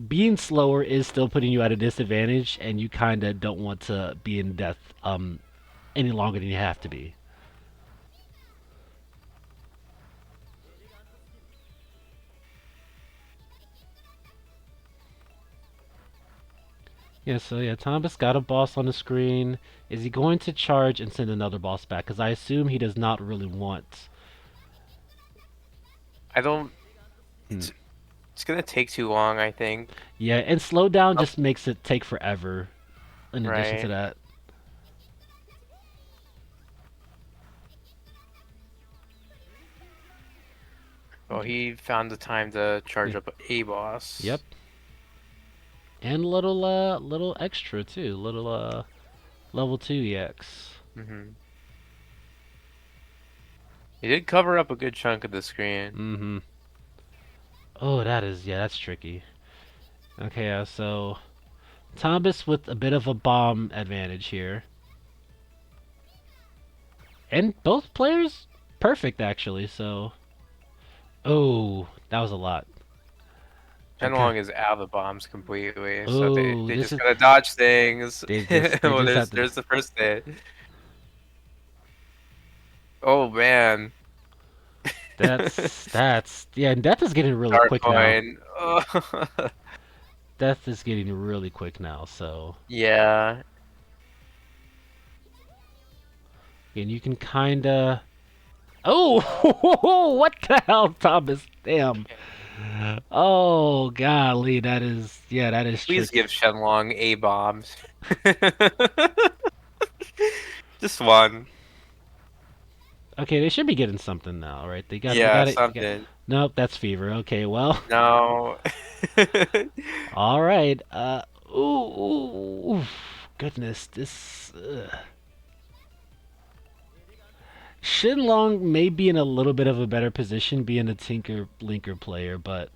being slower is still putting you at a disadvantage, and you kind of don't want to be in death any longer than you have to be. Yeah, so yeah, Thomas got a boss on the screen. Is he going to charge and send another boss back? Because I assume he does not really want. I don't. Hmm. It's gonna take too long, I think. Yeah, and slowdown Oh, just makes it take forever. In addition to right. that, Well, he found the time to yeah. charge up a boss. Yep, and little extra too, little level 2 EX. Hmm. He did cover up a good chunk of the screen. Mm-hmm. Oh, that's tricky. Okay, so Thomas with a bit of a bomb advantage here, and both players perfect actually. So, oh, that was a lot. Okay. Shenlong is out of the bombs completely, so they, Oh, they this just is gotta dodge things. they Well, just there's have to. there's the first hit. Oh man, That's yeah, and death is getting really Dark quick now. Coin. Oh. Death is getting really quick now. So, Yeah, and you can kinda. Oh, what the hell, Thomas? Damn. Oh, golly, that is please tricky. give Shenlong a bombs. Just one. Okay, they should be getting something now, right? They Yeah, got it. They got. something. Nope, that's fever. Okay, well, No. all right. Ooh, goodness, this. Shinlong may be in a little bit of a better position being a Tinker Linker player, but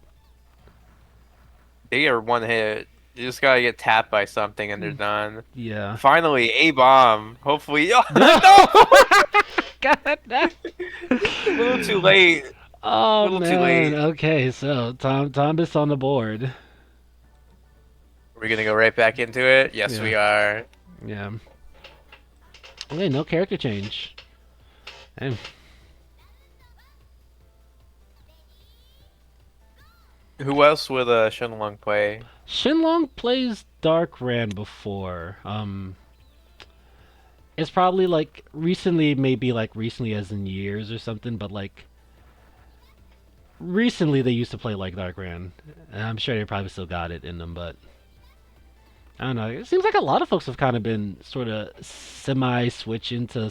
They are one hit. You just gotta get tapped by something and they're done. yeah. Finally, a bomb. Hopefully, oh, No! no! God, no! A little too late. A Oh little too man. late. Okay, so Tom is on the board. We're gonna go right back into it. Yes, Yeah. we are. Yeah. Okay, no character change. Hey, Who else would Shenlong play? Shinlong plays Dark Ran before. It's probably like recently, maybe like recently as in years or something, but like recently they used to play like Dark Ran. And I'm sure they probably still got it in them, but I don't know. It seems like a lot of folks have kind of been sort of semi switching to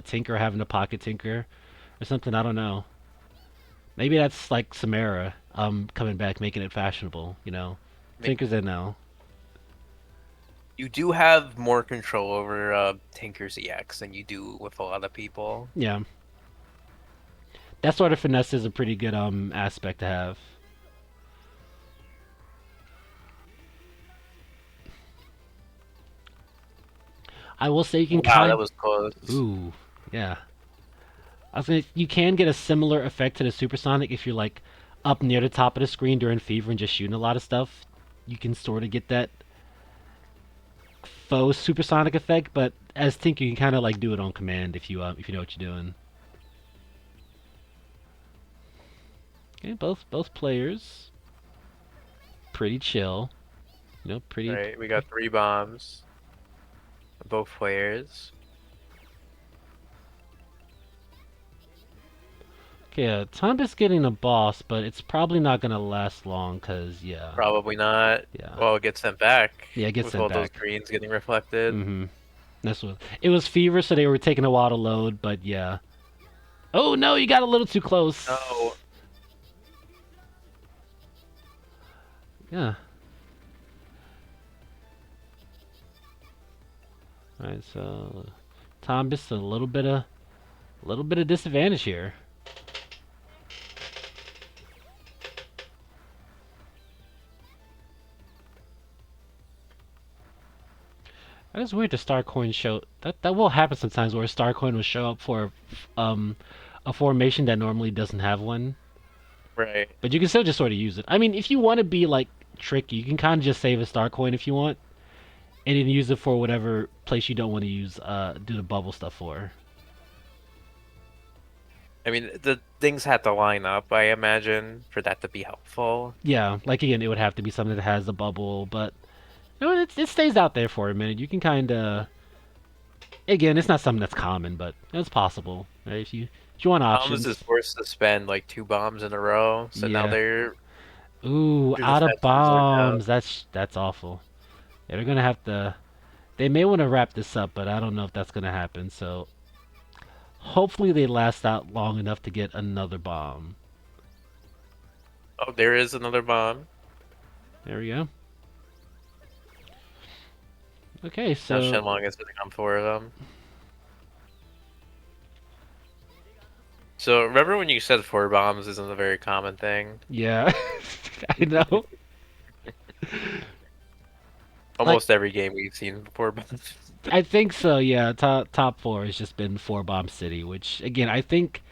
Tinker, having a pocket Tinker or something. I don't know. Maybe that's like Samara coming back, making it fashionable. Tinker's in now. You do have more control over Tinker's EX than you do with a lot of people. Yeah, that sort of finesse is a pretty good aspect to have. I will say you can Wow, that kind. was close. Ooh, yeah. I was gonna. You can get a similar effect to the supersonic if you're like up near the top of the screen during fever and just shooting a lot of stuff. You can sort of get that faux supersonic effect, but as Tinker, you can kind of like do it on command if you know what you're doing. Okay, both players pretty chill. All Pretty. right, we got 3 bombs. Both players. Okay, Tombus getting a boss, but it's probably not gonna last long, cause yeah, Probably not. yeah, Well, it gets sent back yeah, it gets with sent all those back. greens getting reflected. Mm-hmm. That's what it was. Fever, so they were taking a while to load, but yeah. Oh no, you got a little too close. No. Yeah. All right, so Tombus a little bit of disadvantage here. That is weird. The star coin show that will happen sometimes, where a star coin will show up for um a formation that normally doesn't have one, Right. but you can still just sort of use it. I mean, if you want to be like tricky, you can kind of just save a star coin if you want, and then use it for whatever place you don't want to use do the bubble stuff for. I mean, the things had to line up, I imagine, for that to be helpful. Yeah, like again, it would have to be something that has a bubble, but it stays out there for a minute. You can kind of again, it's not something that's common, but it's possible. Right? If you want Thomas is options, forced to spend like 2 bombs in a row, so now yeah. they're Ooh, the out of defenses are down. bombs. That's awful. Yeah, they're gonna have to. They may want to wrap this up, but I don't know if that's gonna happen. So hopefully they last out long enough to get another bomb. Oh, there is another bomb. There we go. Okay, Now so Shenlong is gonna come for them. So remember when you said 4 bombs isn't a very common thing? yeah, I know. Like Almost every game we've seen 4 bombs. I think so. Yeah, top four has just been four bomb city, which again I think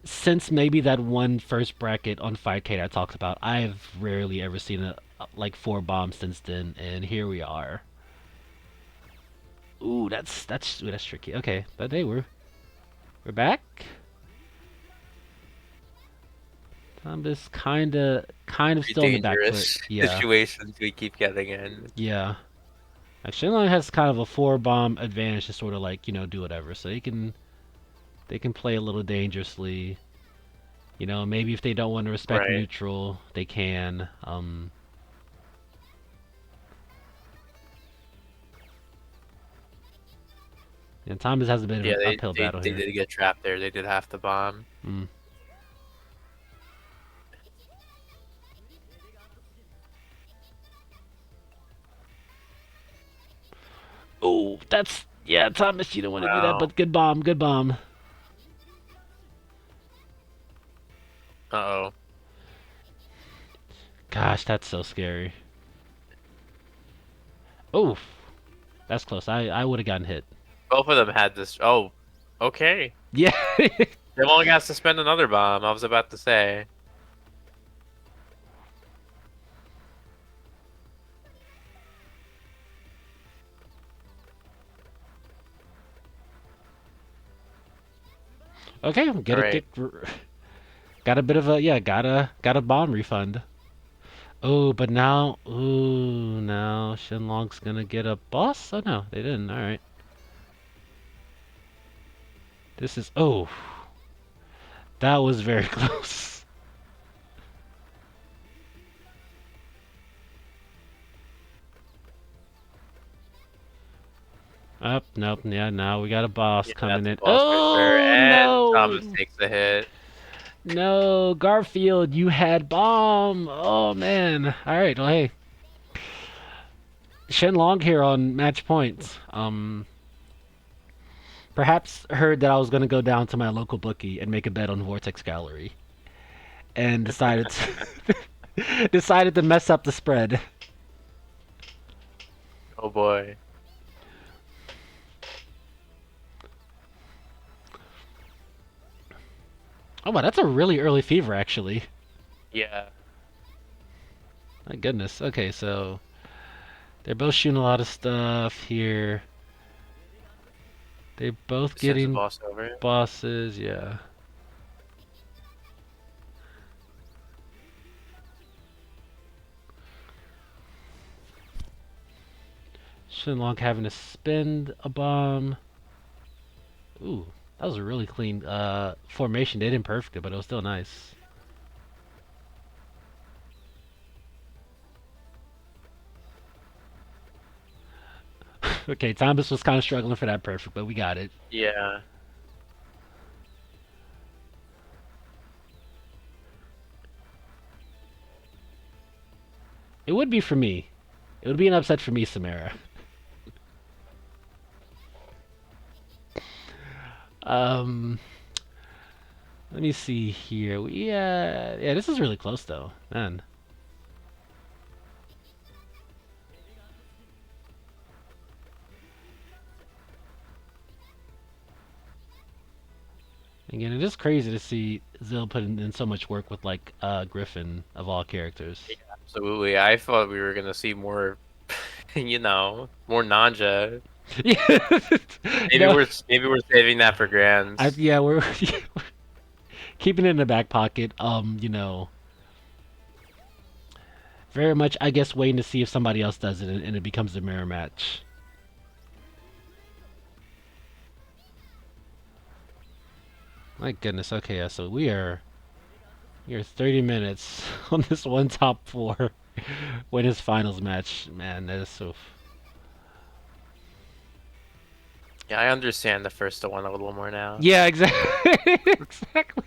since maybe that one first bracket on 5K I talked about, I've rarely ever seen a like four bombs since then, and here we are. Ooh, that's tricky. Okay, but hey, we're back. I'm just kind of Very still on the back foot. dangerous Yeah, situations we keep getting in. yeah. Actually, Shenlong has kind of a four bomb advantage to sort of like do whatever, so they can play a little dangerously. Maybe if they don't want to respect Right. neutral, they can. And Thomas has a bit of Yeah, an they, uphill they, battle they here. did get trapped there. They did have to bomb. Mm. Oh, that's yeah, Thomas. You don't want to do that, Wow. but good bomb, good bomb. Gosh, that's so scary. Oof, that's close. I would have gotten hit. Both of them had this. Oh, okay. Yeah. They only has to spend another bomb. I was about to say. Okay, All get right. it. Got a bit of a yeah. Got a bomb refund. Oh, but now, ooh, now Shenlong's gonna get a boss? Oh no, they didn't. All right. This is oh, that was very close. Up, nope, yeah, now we got a boss Yeah, coming that's a in. boss right there. Oh And Thomas no, takes the hit. no, Garfield, you had bomb. Oh man. All right, well hey, Shenlong here on match points. Perhaps heard that I was gonna go down to my local bookie and make a bet on Vortex Gallery, and decided to mess up the spread. Oh boy. Oh wow, that's a really early fever actually. Yeah. My goodness. Okay, so they're both shooting a lot of stuff here. They're both Sends the getting boss over. bosses, yeah. Shenlong having to spend a bomb. Ooh, that was a really clean formation. They didn't perfect it, but it was still nice. Okay, Thomas was kind of struggling for that perfect, but we got it. Yeah. It would be for me. It would be an upset for me, Samara. Um, Let me see here. Yeah, this is really close though, man. Again, it is crazy to see Zill put in so much work with like Griffin of all characters. Yeah, absolutely. I thought we were gonna see more, more Nanja. Yeah, Maybe no, we're saving that for Grands. yeah, we're keeping it in the back pocket. Very much, I guess, waiting to see if somebody else does it and it becomes a mirror match. My goodness. Okay, yeah, so we are 30 minutes on this one top four win his finals match. Man, that is so. Yeah, I understand the first one a little more now. Yeah, exactly. Exactly.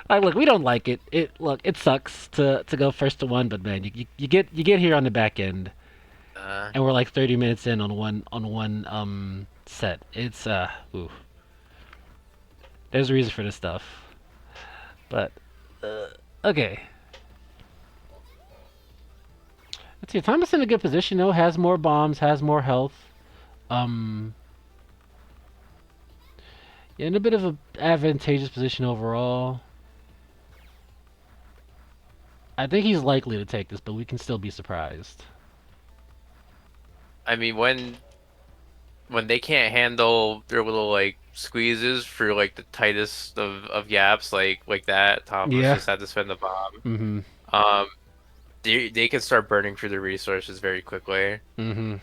Like, look, we don't like it. It sucks to go first to one, but man, you get here on the back end, Uh, and we're like 30 minutes in on one set. It's ooh, there's a reason for this stuff. But uh, okay, let's see. Thomas in a good position though. Has more bombs, has more health. Um, yeah, in a bit of a advantageous position overall. I think he's likely to take this, but we can still be surprised. I mean, when they can't handle their little like squeezes for like the tightest of yaps like that, Thomas Yeah. just had to spend the bomb. Mm-hmm. Um, they can start burning through the resources very quickly. Mm-hmm.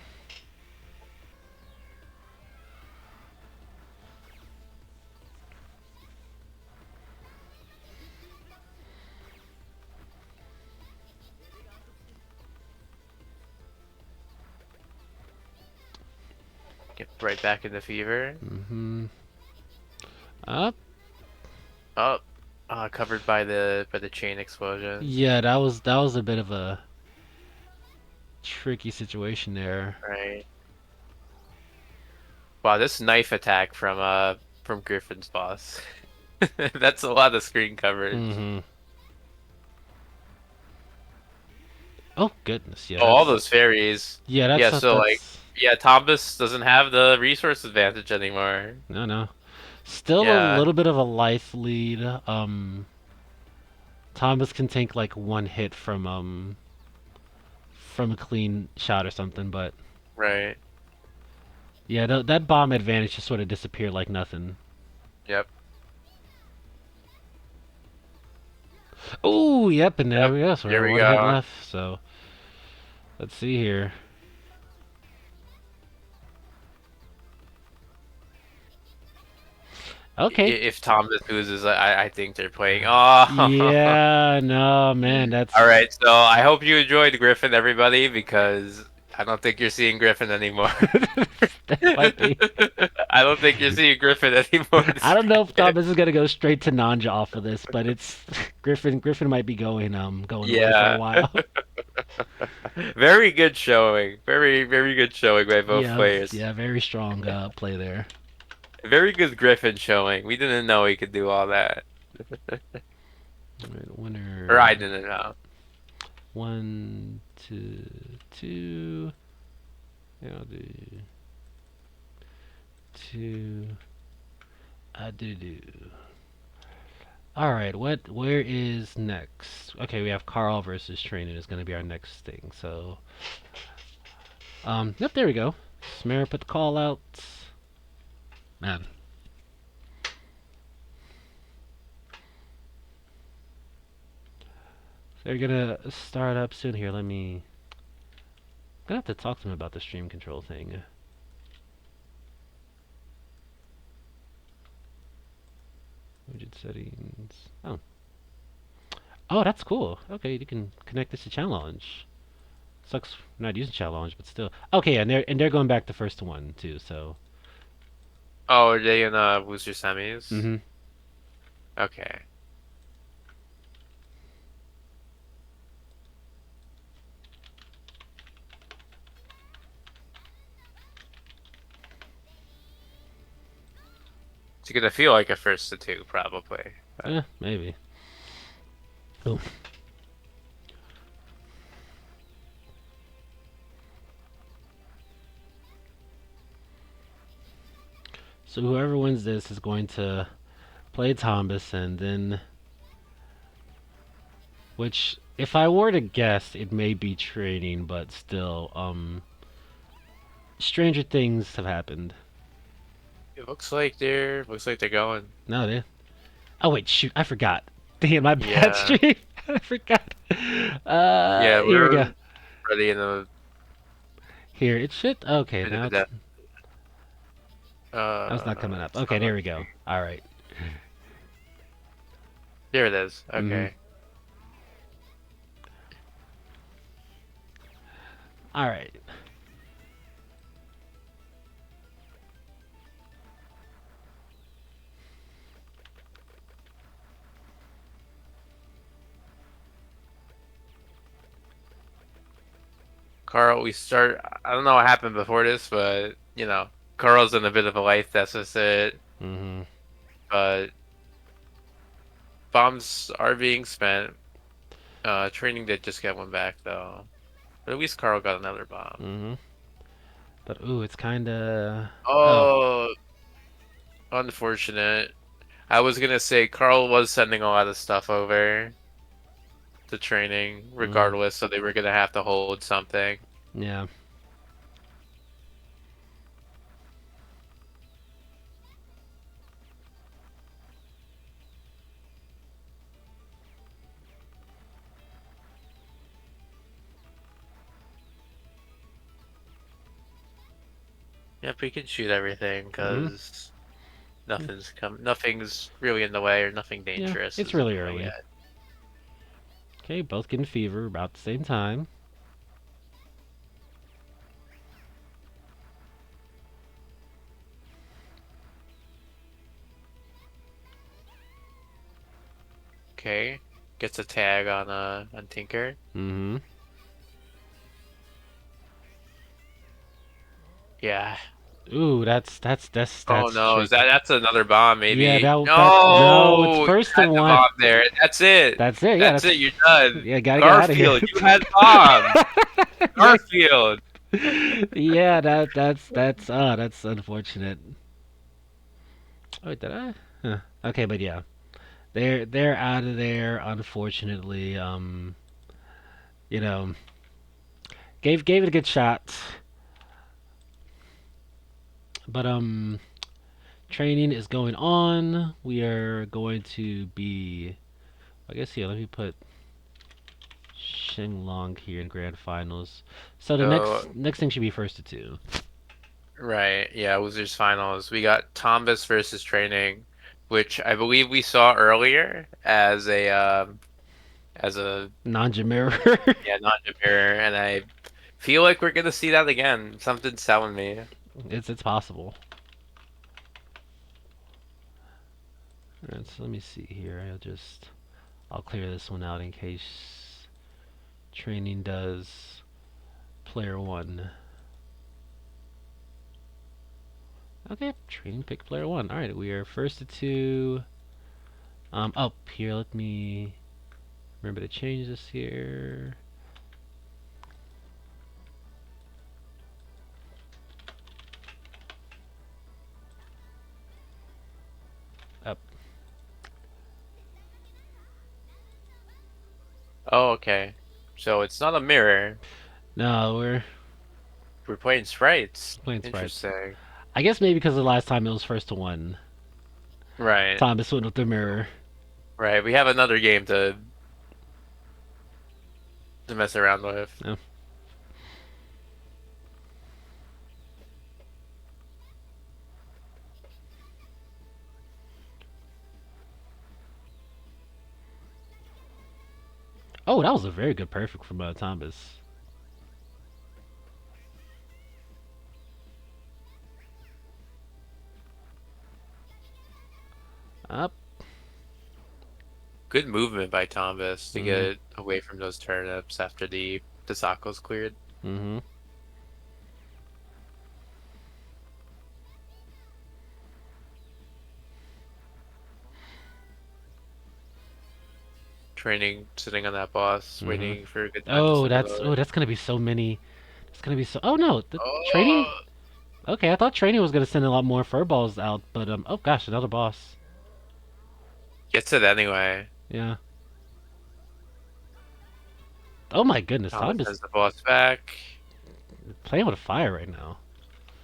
Get right back into fever. Mm-hmm. Up. Oh, covered by the chain explosion. Yeah, that was a bit of a tricky situation there. Right. Wow, this knife attack from Griffin's boss. That's a lot of screen coverage. Mm-hmm. Oh goodness, yeah, Oh, all those fairies. yeah, Yeah, that's so like, that's yeah, Thomas doesn't have the resource advantage anymore. no no. Still a Yeah, little bit of a life lead. Thomas can take like one hit from a clean shot or something, but right. yeah, that bomb advantage just sort of disappeared like nothing. Yep. Oh, yep, and there Yep. we go. So There we're we one hit go. left. So let's see here. Okay. If Thomas loses, I think they're playing. Oh. Yeah, no, man, All that's right, so I hope you enjoyed Griffin, everybody, because I don't think you're seeing Griffin anymore. that might be. I don't think you're seeing Griffin anymore I this don't know if bracket. Thomas is gonna go straight to Nanja off of this, but it's Griffin. Griffin might be going away for a Yeah. while. Very good showing. Very, very good showing by both Yeah, players. yeah, very strong play there. Very good Griffin showing. We didn't know he could do all that. Alright, Or I winner didn't know. one, two, two. Yeah, I'll do two. I do. All right, what? Where is next? Okay, we have Carl versus training is going to be our next thing. So, yep, there we go. Samara put the call out. Man, they're gonna start up soon. Here, let me. I'm gonna have to talk to them about the stream control thing. Widget settings. Oh, oh, that's cool. Okay, you can connect this to challenge. Sucks we're not using challenge, but still. Okay, and they're going back to first to one too. So, Oh, are they in booster semis? mm-hmm. Okay. It's gonna feel like a first to two, probably. But Maybe. Oh. So whoever wins this is going to play Thomas, and then, which, if I were to guess, it may be training, but still, stranger things have happened. it looks like they're going. No, they. Oh wait, shoot, I forgot. Damn, my bad Yeah. stream. I forgot. Yeah, Here we go. we're already in the Here it should. Okay, bit of now a it's. death. Now it's not coming up. It's Okay, not there letting we go. me. All right. There it is. Mhm. Okay. All right. Carl, we start. I don't know what happened before this, but Carl's in a bit of a life deficit. Mhm. But bombs are being spent. Training did just get one back though. But at least Carl got another bomb. Mhm. But ooh, it's kind of. Oh. Oh, unfortunate. I was gonna say Carl was sending a lot of stuff over to training, Mm. regardless, so they were gonna have to hold something. Yeah. Yep, we can shoot everything Mhm. because nothing's really in the way or nothing Yeah. dangerous It's is in really the way early. yet. Okay, both getting fever about the same time. Okay, gets a tag on Tinker. Mm-hmm. Yeah, Ooh, Oh that's no, tricky. that's another bomb Yeah, maybe. that no, it's No, you first to had the one. bomb there. That's it. That's it. Yeah, That's that's it. You're done. yeah. Gotta get out of here. Garfield, you had bomb. Yeah, Garfield. yeah. That's unfortunate. Oh, wait, did I? Huh. Okay, but yeah, they're out of there. Unfortunately, you know, gave it a good shot, but training is going on. We are going to be. I guess here. Let me put Shenlong here in grand finals. So the So next thing should be first to two. right, yeah, losers finals. We got Tombus versus Training, which I believe we saw earlier as a Nanja mirror. yeah, not a mirror, and I feel like we're gonna see that again. Something's telling me. It's possible. Alright, so let me see here. I'll clear this one out in case training does player one. Okay, training pick player one. Alright, we are first to two. Up here, let me remember to change this here. Up. Oh, okay. So it's not a mirror. No, we're We're playing sprites. playing sprites. Interesting. I guess maybe because the last time it was first to one. Right. Thomas went with the mirror. Right. We have another game to mess around with. Yeah. Oh, that was a very good perfect from Thomas. Up. Good movement by Tombus to Mm-hmm. get away from those turnips after the Sacco's cleared. Mm-hmm. Training, sitting on that boss, Mm-hmm. waiting for a good time to Oh, send it over. that's gonna be so many. It's gonna be so. Oh no, the training. Oh, Okay, I thought training was gonna send a lot more furballs out, but oh gosh, another boss. gets it anyway. Yeah. Oh my goodness, Thomas Tom is sends the boss back. playing with fire right now.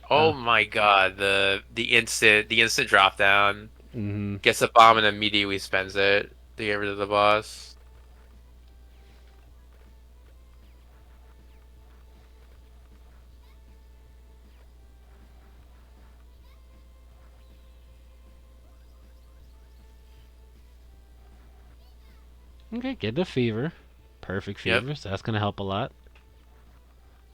Oh my God, the instant drop down. Mm-hmm. Gets a bomb and immediately spends it to get rid of the boss. Okay, get the fever. Perfect Yep. fever, so that's gonna help a lot.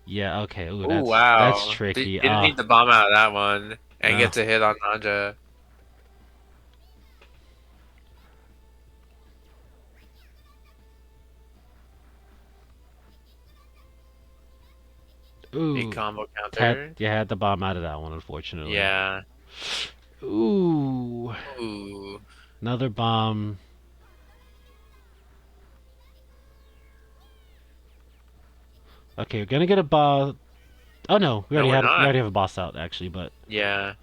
Yeah. Okay. Ooh, Oh that's wow. tricky. Didn't need the bomb out of that one. And Uh. gets a hit on Nanja. Big Ooh. combo counter. Had the bomb out of that one, unfortunately. Yeah. Ooh. Ooh. Another bomb. Okay, we're gonna get a boss. Oh no, No, we're we not. already have a boss out actually, Yeah.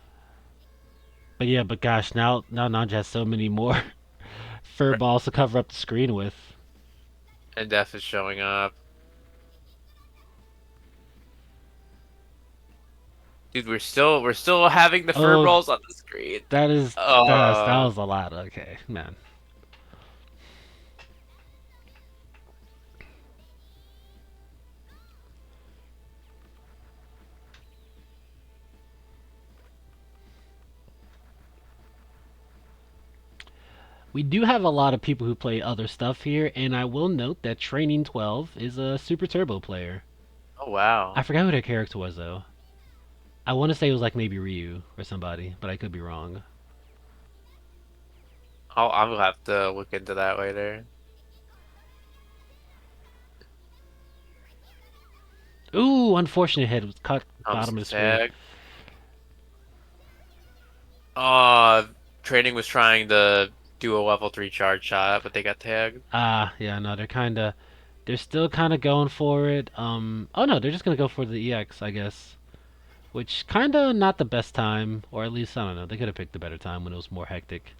but yeah, but gosh, now Nanja has so many more fur balls to cover up the screen with. And Death is showing up. Dude, we're still having the Oh, furballs on the screen. that Uh was a lot. Okay, man. We do have a lot of people who play other stuff here, and I will note that Training 12 is a Super Turbo player. oh I wow. forgot who their character was though. I want to say it was like maybe Ryu or somebody, but I could be wrong. I'll have to look into that later. Ooh, unfortunate hit was cut bottom of the Thomas's screen. tag. Uh, Training was trying to do a level 3 charge shot, but they got tagged. Ah, yeah, no, they're still kind of going for it. Oh no, they're just gonna go for the EX, I guess. Which kind of not the best time, or at least I don't know. They could have picked a better time when it was more hectic.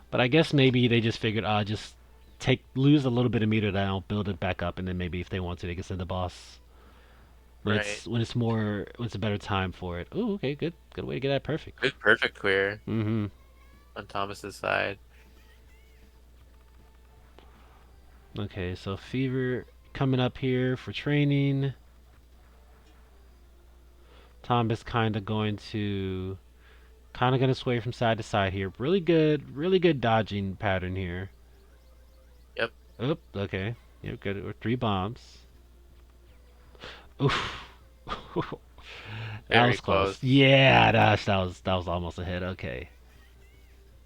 But I guess maybe they just figured, just take lose a little bit of meter down, build it back up, and then maybe if they want to, they can send the boss Right. when it's a better time for it. Ooh, okay, good way to get that perfect. Good, perfect clear Mm-hmm. on Thomas's side. Okay, so Fever coming up here for training. Tom is kind of gonna sway from side to side here. Really good dodging pattern here. Yep, Oop, okay. Yep, good. Or 3 bombs. Oof. That very was close. close. Yeah, that was almost a hit. Okay.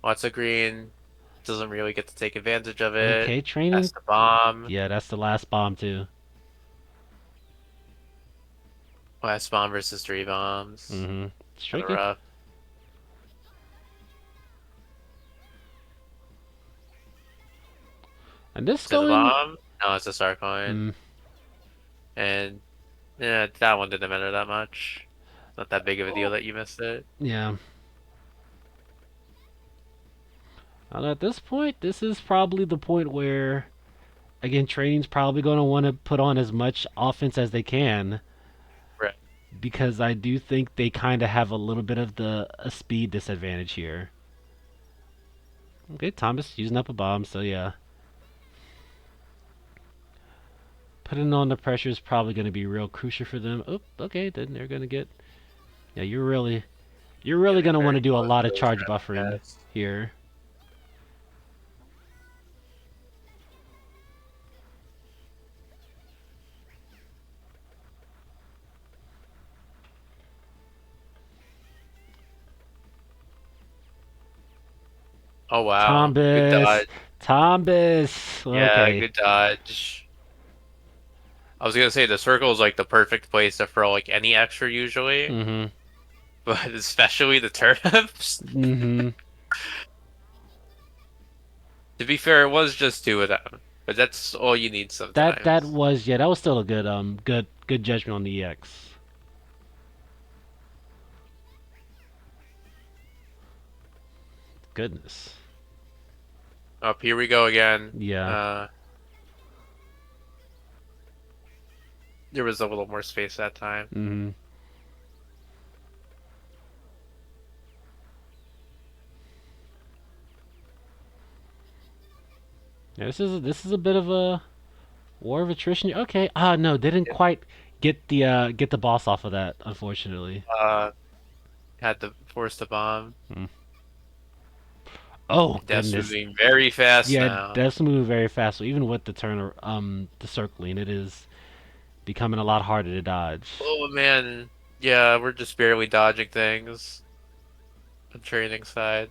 Lots of green. Doesn't really get to take advantage of it. Okay, training. That's the bomb. Yeah, that's the last bomb too. Last bomb versus 3 bombs. Mm-hmm. It's Kind of tricky. rough. And this Is it a going. bomb? No, it's a star coin. Mm, And yeah, that one didn't matter that much. Not that big of a deal oh, that you missed it. yeah. And at this point, this is probably the point where, again, training's probably going to want to put on as much offense as they can Right. because I do think they kind of have a little bit of the a speed disadvantage here. Okay, Thomas using up a bomb, so yeah. Putting on the pressure is probably going to be real crucial for them. Oh, okay, then they're going to get. Yeah, you're really going Getting to want to very do a close lot to of those charge grab buffering pads. here. Oh wow. Good Tombus, dodge. Tombus. Yeah, Okay, good dodge. I was gonna say the circle is like the perfect place to throw like any extra usually, mm-hmm. but especially the turnips. Mm-hmm. To be fair, it was just 2 of them, but that's all you need That sometimes. was yeah, that was still a good judgment on the EX. Goodness. Up here we go again. Yeah. Uh, there was a little more space that time. Mm-hmm. Yeah, this is a bit of a war of attrition. Okay. Ah, no, didn't quite get the boss off of that, unfortunately. Uh, Had to force the bomb. Mm. Oh Death's goodness. moving very fast Yeah, now. that's moving very fast. So even with the circling, it is becoming a lot harder to dodge. Oh man, yeah, we're just barely dodging things on training side.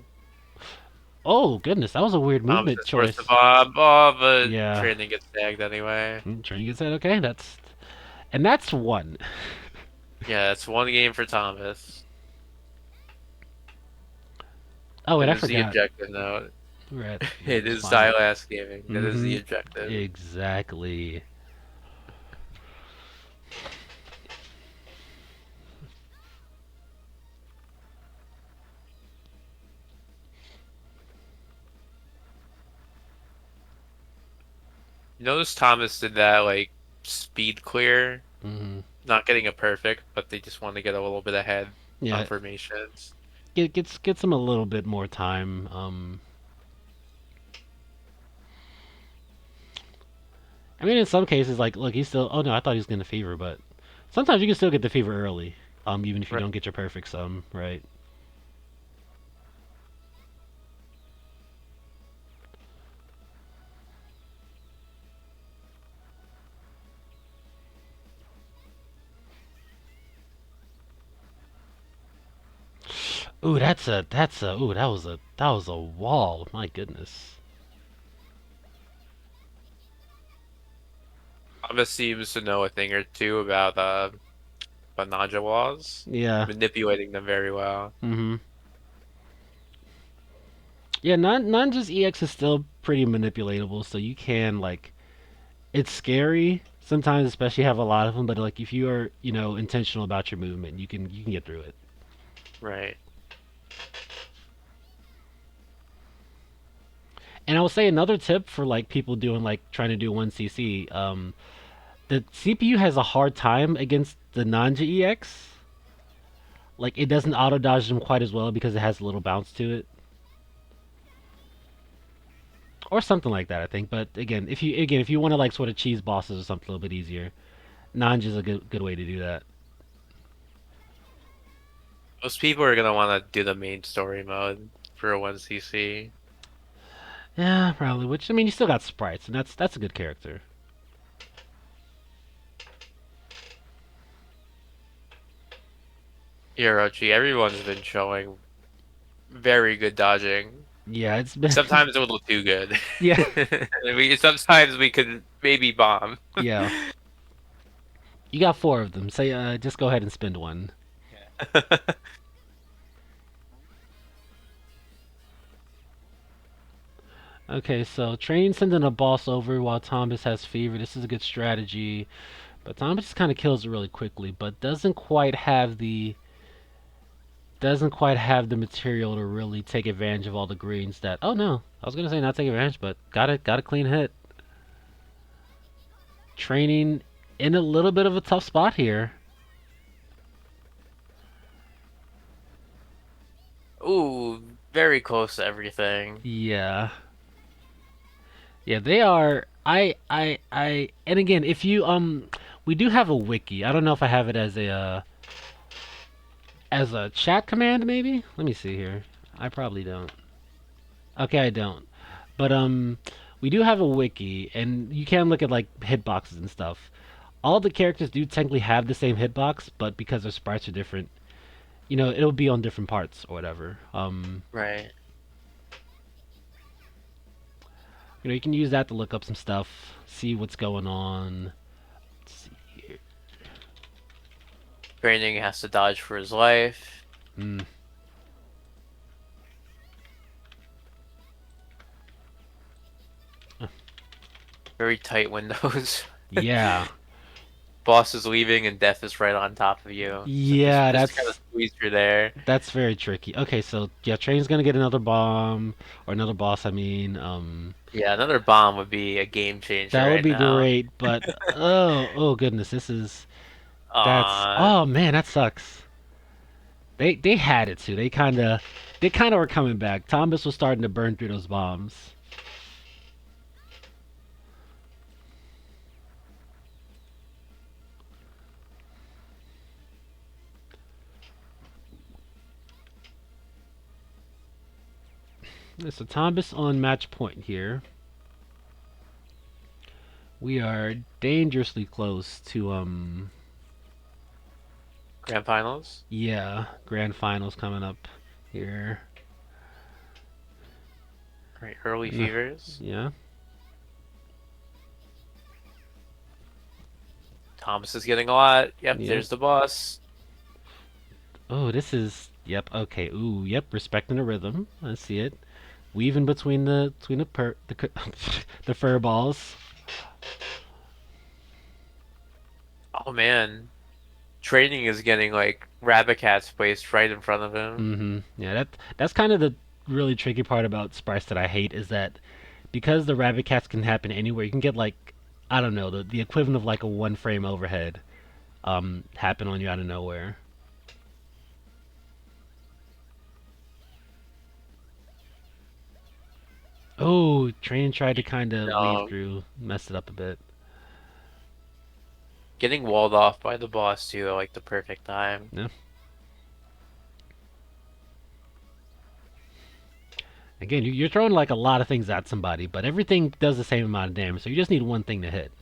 Oh goodness, that was a weird Thomas movement just forced the choice. bomb. Oh, but Yeah. training gets tagged anyway. Training gets that. Okay, that's one. Yeah, it's 1 game for Thomas. Oh wait, It I is the forgot. objective now. We're at It is final. Silas gaming. That is Mm-hmm. the objective. Exactly. You notice Thomas did that like speed clear, Mm-hmm. not getting a perfect, but they just want to get a little bit ahead on Yeah, formations. gets him a little bit more time. I mean, in some cases, like, look, he's still. Oh no, I thought he was gonna fever, but sometimes you can still get the fever early. Even if you Right. don't get your perfect sum, right? Ooh, ooh, that was a wall. My goodness. Thomas seems to know a thing or two about Naja walls, Yeah. manipulating them very well. Mm-hmm. Yeah, not just EX is still pretty manipulatable, so you can like it's scary sometimes, especially have a lot of them. But like if you are intentional about your movement, you can get through it. Right. And I will say another tip for like people doing like trying to do 1cc. The CPU has a hard time against the Nanja EX. Like it doesn't auto dodge them quite as well because it has a little bounce to it, or something like that. I think. But again, if you want to like sort of cheese bosses or something a little bit easier, Nanja's a good way to do that. Most people are gonna want to do the main story mode for a 1cc. Yeah, probably. Which I mean, you still got Sprites, and that's a good character. Hirochi, everyone's been showing very good dodging. Yeah, it's been Sometimes a little too good. yeah, Sometimes we could maybe bomb. yeah. You got four of them. Say, just go ahead and spend one. Okay, so Train sending a boss over while Thomas has fever. This is a good strategy, but Thomas just kind of kills it really quickly, but doesn't quite have the material to really take advantage of all the greens that. Oh no, I was gonna say not take advantage, but got a clean hit. Training in a little bit of a tough spot here. Ooh, very close to everything. Yeah, yeah, they are. And again, if you we do have a wiki. I don't know if I have it as a chat command, maybe. Let me see here. I probably don't. Okay, I don't. But we do have a wiki, and you can look at like hitboxes and stuff. All the characters do technically have the same hitbox, but because their sprites are different, it'll be on different parts or whatever. Right. You can use that to look up some stuff, see what's going on. Let's see here. Training has to dodge for his life. Mm, Very tight windows. yeah, Boss is leaving and death is right on top of you. So yeah, just kind of that's squeeze through there. that's very tricky. Okay, so yeah, Train's gonna get another bomb or another boss. I mean, Yeah, another bomb would be a game changer that would right be now. great. But oh goodness, that's Uh, oh man, that sucks. They had it too. They kind of were coming back. Thomas was starting to burn through those bombs. So Thomas on match point here. We are dangerously close to grand finals. yeah, grand finals coming up here. Right, early Uh, fevers. yeah. Thomas is getting a lot. Yep, Yep. there's the boss. Oh, this is yep. Okay. Ooh, yep. Respecting the rhythm. I see it. Weaving the fur balls. Oh man, training is getting like rabbit cats placed right in front of him. Mm-hmm. Yeah, that's kind of the really tricky part about sprites that I hate is that because the rabbit cats can happen anywhere, you can get like I don't know the equivalent of like a one frame overhead happen on you out of nowhere. Oh, train tried to kind of weave No, through, messed it up a bit. getting walled off by the boss too at like the perfect time. Yeah. Again, you're throwing like a lot of things at somebody, but everything does the same amount of damage, so you just need one thing to hit.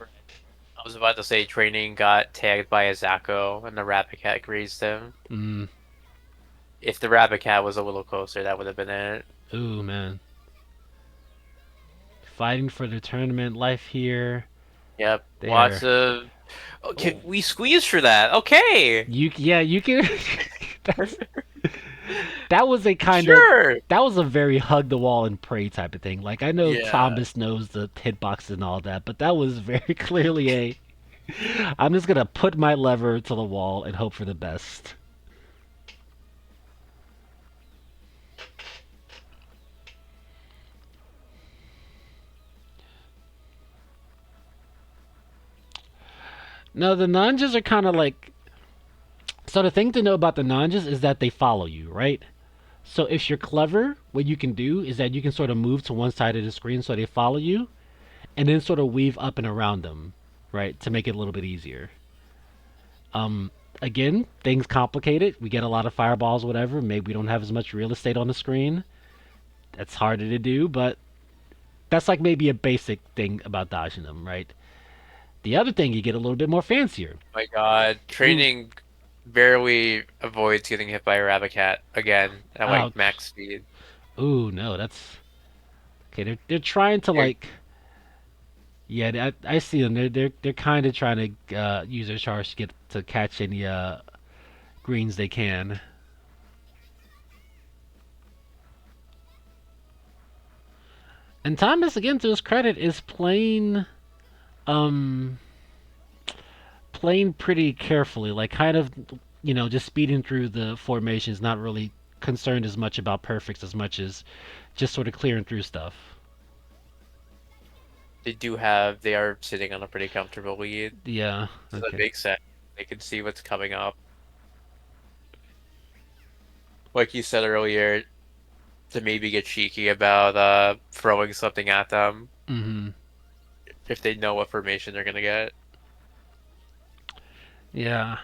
I was about to say training got tagged by a Zappo and the rabbit cat grazed him. Mm. If the rabbit cat was a little closer, that would have been it. Ooh, man. Fighting for the tournament life here. Yep. Lots There. of. Oh, Okay, we squeezed for that. Okay. yeah, you can. that's that was a kind of Sure. that was a very hug the wall and pray type of thing. Like I know Yeah. Thomas knows the hitboxes and all that, but that was very clearly a I'm just gonna put my lever to the wall and hope for the best. No, the ninjas are kind of like so the thing to know about the ninjas is that they follow you, right? So if you're clever, what you can do is that you can sort of move to one side of the screen so they follow you, and then sort of weave up and around them, right, to make it a little bit easier. Um, Again, things complicated. We get a lot of fireballs, whatever. Maybe we don't have as much real estate on the screen. That's harder to do, but that's like maybe a basic thing about dodging them, right? The other thing, you get a little bit more fancier. My God. Ooh, Training barely avoids getting hit by a rabbit cat again at like ouch. max speed. Ooh, no, that's okay. They're trying to Here, like, yeah, I see them. They're kind of trying to use their charge to get to catch any greens they can. And Thomas, again, to his credit, is um playing pretty carefully, like kind of just speeding through the formations, not really concerned as much about perfects as much as just sort of clearing through stuff. they are sitting on a pretty comfortable lead. Yeah. So that Okay. makes sense. They can see what's coming up. Like you said earlier, to maybe get cheeky about throwing something at them Mm-hmm. if they know what formation they're gonna get. Yeah.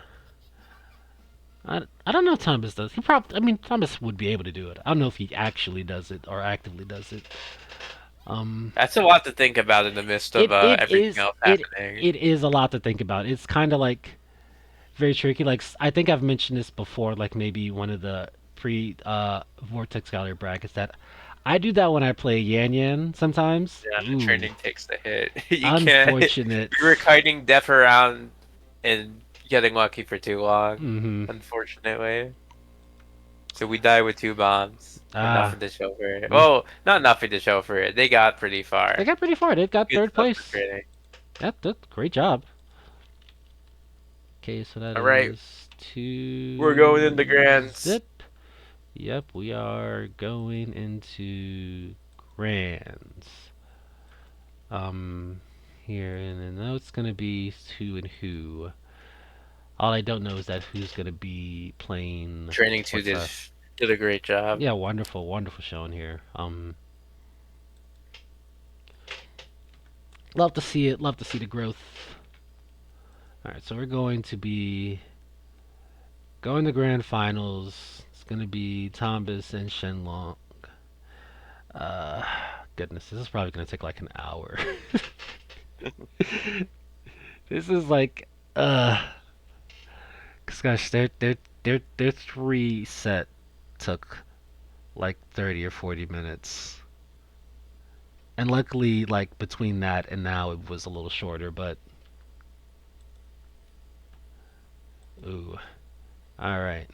I don't know if Thomas does. He probably. I mean, Thomas would be able to do it. I don't know if he actually does it or actively does it. Um, That's a lot to think about in the midst of it it everything is else it happening. it is a lot to think about. It's kind of like very tricky. Like I think I've mentioned this before. Like maybe one of the pre Vortex Gallery brackets that I do that when I play Yan Yan sometimes. Yeah, Ooh, training takes the hit. You can't. unfortunate. We were kiting Def around and getting lucky for too long, Mm-hmm. unfortunately. So we died with two bombs and Ah, nothing to show for it. we Well, not nothing to show for it. They got pretty they far. got pretty far. They got Good third stuff for place. training. That's great job. Okay, so that All right, is we're going in the two grands. zip. Yep, we are going into grands. Um, Here and then now it's gonna be who and who. All I don't know is that who's gonna be playing. Training two What's did a great job. Yeah, wonderful, wonderful showing here. Love to see it. Love to see the growth. All right, so we're going to be going to grand finals. It's gonna be Tombus and Shenlong. Uh, Goodness, this is probably gonna take like an hour. This is like, uh, 'cause gosh, their three set took like 30 or 40 minutes, and luckily, like between that and now, it was a little shorter. But ooh, all right,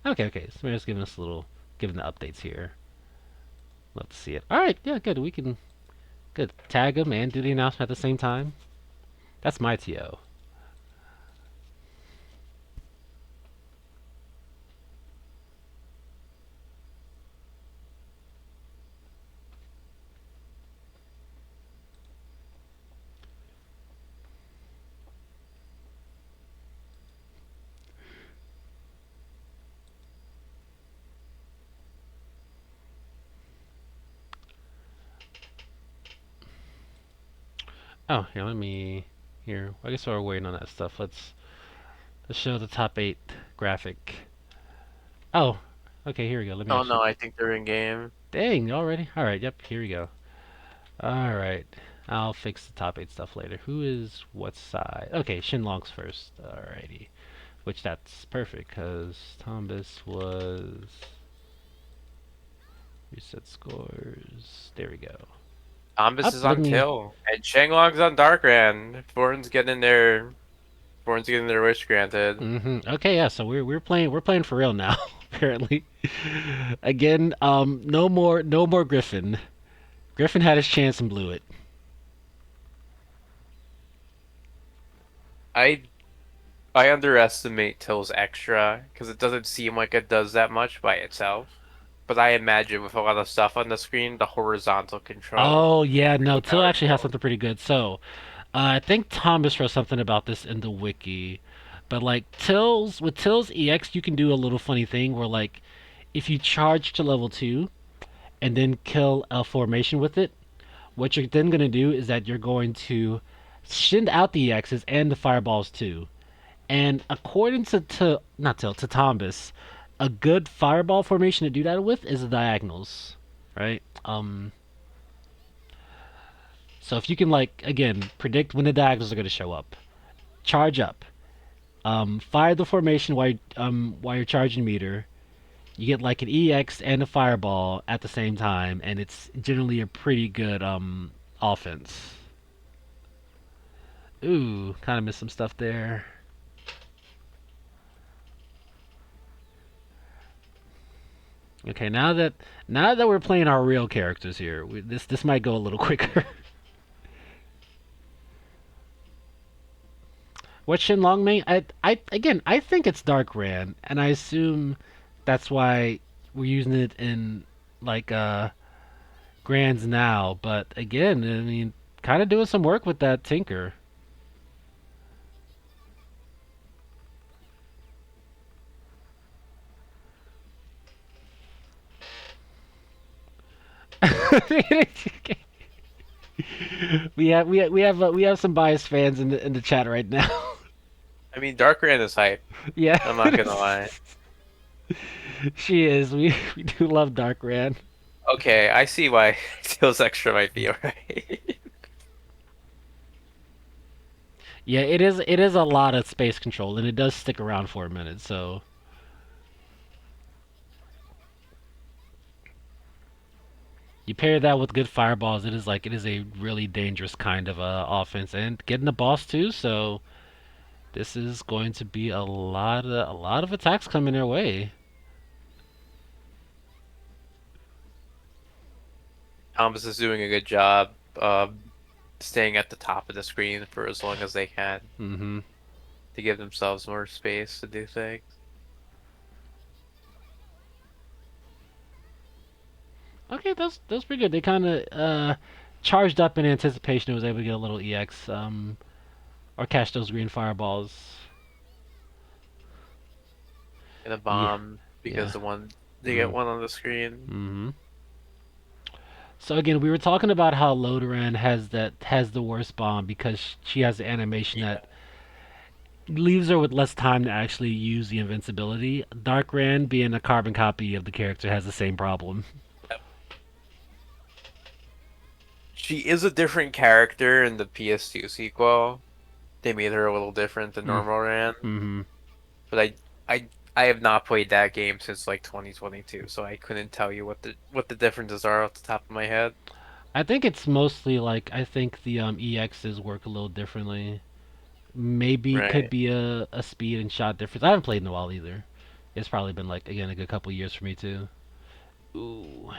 okay. So we're just giving us a little, giving the updates here. Love to see it. All right, yeah, good. We can good tag them and do the announcement at the same time. That's my TO. Oh, here, let me here. I guess while we're waiting on that stuff, let's show the top eight graphic. Oh, okay, here we go. Let me Oh no, actually. I think they're in game. Dang, already? All right, yep, here we go. All right, I'll fix the top eight stuff later. Who is what side? Okay, Shinlong's first. Alrighty, which that's perfect because Tombus was reset scores. There we go. Thomas Up is on looking. Till, and Shenlong's on Darkran. Foreign's getting their wish granted. Okay, yeah. So we're playing for real now. Apparently, again. No more Griffin. Griffin had his chance and blew it. I I underestimate Till's extra because it doesn't seem like it does that much by itself. But I imagine with a lot of stuff on the screen, the horizontal control Oh yeah, is no. really Till actually has powerful. something pretty good. So I think Thomas wrote something about this in the wiki. But like Till's EX, you can do a little funny thing where like if you charge to level 2 and then kill a formation with it, what you're then gonna do is that you're going to send out the EXs and the fireballs too. And according to not to Thomas, a good fireball formation to do that with is the diagonals, right? So if you can like again predict when the diagonals are going to show up, charge up, fire the formation while you're charging meter. You get like an EX and a fireball at the same time, and it's generally a pretty good offense. Ooh, kind of missed some stuff there. Okay, now that we're playing our real characters here, this might go a little quicker. What Shinlong main? I think it's Dark Ran, and I assume that's why we're using it in like Grands now. But again, I mean, kind of doing some work with that Tinker. we have some biased fans in the chat right now. I mean, Darkran is hype. Yeah, I'm not gonna lie. she is. We do love Dark Ran. Okay, I see why Till's extra might be alright. Yeah, it is a lot of space control, and it does stick around for a minute. So you pair that with good fireballs, it is a really dangerous kind of offense, and getting the boss too. So this is going to be a lot of attacks coming their way. Thomas is doing a good job staying at the top of the screen for as long as they can hmm to give themselves more space to do things. Okay, that's pretty good. They kind of charged up in anticipation. It was able to get a little EX or catch those green fireballs. And a Yeah, bomb because yeah. they get Mm, one on the screen. hmm So again, we were talking about how Lodoran has the worst bomb because she has the animation Yeah. that leaves her with less time to actually use the invincibility. Darkran, being a carbon copy of the character, has the same problem. She is a different character in the PS2 sequel. They made her a little different than Mm, normal Ran. hmm But I have not played that game since like 2022, so I couldn't tell you what the differences are off the top of my head. I think it's mostly like I think the EXs work a little differently. Maybe could Right. be a speed and shot difference. I haven't played in a while either. It's probably been like again a good couple years for me too. Ooh.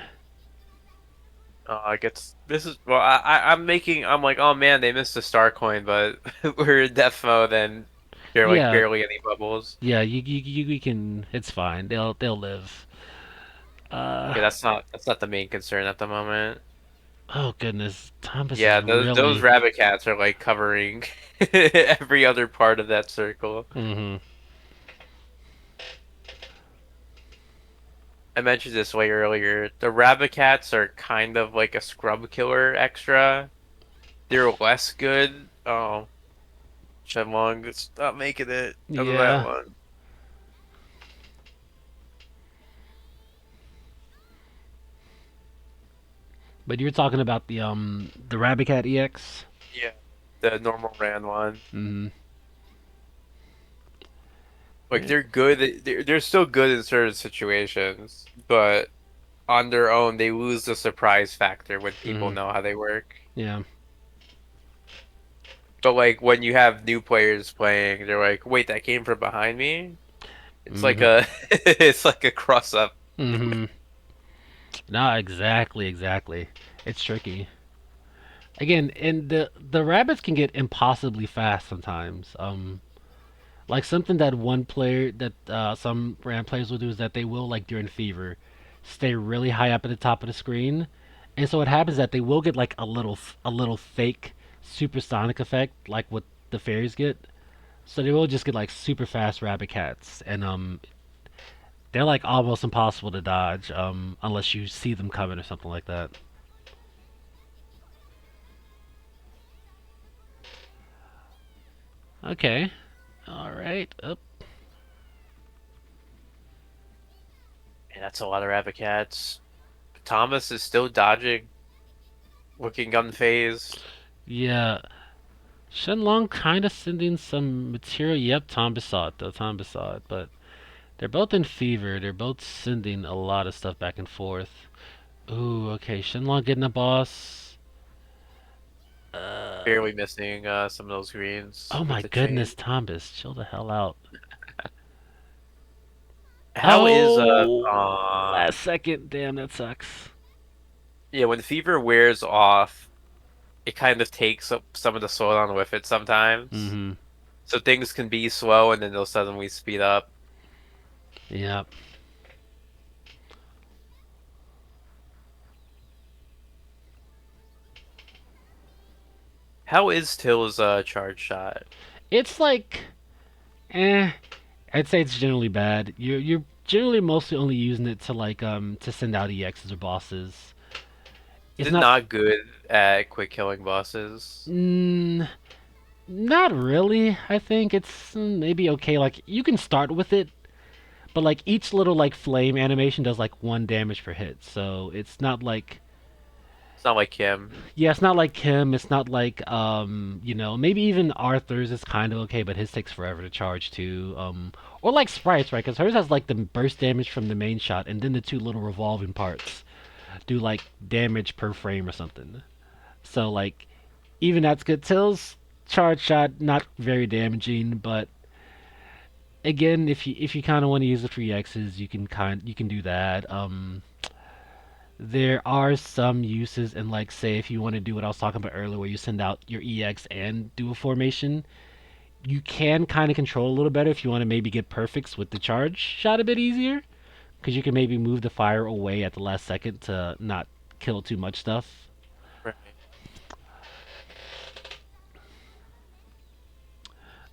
I guess this is well. I'm like, oh man, they missed the star coin, but we're in death mode and there are like Yeah, barely any bubbles. yeah. You can. It's fine. They'll live. Uh. Yeah, that's not the main concern at the moment. Oh goodness, Thomas is Yeah, those really. rabbit cats are like covering every other part of that circle. hmm I mentioned this way earlier. The rabbit cats are kind of like a scrub killer extra. They're less good. Oh, Shenlong is not making it out of that Yeah, one. but you were talking about the Rabbit Cat EX. Yeah, the normal ran one. hmm Like they're good. They're still good in certain situations, but on their own, they lose the surprise factor when people Mm-hmm. know how they work. Yeah. But like when you have new players playing, they're like, "Wait, that came from behind me?" It's like Mm-hmm. a it's like a cross up. Mm-hmm. No, exactly, exactly. It's tricky. Again, and the rabbits can get impossibly fast sometimes. Like something that one player that some RAM players will do is that they will like during fever, stay really high up at the top of the screen, and so what happens is that they will get like a little fake supersonic effect like what the fairies get. So they will just get like super fast rabbit cats, and they're like almost impossible to dodge unless you see them coming or something like that. Okay, all right. Up. And that's a lot of rabbit cats. Thomas is still dodging, looking unfazed. Yeah, Shenlong kind of sending some material. Yep, Tom saw it though. Tom saw it, but they're both in fever. They're both sending a lot of stuff back and forth. Ooh, okay. Shenlong getting a boss. Uh, Barely missing some of those oh greens with my the goodness, chain. Thomas, chill the hell out. How is Oh, last second. Damn, that sucks. yeah, when fever wears off, it kind of takes up some of the slowdown with it sometimes. Mm-hmm. So things can be slow and then they'll suddenly speed up. Yep. How is Till's charge shot? It's like, eh. I'd say it's generally bad. You're generally mostly only using it to like to send out EXs or bosses. Is It's it not. not good at quick killing bosses? Mm, Not really. I think it's maybe okay. Like you can start with it, but like each little like flame animation does like one damage per hit. So it's not like It's not like him. yeah, it's not like Kim. It's not like maybe even Arthur's is kind of okay, but his takes forever to charge too. Or like Sprites, right? Because hers has like the burst damage from the main shot, and then the two little revolving parts do like damage per frame or something. So like even that's good. Till's charge shot not very damaging, but again, if you kind of want to use it for EXs, you can do that. There are some uses, and like say if you want to do what I was talking about earlier, where you send out your EX and do a formation, you can kind of control a little better if you want to maybe get perfects with the charge shot a bit easier, because you can maybe move the fire away at the last second to not kill too much stuff. Right.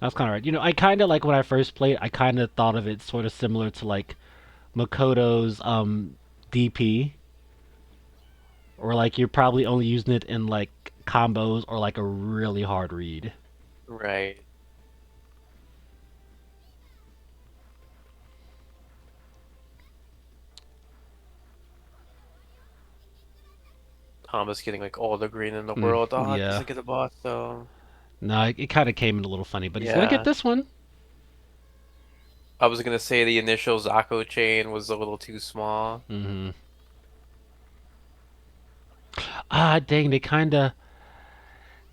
That's kind of right. I kind of like when I first played, I kind of thought of it sort of similar to like Makoto's DP, or like you're probably only using it in like combos or like a really hard read. Right. Thomas getting like all the green in the world. Oh, it Yeah. doesn't get a boss though. No, it kind of came in a little funny, but he's gonna get Yeah. this one. I was gonna say the initial Zako chain was a little too small. Hmm. Ah, dang! They kind of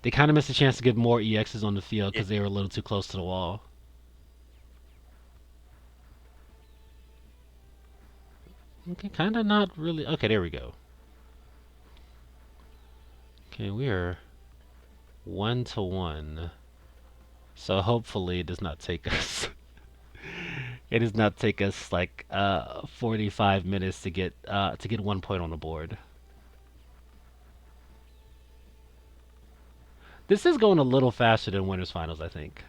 missed a chance to get more EXs on the field Yeah. because they were a little too close to the wall. Okay, kind of not really. Okay, there we go. Okay, we are 1-1. So hopefully it does not take us. It does not take us like 45 minutes to get 1 point on the board. This is going a little faster than winners finals, I think.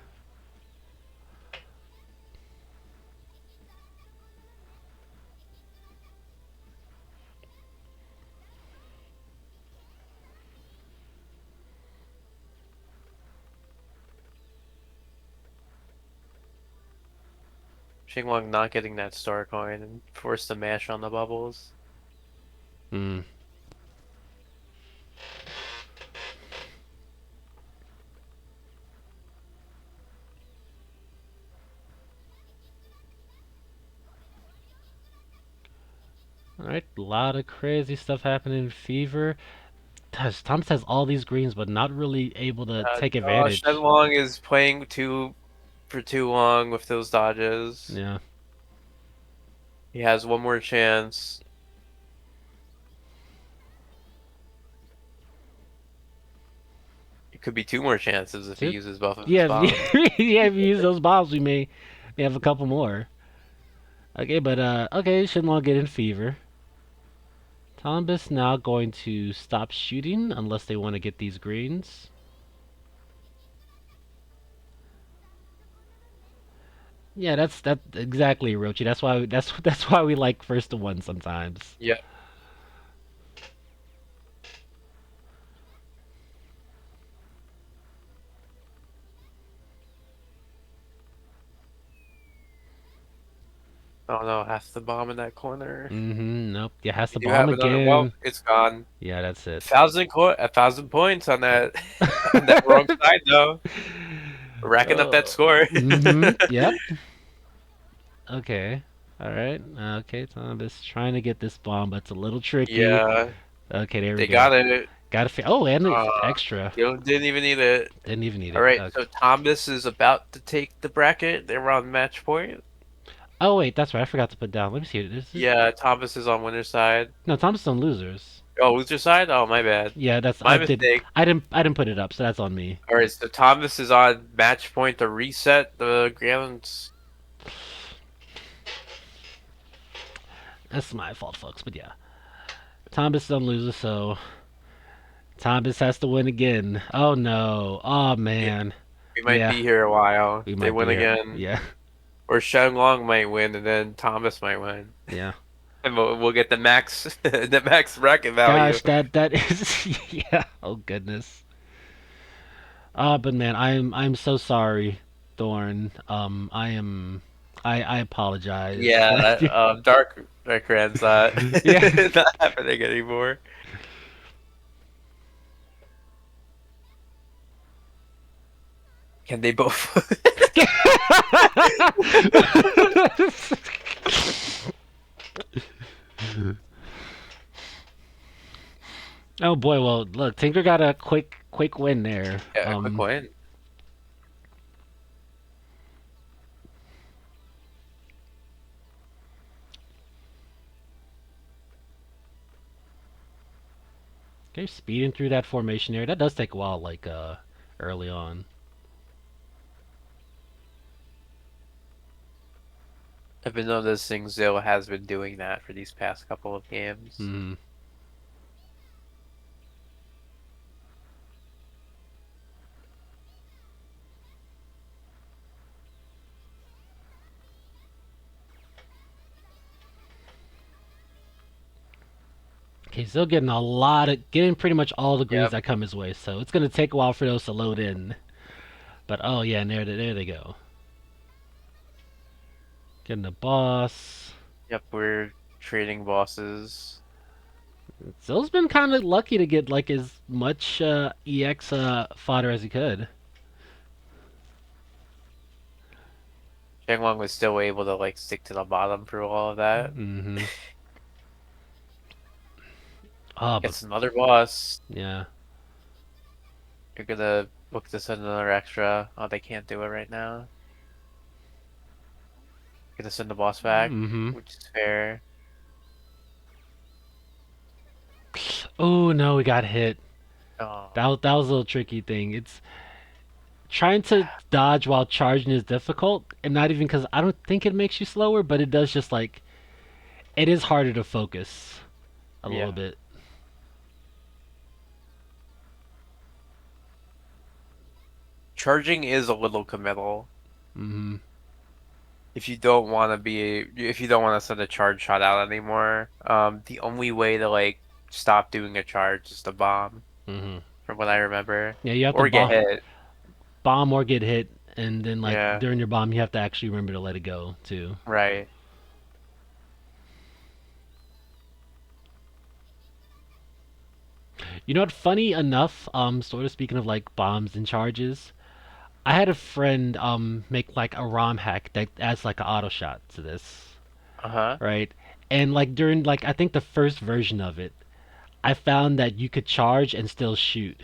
Xinglong not getting that star coin and forced to mash on the bubbles. Hmm. Alright, a lot of crazy stuff happening in Fever. Gosh, Thomas has all these greens, but not really able to take Oh, advantage. Shenlong is playing for too long with those dodges. Yeah. He has one more chance. It could be two more chances if he Two? uses both of his Yeah, bombs. yeah, if you use those bombs, we have a couple more. Okay, but okay, Shinlong get in Fever. Tombus now going to stop shooting unless they want to get these greens. Yeah, that's exactly Rochi. That's why we like first to one sometimes. Yeah. Oh no, has the bomb in that corner. Nope. Yeah, has You to do bomb have another. Well, again. it's gone. Yeah, that's it. 1,000 points on Yep. that on that wrong side though. Racking up that Oh. score. Yep. Okay. All right. Okay, Thomas trying to get this bomb, but it's a little tricky. Yeah, Okay, there we they go. got it. Got to. Oh, and it's Uh, extra. didn't even need it. Didn't even need All it. right, Okay. so Thomas is about to take the bracket. They're on match point. Oh wait, that's right. I forgot to put down. Let me see. This. Yeah, Thomas is on winner's side. No, Thomas is on losers. Oh, loser side? Oh, my bad. Yeah, that's My mistake. I didn't put it up, so that's on me. All right, so Thomas is on match point to reset the grounds. That's my fault, folks. But yeah, Thomas is on loser, so Thomas has to win again. Oh no. Oh Yeah, man. we might Yeah, be here a while. we They might be win here. again. Yeah. Or Shenlong might win, and then Thomas might win. Yeah. And we'll get the max the max bracket value. Gosh, that is yeah. Oh goodness. But man, I'm so sorry, Thorn. I apologize. Yeah, Dark Rand's not Yeah. not happening anymore. Can they both? Oh boy, well look, Tinker got a quick win there. Yeah, a quick win. Okay, speeding through that formation area. That does take a while, like early on. I've been noticing Zill has been doing that for these past couple of games. Hmm. Okay, still getting pretty much all the greens Yep. that come his way. So it's gonna take a while for those to load in. But oh yeah, and there they go. Getting the boss. Yep, we're trading bosses. Zill's been kind of lucky to get like as much EX fodder as he could. Shenlong was still able to like stick to the bottom for all of that. Mm-hmm. Oh, but Gets another boss. yeah. You're gonna book this another extra. Oh, they can't do it right now. Gonna send the boss back, Mm-hmm. which is fair. Oh no, we got hit. Oh, That was a little tricky thing. It's trying to dodge while charging is difficult, and not even because I don't think it makes you slower, but it does just like it is harder to focus a little yeah. bit. Charging is a little committal. Mm-hmm. If you don't want to send a charge shot out anymore, the only way to like stop doing a charge is to bomb, Mm-hmm. from what I remember, Yeah, you have to or get hit. bomb or get hit, and then like Yeah, during your bomb, you have to actually remember to let it go too. right. You know what? Funny enough, sort of speaking of like bombs and charges, I had a friend make like a ROM hack that adds like an auto shot to this, Uh-huh. right? And like during like I think the first version of it, I found that you could charge and still shoot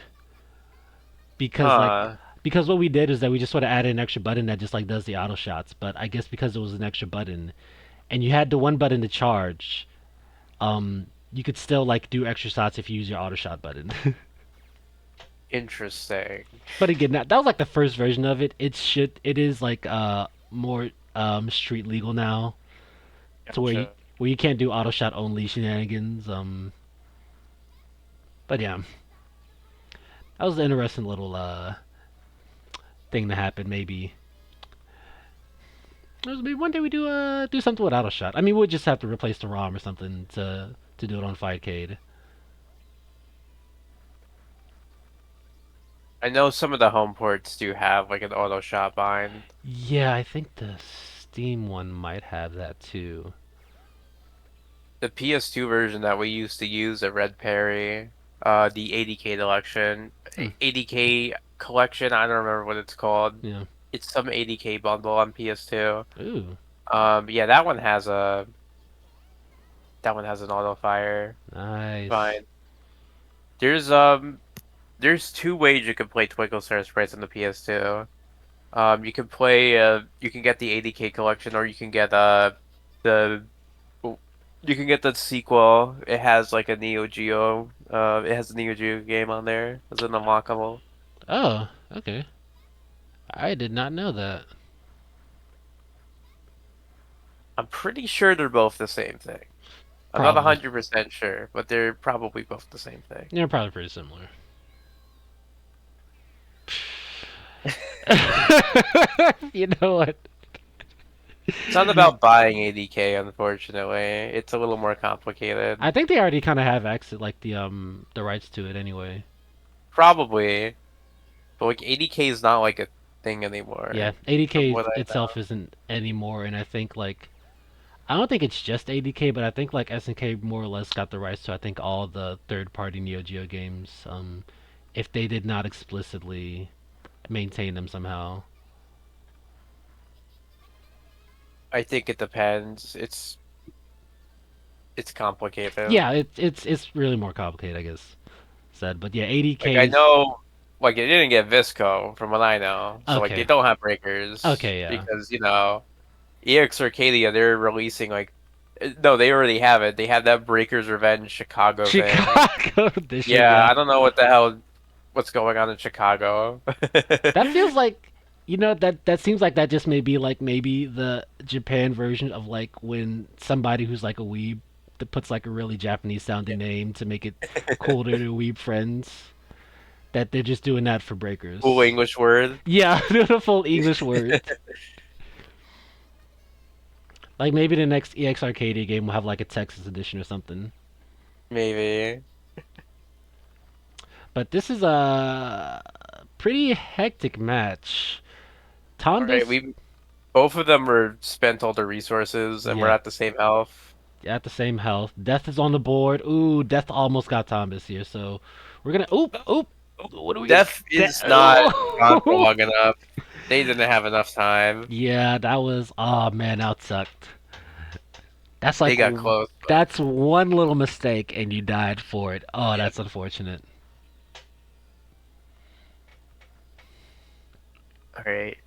because like Huh. because what we did is that we just sort of added an extra button that just like does the auto shots. But I guess because it was an extra button and you had the one button to charge, you could still like do extra shots if you use your auto shot button. Interesting. But again, that was like the first version of it. It is like more street legal now to Gotcha. where you can't do auto shot only shenanigans. But yeah, that was an interesting little thing to happen. Maybe one day we do something with auto shot. I mean, we'll just have to replace the ROM or something to do it on Fightcade. I know some of the home ports do have like an auto shot bind. Yeah, I think the Steam one might have that too. The PS2 version that we used to use at Red Perry, the 80K collection, Hmm. 80K collection, I don't remember what it's called. Yeah. It's some 80K bundle on PS2. Ooh, Yeah, that one has an auto fire. nice. Fine. There's two ways you can play Twinkle Sprites on the PS2. You can get the 80K collection, or the you can get the sequel. It has like a Neo Geo. It has a Neo Geo game on there as an unlockable. Oh, okay. I did not know that. I'm pretty sure they're both the same thing. I'm not Probably. 100% sure, but they're probably both the same thing. They're probably pretty similar. You know what? It's not about buying 80K, unfortunately. It's a little more complicated. I think they already kind of have access, like the rights to it anyway. Probably, but like 80K is not like a thing Yeah, anymore, from 80K what I itself know. isn't anymore, and I think like I don't think it's just 80K, but I think like SNK more or less got the rights to I think all the third-party Neo Geo games, if they did not explicitly maintain them somehow. I think it depends. It's complicated. Yeah, it's really more complicated, I guess. Said, but yeah, Like I 80K's. know, like it didn't get Visco from what I know, so like they Okay, don't have breakers okay, yeah. because EX Arcadia they're releasing like no they already have it. They have that Breakers Revenge Chicago thing. Chicago edition, Yeah, yeah. I don't know what the hell what's going on in Chicago. That feels like that seems like that just may be like maybe the Japan version of like when somebody who's like a weeb that puts like a really Japanese sounding name to make it cooler to weeb friends. That they're just doing that for Cool breakers. English word, Yeah, the full English word. Like maybe the next EX Arcadia game will have like a Texas edition or something. maybe. But this is a pretty hectic match. All right, Tombus, we both of them were spent all the resources and we're yeah, at the same health. at the same health. Death is on the board. Ooh, Death almost got Tombus here, so we're gonna. Oop, oop. What do we get? Death is not gone for long enough. They didn't have enough time. Yeah, that was. Oh man, that sucked. That's like They got close, but that's one little mistake and you died for it. Oh, yeah. that's unfortunate. All right.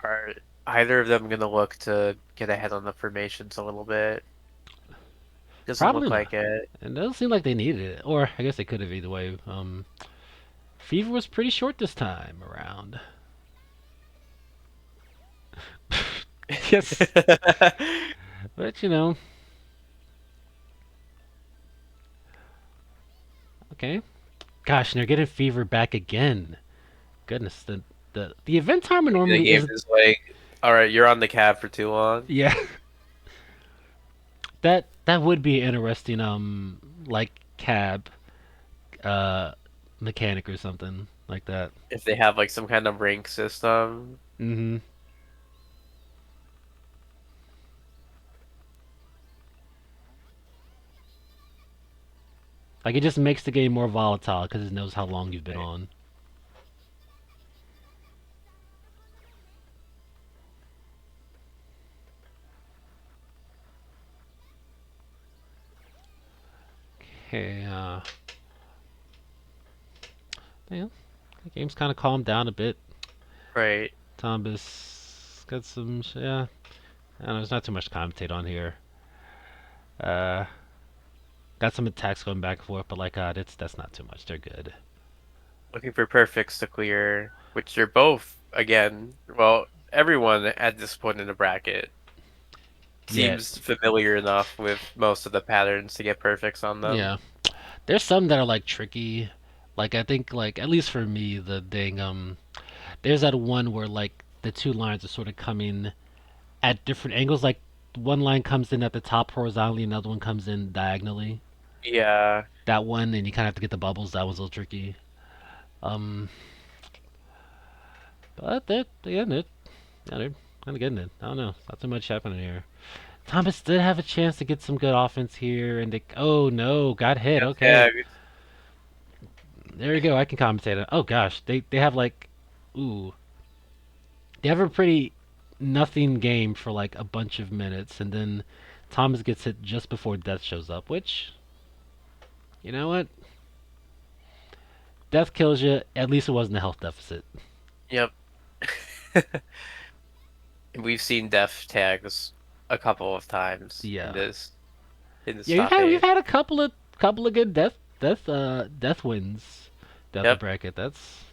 Are either of them gonna look to get ahead on the formations a little bit? Doesn't look Probably not. like it. It doesn't seem like they needed it, or I guess they could have either way. Fever was pretty short this time around. Yes, but okay. Gosh, and they're getting Fever back again. Goodness, the event timer Maybe the normally game is. is like, all right, you're on the cab for too long. Yeah, that would be interesting. Like cab, uh, mechanic or something like that. If they have like some kind of rank system. Mm-hmm. Like it just makes the game more volatile because it knows how long you've been Right. on. Okay, yeah, the game's kind of calmed down a bit. Right. Tombus got some, yeah. I don't know, there's not too much to commentate on here. Uh, got some attacks going back and forth, but like, that's not too much. They're good. Looking for perfects to clear, which they're both, again, well, everyone at this point in the bracket Yeah, seems familiar enough with most of the patterns to get perfects on them. yeah. There's some that are like tricky. Like I think, like at least for me, the dang there's that one where like the two lines are sort of coming at different angles. Like one line comes in at the top horizontally, another one comes in diagonally. Yeah, That one, and you kind of have to get the bubbles. That one's a little tricky. Um, but they're kind of getting it. I don't know. Not too much happening here. Thomas did have a chance to get some good offense here, and they, oh no, got hit. yes, Okay, yeah, there you go. I can commentate it. Oh gosh, they have like, ooh, they have a pretty nothing game for like a bunch of minutes, and then Thomas gets hit just before death shows up. Which, you know what? Death kills you. At least it wasn't a health deficit. yep. We've seen death tags a couple of times Yeah, in this yeah. top We've eight. had a couple of good death wins down the Yep. bracket. It's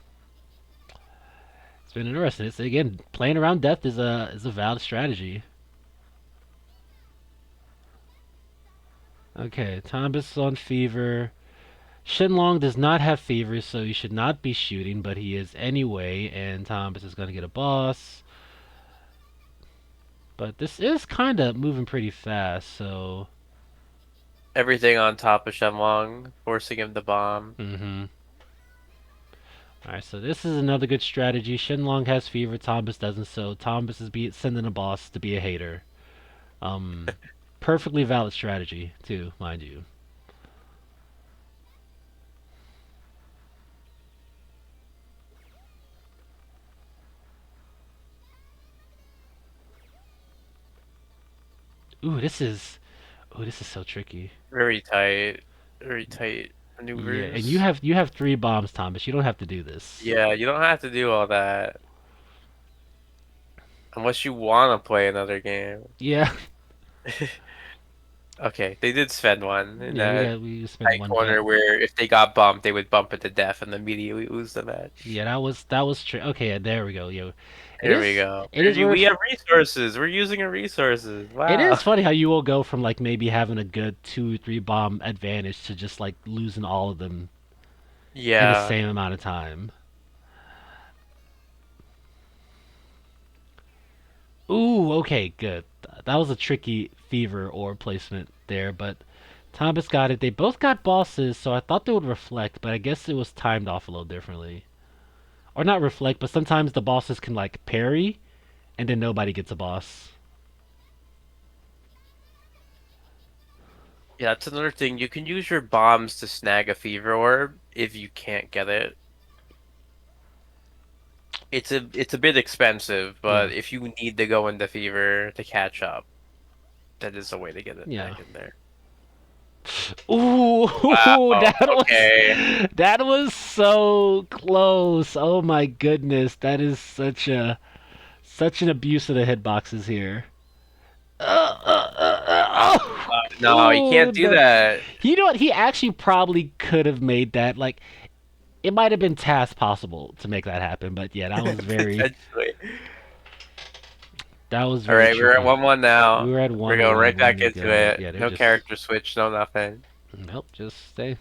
been interesting. It's again playing around death is a valid strategy. Okay, Thomas is on fever. Shenlong does not have fever, so he should not be shooting, but he is anyway, and Thomas is going to get a boss. But this is kind of moving pretty fast, so. Everything on top of Shenlong, forcing him to bomb. Mm-hmm. Alright, so this is another good strategy. Shenlong has fever, Thomas doesn't, so Thomas is sending a boss to be a hater. Um, Perfectly valid strategy, too, mind you. Ooh, this is so tricky. Very tight. Very tight Yeah, and maneuvers. you have three bombs, Thomas. You don't have to do this. Yeah, you don't have to do all that unless you want to play another game. Yeah, Okay, they did spend one in yeah, that we spent tight one death. corner where if they got bumped, they would bump it to death and immediately lose the match. Yeah, that was okay. There we go. Yo, it Here we is go. it is We weird. have resources. We're using our resources. It Wow. is funny how you will go from like maybe having a good 2 3 bomb advantage to just like losing all of them in the Yeah. same amount of time. Ooh, okay, good. That was a tricky fever or placement there, but Thomas got it. They both got bosses, so I thought they would reflect, but I guess it was timed off a little differently. Or not reflect, but sometimes the bosses can like parry, and then nobody gets a boss. Yeah, that's another thing. You can use your bombs to snag a fever orb if you can't get it. It's a bit expensive, Yeah, but if you need to go into fever to catch up, that is a way to get it yeah. back in there. Ooh, Wow. Okay. that was so close. Oh my goodness, that is such an abuse of the hitboxes here. No, you Oh can't do no. that. You know what? He actually probably could have made that. Like it might have been task possible to make that happen, but yeah, Potentially. that was All very right, we're at tricky. 1-1 We now. were at We're one going one right when back they into got it. it. Yeah, they're No just character switch, no nothing. nope, just stay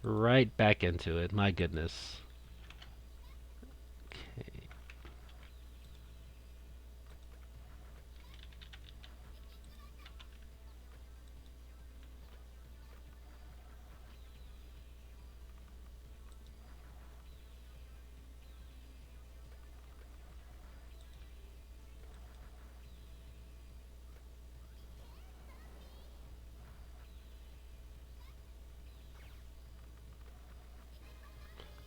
right back into it. My goodness. Okay.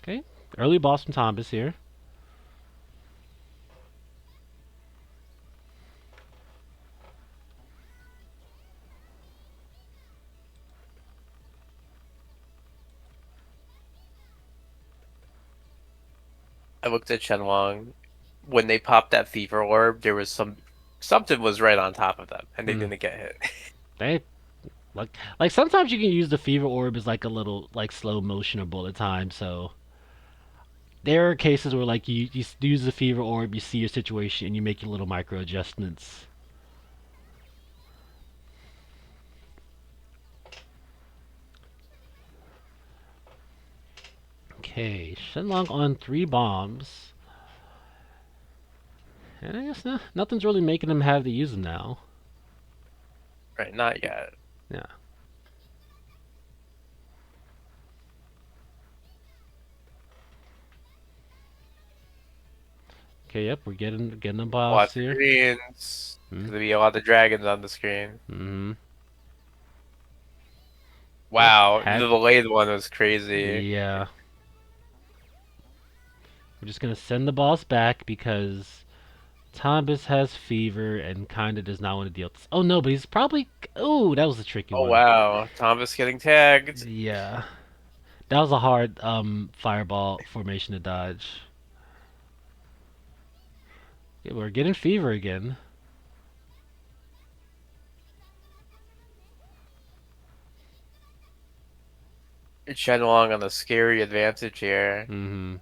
Okay. Early boss from Thomas here. I looked at Shenlong. When they popped that fever orb, there was something was right on top of them, and they Mm. didn't get hit. They like sometimes you can use the fever orb as like a little like slow motion or bullet time. So there are cases where like you use the fever orb, you see your situation, and you make your little micro adjustments. Okay, Shenlong on 3 bombs. And I guess nothing's really making him have to use them now. Right, not yet. Yeah. Okay, yep, we're getting the boss Lots of here. greens. Hmm. Gonna be a lot of dragons on the screen. Mm-hmm. Yep, Wow, the had delayed one was crazy. yeah. We're just gonna send the boss back because Thomas has fever and kinda does not want to deal with this. Oh no, but he's probably oh, that was a tricky Oh one. wow, Thomas getting tagged. Yeah. That was a hard fireball formation to dodge. Yeah, we're getting fever again. Shenlong on a scary advantage here. Mm-hmm.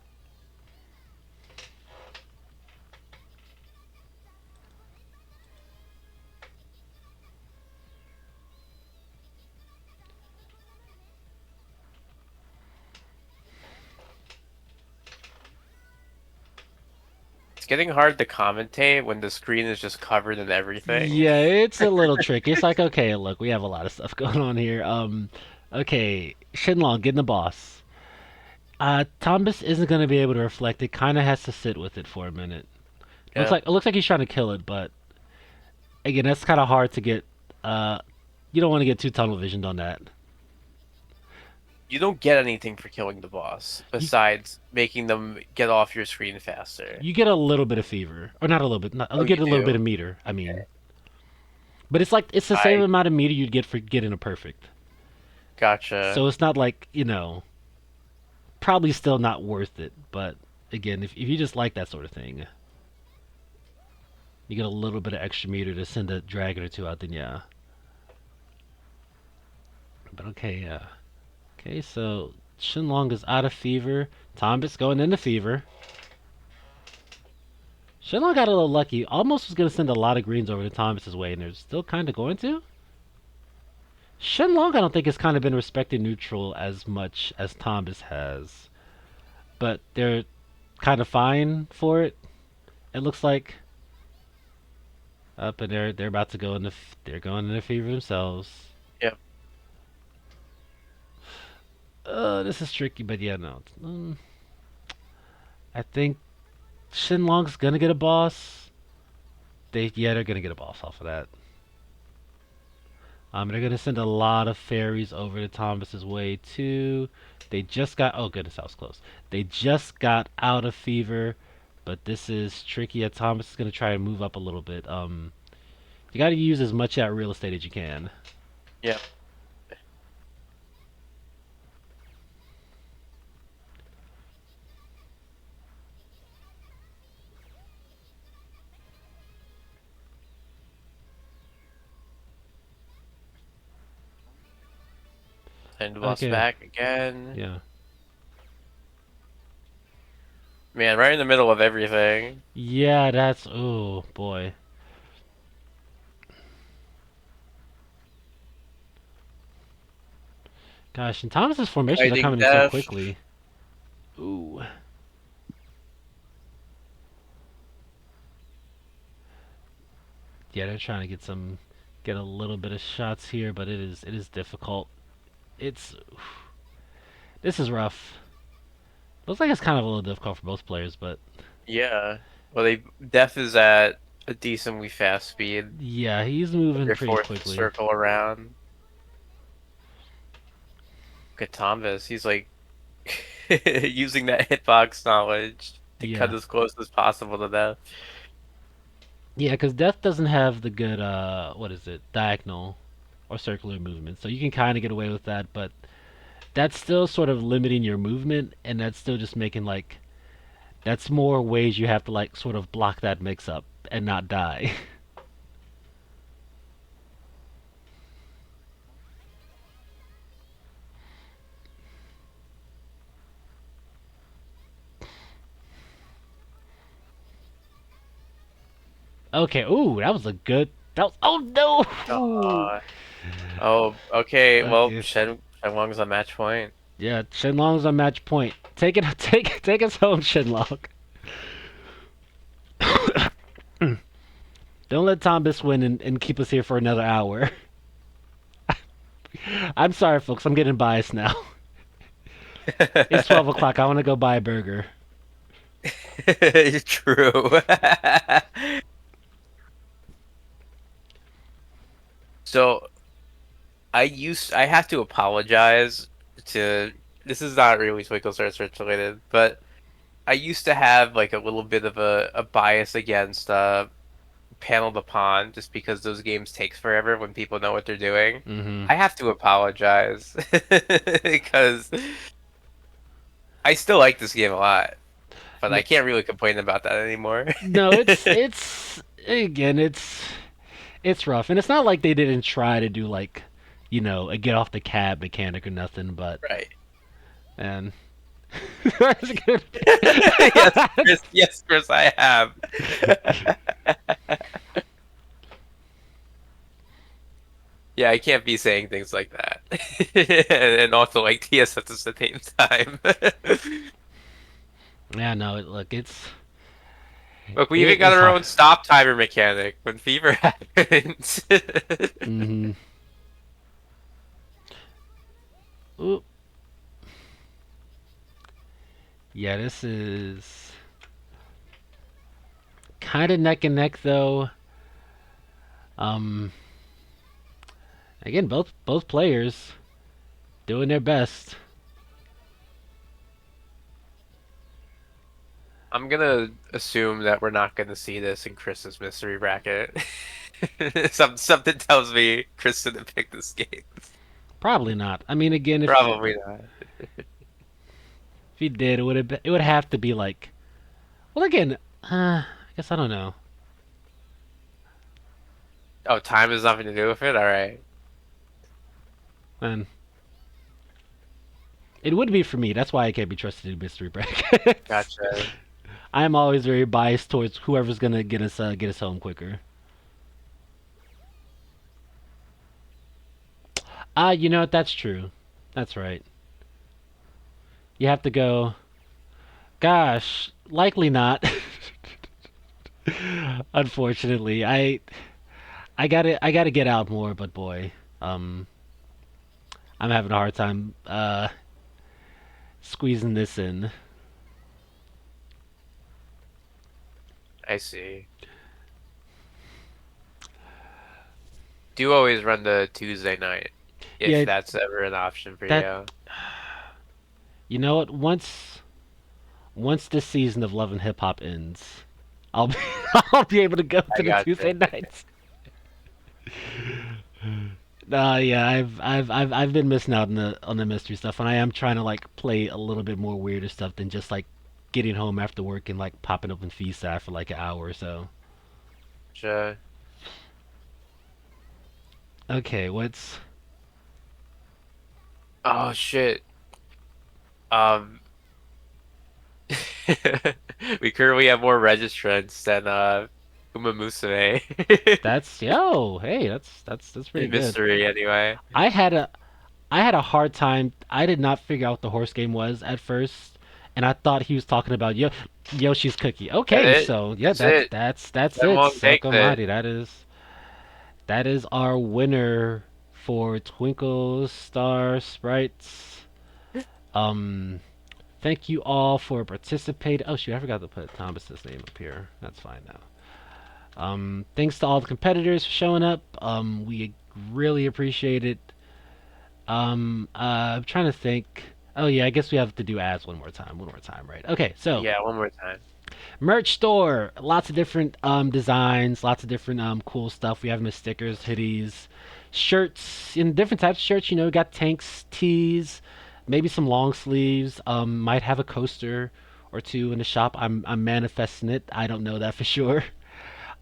It's getting hard to commentate when the screen is just covered in everything. Yeah, it's a little tricky. It's like, okay, look, we have a lot of stuff going on here. Okay, Shinlong getting the boss. Thomas isn't gonna be able to reflect it. Kind of has to sit with it for a minute. Looks Yeah. like it looks like he's trying to kill it, but again, that's kind of hard to get. Uh, you don't want to get too tunnel visioned on that. You don't get anything for killing the boss You besides making them get off your screen faster. you get a little bit of fever, or not a little bit. Not, Oh, you you get a little bit do? of meter. I mean, but it's like it's the same I amount of meter you'd get for getting a perfect. gotcha. So it's not like probably still not worth it. But again, if you just like that sort of thing, you get a little bit of extra meter to send a dragon or two out. Then yeah. But okay, yeah. Okay, so Shinlong is out of fever. Tombit's going into fever. Shenlong got a little lucky. Almost was going to send a lot of greens over to Thomas's way, and they're still kind of going to. Shenlong, I don't think, has kind of been respecting neutral as much as Thomas has. But they're kind of fine for it, it looks like. Up and they're about to go into they're going into fever themselves. Yep. This is tricky, but yeah, no. I think Shenlong's gonna get a boss. They're gonna get a boss off of that. They're gonna send a lot of fairies over to Thomas's way too. They just got oh goodness, that was close. They just got out of fever, but this is tricky. Thomas is gonna try and move up a little bit. You got to use as much of that real estate as you can. Yep. Send the boss Okay, back again. yeah, Man, right in the middle of everything. yeah. That's oh boy. Gosh, and Thomas's formations are Fighting coming in so death. quickly. Ooh, yeah. They're trying to get a little bit of shots here, but it is difficult. It's this is rough. Looks like it's kind of a little difficult for both players, but Yeah. Well, death is at a decently fast speed. yeah, he's moving They're pretty forced to quickly. circle around. Look at Thomas. He's like using that hitbox knowledge to cut Yeah, as close as possible to death. yeah, because Death doesn't have the good what is it, diagonal or circular movement, so you can kind of get away with that, but that's still sort of limiting your movement, and that's still just making like That's more ways you have to like sort of block that mix up and not die. Okay, ooh, that was a good. That was. Oh no! Ooh. Uh, oh, okay. Well, Okay. Shenlong's on match point. Yeah, Shenlong's on match point. Take it, take us home, Shenlong. Don't let Thomas win and keep us here for another hour. I'm sorry, folks. I'm getting biased now. It's 12 o'clock. I want to go buy a burger. True. So I have to apologize to this is not really Twinkle Stars Search related, but I used to have like a little bit of a bias against Panel the Pawn just because those games takes forever when people know what they're doing. Mm-hmm. I have to apologize because I still like this game a lot, but I No, can't really complain about that anymore. no, it's again, it's rough, and it's not like they didn't try to do like, a get off the cab mechanic or nothing, but Right. man, that's good. Yes, Chris, I have. Yeah, I can't be saying things like that. And also like TS at the same time. Yeah, no, look, it's Look, we even it got is our hard. own stop timer mechanic when fever happens. Mm-hmm. Oop. Yeah, this is kind of neck and neck though. Um, again, both players doing their best. I'm gonna assume that we're not gonna see this in Chris's mystery bracket. Something tells me Chris didn't pick this game. Probably not. I mean, again, if Probably not. he did, it would have to be like. Well, again, I guess I don't know. Oh, time has nothing to do with it? Alright. Man, it would be for me. That's why I can't be trusted in mystery brackets. Gotcha. I'm always very biased towards whoever's gonna get us home quicker. Ah, you know what? That's true. That's right. You have to go. Gosh, likely not. Unfortunately, I gotta get out more, but boy, um, I'm having a hard time squeezing this in. I see. Do always run the Tuesday night if Yeah, that's ever an option for that you. you know what? Once this season of Love and Hip Hop ends, I'll be I'll be able to go to I the got Tuesday you. nights. Yeah, I've been missing out on the mystery stuff, and I am trying to like play a little bit more weirder stuff than just like getting home after work and like popping open FISA for like an hour or so. Sure. Okay, what's Oh shit. Um, we currently have more registrants than Uma Musume that's yo, hey, that's pretty in good. mystery anyway. I had a I had a hard time. I did not figure out what the horse game was at first, and I thought he was talking about Yoshi's Cookie. That Okay, it? so yeah, That's it. that's That it. long takes it. Sokomati. That is our winner for Twinkle Star Sprites. Um, thank you all for participating. Oh shoot, I forgot to put Thomas's name up here. That's fine now. Thanks to all the competitors for showing up. We really appreciate it. I'm trying to think. Oh yeah, I guess we have to do ads one more time. One more time, right? Okay, so Yeah, one more time. merch store, lots of different designs, lots of different cool stuff. We have them as stickers, hoodies, shirts, in different types of shirts. We got tanks, tees, maybe some long sleeves. Might have a coaster or two in the shop. I'm manifesting it. I don't know that for sure.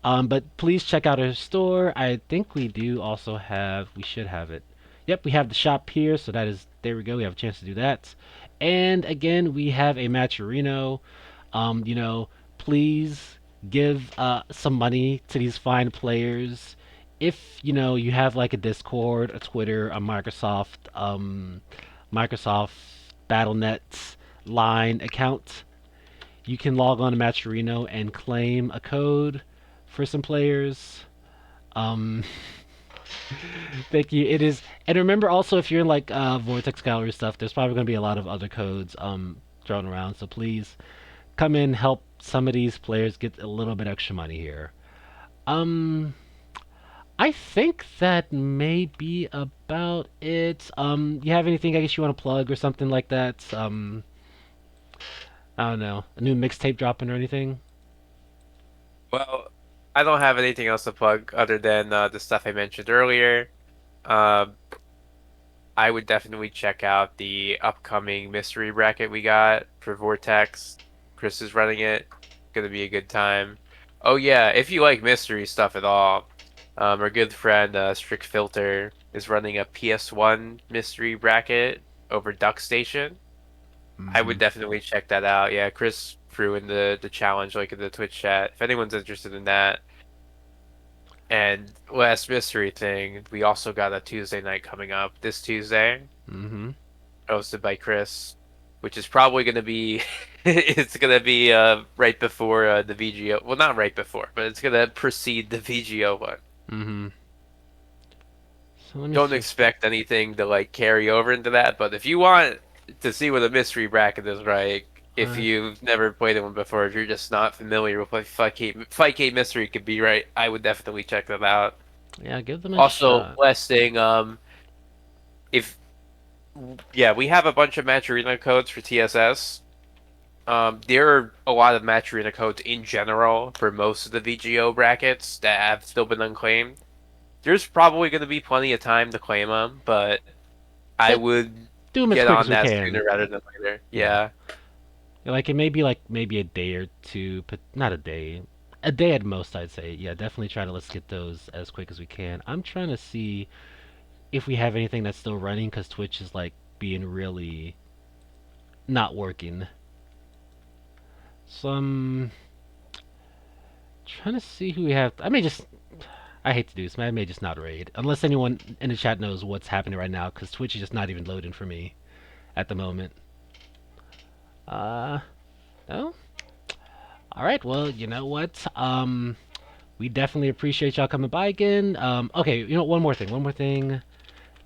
But please check out our store. I think we do also have. We should have it. Yep, we have the shop here. So that is there we go. We have a chance to do that. And again, we have a Matcherino. You know, please give some money to these fine players. If you know you have like a Discord, a Twitter, a Microsoft BattleNet line account, you can log on to Matcherino and claim a code for some players. Um, Thank you. It is, and remember also if you're in like Vortex Gallery stuff, there's probably going to be a lot of other codes thrown around. So please come in, help some of these players get a little bit extra money here. Um, I think that may be about it. You have anything I guess you want to plug or something like that? I don't know, a new mixtape dropping or anything? Well, I don't have anything else to plug other than the stuff I mentioned earlier. Um, I would definitely check out the upcoming mystery bracket we got for Vortex. Chris is running it. Gonna be a good time. Oh yeah, if you like mystery stuff at all, our good friend Strict Filter is running a PS1 mystery bracket over Duck Station. I Mm-hmm. would definitely check that out. Yeah, Chris threw in the challenge like in the Twitch chat. If anyone's interested in that. And last mystery thing, we also got a Tuesday night coming up this Tuesday, Mm-hmm. hosted by Chris, which is probably going to be it's going to be right before the VGO. Well, not right before, but it's going to precede the VGO one. Mm-hmm. So let me Don't see if expect anything to like carry over into that, but if you want to see what a mystery bracket is, right? If uh, you've never played one before, if you're just not familiar with what Fight Game Mystery could be, right? I would definitely check that out. yeah, give them a Also, shot. last thing, if yeah, we have a bunch of Match Arena codes for TSS. There are a lot of Match Arena codes in general for most of the VGO brackets that have still been unclaimed. There's probably going to be plenty of time to claim them, but I Yeah, would do them as get quick on as we that can. sooner rather than later. Yeah. Yeah. Like it may be like maybe a day or two, but not a day at most, I'd say. Yeah, definitely try to let's get those as quick as we can. I'm trying to see if we have anything that's still running because Twitch is like being really not working. So I'm trying to see who we have. I hate to do this, man. I may just not raid unless anyone in the chat knows what's happening right now because Twitch is just not even loading for me at the moment. Uh, no. All right. Well, you know what? We definitely appreciate y'all coming by again. Okay, you know, one more thing. One more thing.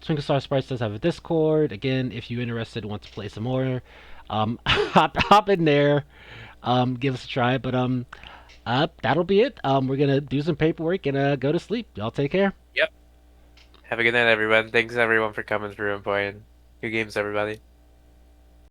Twinkle Star Sprites does have a Discord. Again, if you're interested, want to play some more, hop in there. Give us a try. But that'll be it. We're gonna do some paperwork and go to sleep. Y'all take care. Yep. Have a good night, everyone. Thanks everyone for coming through and playing. Good games, everybody.